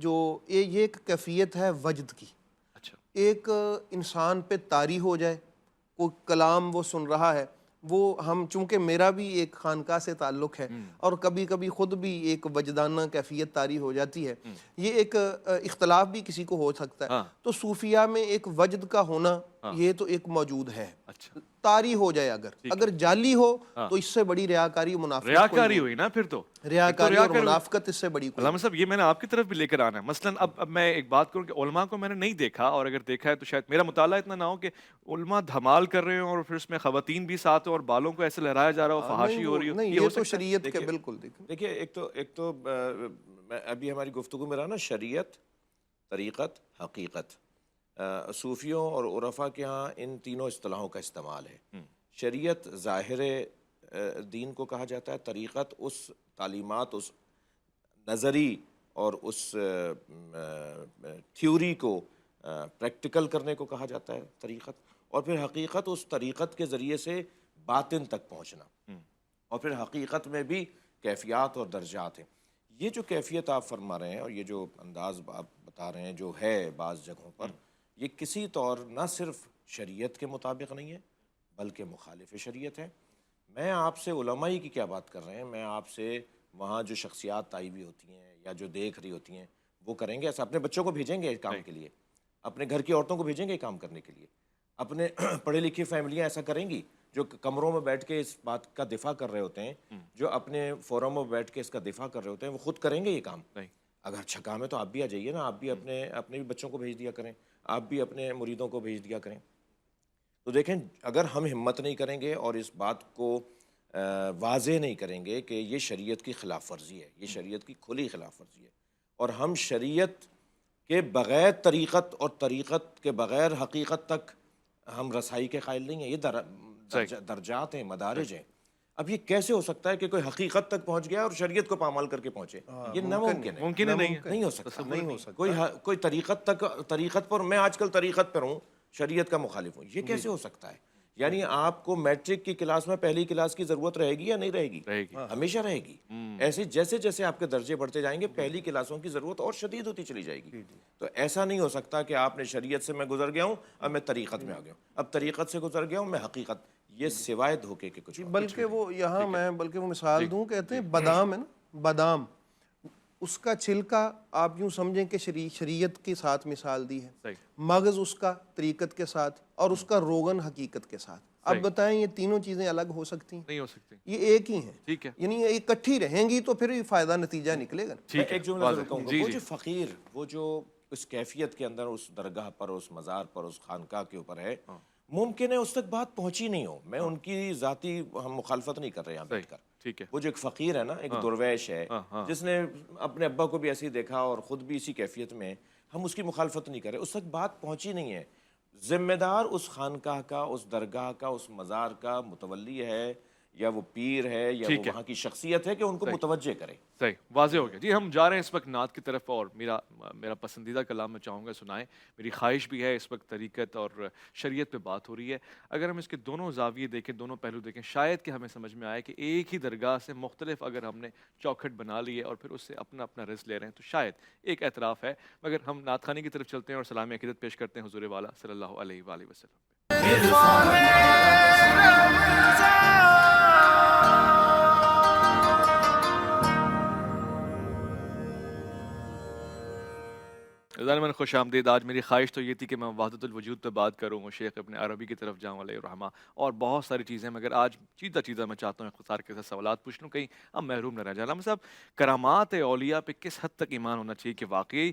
جو یہ ایک کیفیت ہے وجد کی. اچھا. ایک انسان پہ طاری ہو جائے, کوئی کلام وہ سن رہا ہے, وہ ہم چونکہ میرا بھی ایک خانقاہ سے تعلق ہے اور کبھی کبھی خود بھی ایک وجدانہ کیفیت طاری ہو جاتی ہے, یہ ایک اختلاف بھی کسی کو ہو سکتا ہے. تو صوفیہ میں ایک وجد کا ہونا یہ تو ایک موجود ہے. طاری ہو جائے اگر جعلی ہو تو اس سے بڑی ریاکاری منافقت ریاکاری ہوئی نا پھر تو ریاکاری اور منافقت اس سے بڑی کوئی. علامہ صاحب یہ میں نے آپ کی طرف بھی لے کر آنا ہے. مثلا اب میں ایک بات کروں کہ علماء کو میں نے نہیں دیکھا, اور اگر دیکھا ہے تو شاید میرا مطالعہ اتنا نہ ہو کہ علماء دھمال کر رہے ہوں اور پھر اس میں خواتین بھی ساتھ ہوں اور بالوں کو ایسے لہرایا جا رہا ہو, فحاشی ہو رہی ہو. نہیں, یہ تو شریعت کے بالکل دیکھیے ایک تو ابھی ہماری گفتگو میں رہا نا شریعت, طریقت, حقیقت. صوفیوں اور عرفاء کے ہاں ان تینوں اصطلاحوں کا استعمال ہے. شریعت ظاہر دین کو کہا جاتا ہے, طریقت اس تعلیمات, اس نظری اور اس تھیوری کو پریکٹیکل کرنے کو کہا جاتا ہے طریقت, اور پھر حقیقت اس طریقت کے ذریعے سے باطن تک پہنچنا, اور پھر حقیقت میں بھی کیفیات اور درجات ہیں. یہ جو کیفیت آپ فرما رہے ہیں اور یہ جو انداز آپ بتا رہے ہیں جو ہے بعض جگہوں پر, یہ کسی طور نہ صرف شریعت کے مطابق نہیں ہے بلکہ مخالف شریعت ہے. میں آپ سے علماء کی کیا بات کر رہے ہیں, میں آپ سے وہاں جو شخصیات آئی ہوئی ہوتی ہیں یا جو دیکھ رہی ہوتی ہیں وہ کریں گے ایسا, اپنے بچوں کو بھیجیں گے کام کے لیے, اپنے گھر کی عورتوں کو بھیجیں گے کام کرنے کے لیے, اپنے پڑھے لکھی فیملیاں ایسا کریں گی جو کمروں میں بیٹھ کے اس بات کا دفاع کر رہے ہوتے ہیں, جو اپنے فورم میں بیٹھ کے اس کا دفاع کر رہے ہوتے ہیں, وہ خود کریں گے یہ کام؟ اگر اچھا کام ہے تو آپ بھی آ جائیے نا, آپ بھی اپنے بھی بچوں کو بھیج دیا کریں, آپ بھی اپنے مریدوں کو بھیج دیا کریں. تو دیکھیں اگر ہم ہمت نہیں کریں گے اور اس بات کو واضح نہیں کریں گے کہ یہ شریعت کی خلاف ورزی ہے, یہ شریعت کی کھلی خلاف ورزی ہے, اور ہم شریعت کے بغیر طریقت اور طریقت کے بغیر حقیقت تک ہم رسائی کے قائل نہیں ہیں. یہ درجات ہیں, مدارج ہیں. اب یہ کیسے ہو سکتا ہے کہ کوئی حقیقت تک پہنچ گیا اور شریعت کو پامال کر کے پہنچے؟ یہ ناممکن ہے, ممکن نہیں ہو سکتا. کوئی طریقت پر, میں آج کل طریقت پر ہوں, شریعت کا مخالف ہوں, یہ کیسے ہو سکتا ہے؟ یعنی آپ کو میٹرک کی کلاس میں پہلی کلاس کی ضرورت رہے گی یا نہیں رہے گی؟ ہمیشہ رہے گی. ایسے جیسے جیسے آپ کے درجے بڑھتے جائیں گے پہلی کلاسوں کی ضرورت اور شدید ہوتی چلی جائے گی. تو ایسا نہیں ہو سکتا کہ آپ نے شریعت سے میں گزر گیا ہوں اب میں طریقت میں آ گیا ہوں, اب طریقت سے گزر گیا ہوں میں حقیقت. یہ سوائے دھوکے کے کچھ بلکہ وہ یہاں میں وہ مثال دوں, کہتے ہیں بادام ہے نا, بادام, اس کا چھلکا آپ یوں سمجھیں کہ شریعت کے ساتھ مثال دی ہے, مغز اس کا طریقت کے ساتھ, اور اس کا روغن حقیقت کے ساتھ. اب بتائیں یہ تینوں چیزیں الگ ہو سکتی ہیں؟ نہیں ہو سکتی, یہ ایک ہی ہیں. ٹھیک ہے, یعنی یہ اکٹھی رہیں گی تو پھر فائدہ نتیجہ نکلے گا. ایک جملہ ضرور کہوں گا, وہ جو فقیر, وہ جو اس کیفیت کے اندر اس درگاہ پر, اس مزار پر, اس خانقاہ کے اوپر ہے, ممکن ہے اس تک بات پہنچی نہیں ہو. میں ان کی ذاتی ہم مخالفت نہیں کر رہے یہاں بیٹھ کر. ٹھیک ہے, وہ جو ایک فقیر ہے نا, ایک درویش ہے جس نے اپنے ابا کو بھی ایسے ہی دیکھا اور خود بھی اسی کیفیت میں, ہم اس کی مخالفت نہیں کر رہے, اس تک بات پہنچی نہیں ہے. ذمہ دار اس خانقاہ کا, اس درگاہ کا, اس مزار کا متولی ہے یا وہ پیر ہے یا وہ وہاں کی شخصیت ہے کہ ان کو متوجہ کرے. صحیح, واضح ہو گیا. جی ہم جا رہے ہیں اس وقت نعت کی طرف, اور میرا پسندیدہ کلام میں چاہوں گا سنائیں. میری خواہش بھی ہے, اس وقت طریقت اور شریعت پہ بات ہو رہی ہے, اگر ہم اس کے دونوں زاویے دیکھیں, دونوں پہلو دیکھیں, شاید کہ ہمیں سمجھ میں آئے کہ ایک ہی درگاہ سے مختلف اگر ہم نے چوکھٹ بنا لی ہے اور پھر اس سے اپنا اپنا رزق لے رہے ہیں تو شاید ایک اعتراف ہے. مگر ہم نعت خوانی کی طرف چلتے ہیں اور سلام عقیدت پیش کرتے ہیں حضور والا صلی اللہ علیہ وآلہ وسلم. ظالماً خوش آمدید. آج میری خواہش تو یہ تھی کہ میں وحدت الوجود پہ بات کروں, شیخ ابن عربی کی طرف جاؤں علیہ الرحمہ, اور بہت ساری چیزیں, مگر آج چیزہ میں چاہتا ہوں اختصار کے ساتھ سوالات پوچھ لوں, کہیں ہم محروم نہ رہ جائیں. علامہ صاحب, کرامات اولیاء پہ کس حد تک ایمان ہونا چاہیے کہ واقعی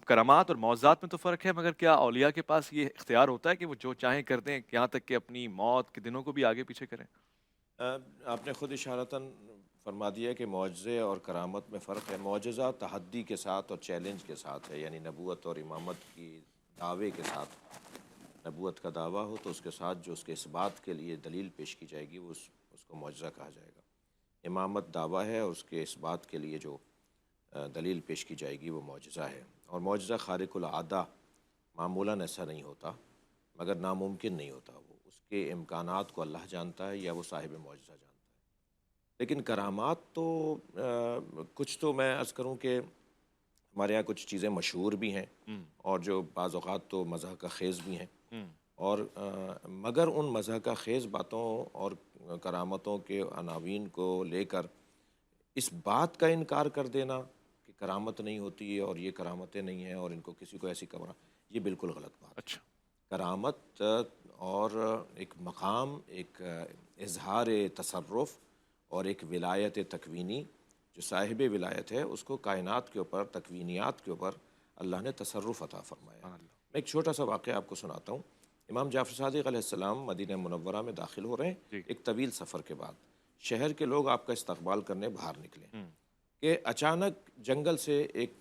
کرامات اور معجزات میں تو فرق ہے, مگر کیا اولیاء کے پاس یہ اختیار ہوتا ہے کہ وہ جو چاہیں کر دیں, یہاں تک کہ اپنی موت کے دنوں کو بھی آگے پیچھے کریں؟ آپ نے خود اشارتاً فرما دیا کہ معجزے اور کرامت میں فرق ہے. معجزہ تحدی کے ساتھ اور چیلنج کے ساتھ ہے, یعنی نبوت اور امامت کی دعوے کے ساتھ. نبوت کا دعویٰ ہو تو اس کے ساتھ جو اس کے اثبات کے لیے دلیل پیش کی جائے گی وہ اس کو معجزہ کہا جائے گا. امامت دعویٰ ہے اور اس کے اثبات کے لیے جو دلیل پیش کی جائے گی وہ معجزہ ہے. اور معجزہ خارق العادہ معمولاً ایسا نہیں ہوتا, مگر ناممکن نہیں ہوتا. وہ اس کے امکانات کو اللہ جانتا ہے یا وہ صاحب معجزہ جانتا ہے. لیکن کرامات تو کچھ تو میں عرض کروں کہ ہمارے یہاں کچھ چیزیں مشہور بھی ہیں اور جو بعض اوقات تو مزاح کا خیز بھی ہیں، اور مگر ان مزاح کا خیز باتوں اور کرامتوں کے عناوین کو لے کر اس بات کا انکار کر دینا کہ کرامت نہیں ہوتی اور یہ کرامتیں نہیں ہیں اور ان کو کسی کو ایسی کمرہ، یہ بالکل غلط بات۔ اچھا، کرامت اور ایک مقام، ایک اظہار تصرف اور ایک ولایت تکوینی، جو صاحب ولایت ہے اس کو کائنات کے اوپر، تکوینیات کے اوپر اللہ نے تصرف عطا فرمایا۔ میں ایک چھوٹا سا واقعہ آپ کو سناتا ہوں۔ امام جعفر صادق علیہ السلام مدینہ منورہ میں داخل ہو رہے ہیں ایک طویل سفر کے بعد، شہر کے لوگ آپ کا استقبال کرنے باہر نکلے کہ اچانک جنگل سے ایک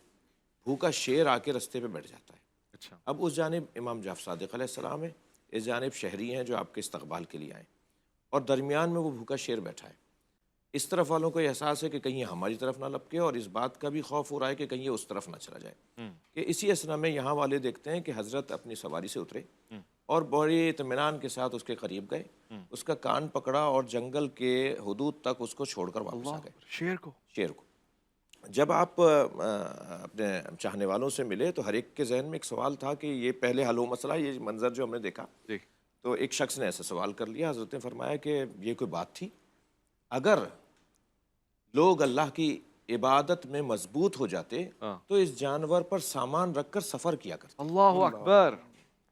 بھوکا شیر آ کے رستے پہ بیٹھ جاتا ہے۔ اچھا، اب اس جانب امام جعفر صادق علیہ السلام ہے، اس جانب شہری ہیں جو آپ کے استقبال کے لیے آئیں، اور درمیان میں وہ بھوکا شیر بیٹھا ہے۔ اس طرف والوں کو یہ احساس ہے کہ کہیں ہماری طرف نہ لپکے، اور اس بات کا بھی خوف ہو رہا ہے کہ کہیں یہ اس طرف نہ چلا جائے۔ کہ اسی اسنا میں یہاں والے دیکھتے ہیں کہ حضرت اپنی سواری سے اترے اور بڑے اطمینان کے ساتھ اس کے قریب گئے، اس کا کان پکڑا اور جنگل کے حدود تک اس کو چھوڑ کر واپس آ گئے۔ شیر کو جب آپ اپنے چاہنے والوں سے ملے تو ہر ایک کے ذہن میں ایک سوال تھا کہ یہ پہلے حل ہو مسئلہ، یہ منظر جو ہم نے دیکھا۔ تو ایک شخص نے ایسا سوال کر لیا، حضرت نے فرمایا کہ یہ کوئی بات تھی؟ اگر لوگ اللہ کی عبادت میں مضبوط ہو جاتے تو اس جانور پر سامان رکھ کر سفر کیا کرتے۔ اللہ اکبر۔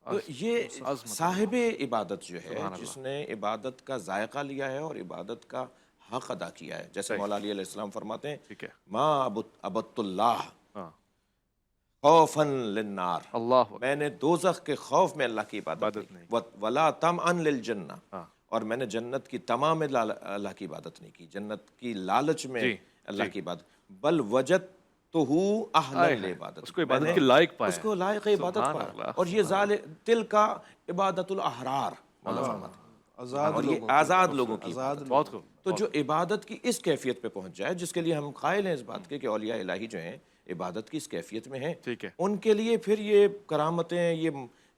تو یہ صاحب عبادت جو ہے، جس نے عبادت کا ذائقہ لیا ہے اور عبادت کا حق ادا کیا ہے، جیسے مولا علی علیہ السلام فرماتے ہیں ما عبدت اللہ خوفا للنار، میں نے دوزخ کے خوف میں اللہ کی عبادت کی، ولا طمعا للجنہ، اور میں نے جنت کی تمام میں اللہ کی عبادت نہیں کی، جنت کی لالچ میں اللہ کی عبادت، بل وجدتہ اہلا لعبادت، اس کو عبادت کے لائق پایا، اس کو لائق عبادت پایا، اور یہ تل کا عبادت الاحرار، مولا فرماتے ہیں اور یہ آزاد لوگوں کی عبادت۔ تو جو عبادت کی اس کیفیت پہ پہنچ جائے، جس کے لیے ہم قائل ہیں اس بات کے کہ اولیاء الہی جو ہیں عبادت کی اس کیفیت میں ہیں، ان کے لیے پھر یہ کرامتیں،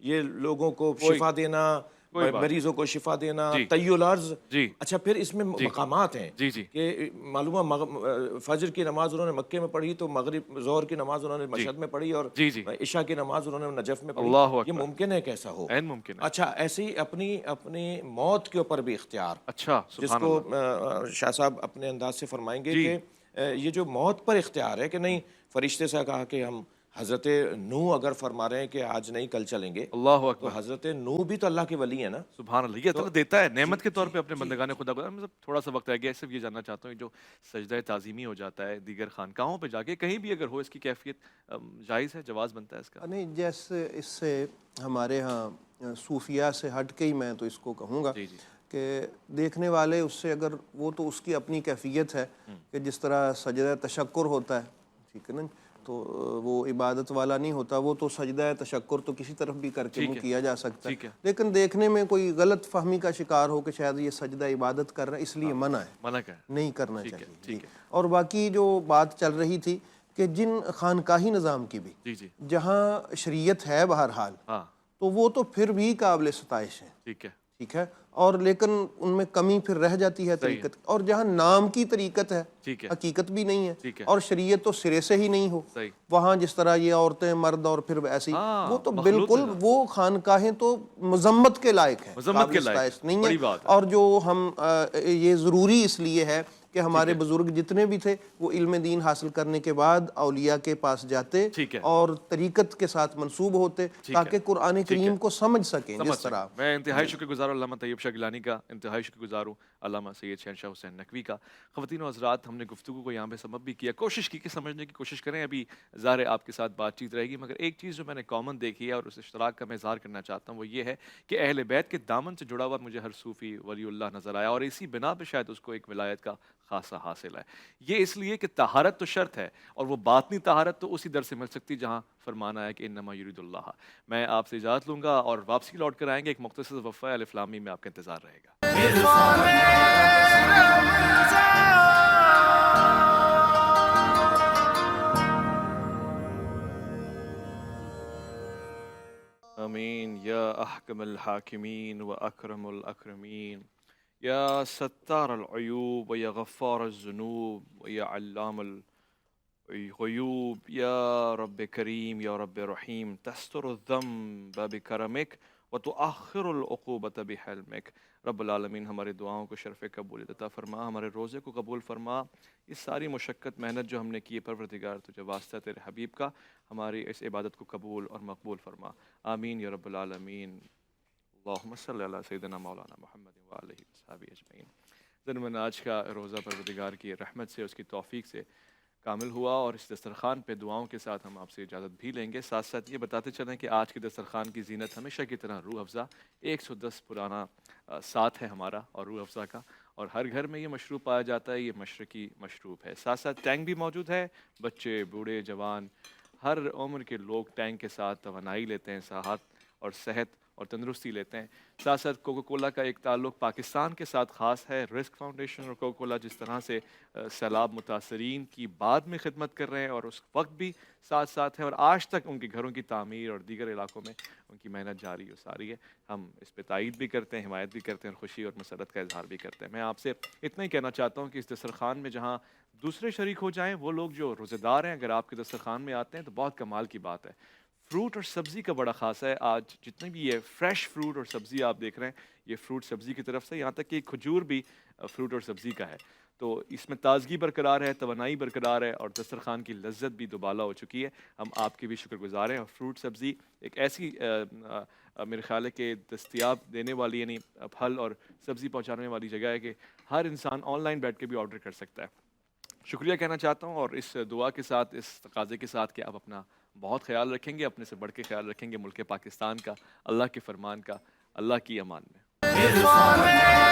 یہ لوگوں کو شفا دینا، مریضوں کو شفا دینا، طی الارض، اچھا پھر اس میں مقامات ہیں کہ معلوم فجر کی نماز انہوں نے مکے میں پڑھی تو مغرب ظہر کی نماز انہوں نے مشہد میں پڑھی اور عشاء کی نماز انہوں نے نجف میں پڑھی، یہ ممکن ہے کیسا ہو؟ اچھا ایسے ہی اپنی موت کے اوپر بھی اختیار، جس کو شاہ صاحب اپنے انداز سے فرمائیں گے کہ یہ جو موت پر اختیار ہے کہ نہیں، فرشتے سے کہا کہ ہم حضرت نوح اگر فرما رہے ہیں کہ آج نہیں کل چلیں گے، اللہ اکبر، تو حضرت نوح بھی تو اللہ کے ولی ہیں نا، سبحان اللہ۔ یہ اللہ دیتا ہے نعمت کے طور پہ اپنے بندگان خدا کو۔ تھوڑا سا وقت رہ گیا، صرف یہ جاننا چاہتا ہوں جو سجدہ تعظیمی ہو جاتا ہے دیگر خانقاہوں پہ جا کے، کہیں بھی اگر ہو، اس کی کیفیت جائز ہے، جواز بنتا ہے اس کا؟ نہیں، جیسے اس سے ہمارے ہاں صوفیہ سے ہٹ کے ہی میں تو اس کو کہوں گا کہ دیکھنے والے اس سے، اگر وہ تو اس کی اپنی کیفیت ہے کہ جس طرح سجدہ تشکر ہوتا ہے، ٹھیک ہے نا، تو وہ عبادت والا نہیں ہوتا، وہ تو سجدہ تشکر تو کسی طرف بھی کر کے وہ کیا جا سکتا ہے، لیکن دیکھنے میں کوئی غلط فہمی کا شکار ہو کہ شاید یہ سجدہ عبادت کر رہا ہے، اس لیے منع ہے، نہیں کرنا چاہیے۔ اور باقی جو بات چل رہی تھی کہ جن خانقاہی نظام کی بھی جہاں شریعت ہے بہرحال، تو وہ تو پھر بھی قابل ستائش ہے، ٹھیک ہے، اور لیکن ان میں کمی پھر رہ جاتی ہے طریقت، اور جہاں نام کی طریقت ہے، حقیقت بھی نہیں ہے، اور شریعت تو سرے سے ہی نہیں ہو، وہاں جس طرح یہ عورتیں مرد اور پھر ایسی، وہ تو بالکل وہ خانقاہیں تو مذمت کے لائق ہیں، قابل ستائش نہیں ہے۔ اور جو ہم یہ ضروری اس لیے ہے کہ ہمارے بزرگ جتنے بھی تھے وہ علم دین حاصل کرنے کے بعد اولیاء کے پاس جاتے اور طریقت کے ساتھ منسوب ہوتے تاکہ قرآن کریم کو سمجھ سکیں جس طرح۔ میں انتہائی شکر گزار ہوں علامہ طیب شاہ گیلانی کا، انتہائی شکر گزار ہوں علامہ سید شہنشاہ حسین نقوی کا۔ خواتین و حضرات، ہم نے گفتگو کو یہاں پہ سبب بھی کیا، کوشش کی کہ سمجھنے کی کوشش کریں، ابھی ظاہر ہے آپ کے ساتھ بات چیت رہے گی، مگر ایک چیز جو میں نے کامن دیکھی ہے اور اس اشتراک کا میں اظہار کرنا چاہتا ہوں وہ یہ ہے کہ اہل بیت کے دامن سے جڑا ہوا مجھے ہر صوفی ولی اللہ نظر آیا، اور اسی بنا پہ شاید اس کو ایک ولایت کا خاصا حاصل ہے۔ یہ اس لیے کہ طہارت تو شرط ہے، اور وہ باطنی طہارت تو اسی در سے مل سکتی جہاں فرمانا ہے کہ انما یرید اللہ۔ میں آپ سے اجازت لوں گا اور واپسی لوٹ کر آئیں گے، ایک مختصر وقفہ الف لام میم میں آپ کا انتظار رہے گا۔ آمین یا احکم الحاکمین و اکرم الاکرمین، یا ستار العیوب و یا غفار الذنوب و یا علام غيوب يا رب كريم يا رب رحيم تستر الذنب بكرمك وتؤخر العقوبة بحلمك. رب العالمین ہماری دعاؤں کو شرف قبولیت عطا فرما، ہمارے روزے کو قبول فرما، اس ساری مشقت محنت جو ہم نے کی ہے پروردگار تجھے واسطہ تیرے حبیب کا، ہماری اس عبادت کو قبول اور مقبول فرما، آمین یا رب العالمین۔ اللہم صلی علی سیدنا مولانا محمد وآلہ وصحبہ اجمعین۔ ضمن آج کا روزہ پروردگار کی رحمت سے، اس کی توفیق سے کامل ہوا، اور اس دسترخوان پہ دعاؤں کے ساتھ ہم آپ سے اجازت بھی لیں گے۔ ساتھ ساتھ یہ بتاتے چلیں کہ آج کے دسترخوان کی زینت ہمیشہ کی طرح روح افزا 110 پرانا ساتھ ہے ہمارا اور روح افزا کا، اور ہر گھر میں یہ مشروب پایا جاتا ہے، یہ مشرقی مشروب ہے۔ ساتھ ساتھ ٹینک بھی موجود ہے، بچے بوڑھے جوان ہر عمر کے لوگ ٹینک کے ساتھ توانائی لیتے ہیں، صحت اور صحت اور تندرستی لیتے ہیں۔ ساتھ ساتھ کوکو کولا کا ایک تعلق پاکستان کے ساتھ خاص ہے، رسک فاؤنڈیشن اور کوکو کولا جس طرح سے سیلاب متاثرین کی بعد میں خدمت کر رہے ہیں اور اس وقت بھی ساتھ ساتھ ہے، اور آج تک ان کے گھروں کی تعمیر اور دیگر علاقوں میں ان کی محنت جاری و ساری ہے۔ ہم اس پہ تائید بھی کرتے ہیں، حمایت بھی کرتے ہیں، اور خوشی اور مسرت کا اظہار بھی کرتے ہیں۔ میں آپ سے اتنا ہی کہنا چاہتا ہوں کہ اس دسترخوان میں جہاں دوسرے شریک ہو جائیں، وہ لوگ جو روزے دار ہیں اگر آپ کے دسترخوان میں آتے ہیں تو بہت کمال کی بات ہے۔ فروٹ اور سبزی کا بڑا خاص ہے، آج جتنے بھی یہ فریش فروٹ اور سبزی آپ دیکھ رہے ہیں یہ فروٹ سبزی کی طرف سے، یہاں تک کہ کھجور بھی فروٹ اور سبزی کا ہے، تو اس میں تازگی برقرار ہے، توانائی برقرار ہے، اور دسترخوان کی لذت بھی دوبالا ہو چکی ہے۔ ہم آپ کے بھی شکر گزار ہیں، اور فروٹ سبزی ایک ایسی میرے خیال ہے کہ دستیاب دینے والی، یعنی پھل اور سبزی پہنچانے والی جگہ ہے کہ ہر انسان آن لائن بیٹھ کے بھی آرڈر کر سکتا ہے۔ شکریہ کہنا چاہتا ہوں، اور اس دعا کے ساتھ، اس تقاضے کے ساتھ کہ آپ اپنا بہت خیال رکھیں گے، اپنے سے بڑھ کے خیال رکھیں گے ملک پاکستان کا، اللہ کے فرمان کا، اللہ کی امان میں۔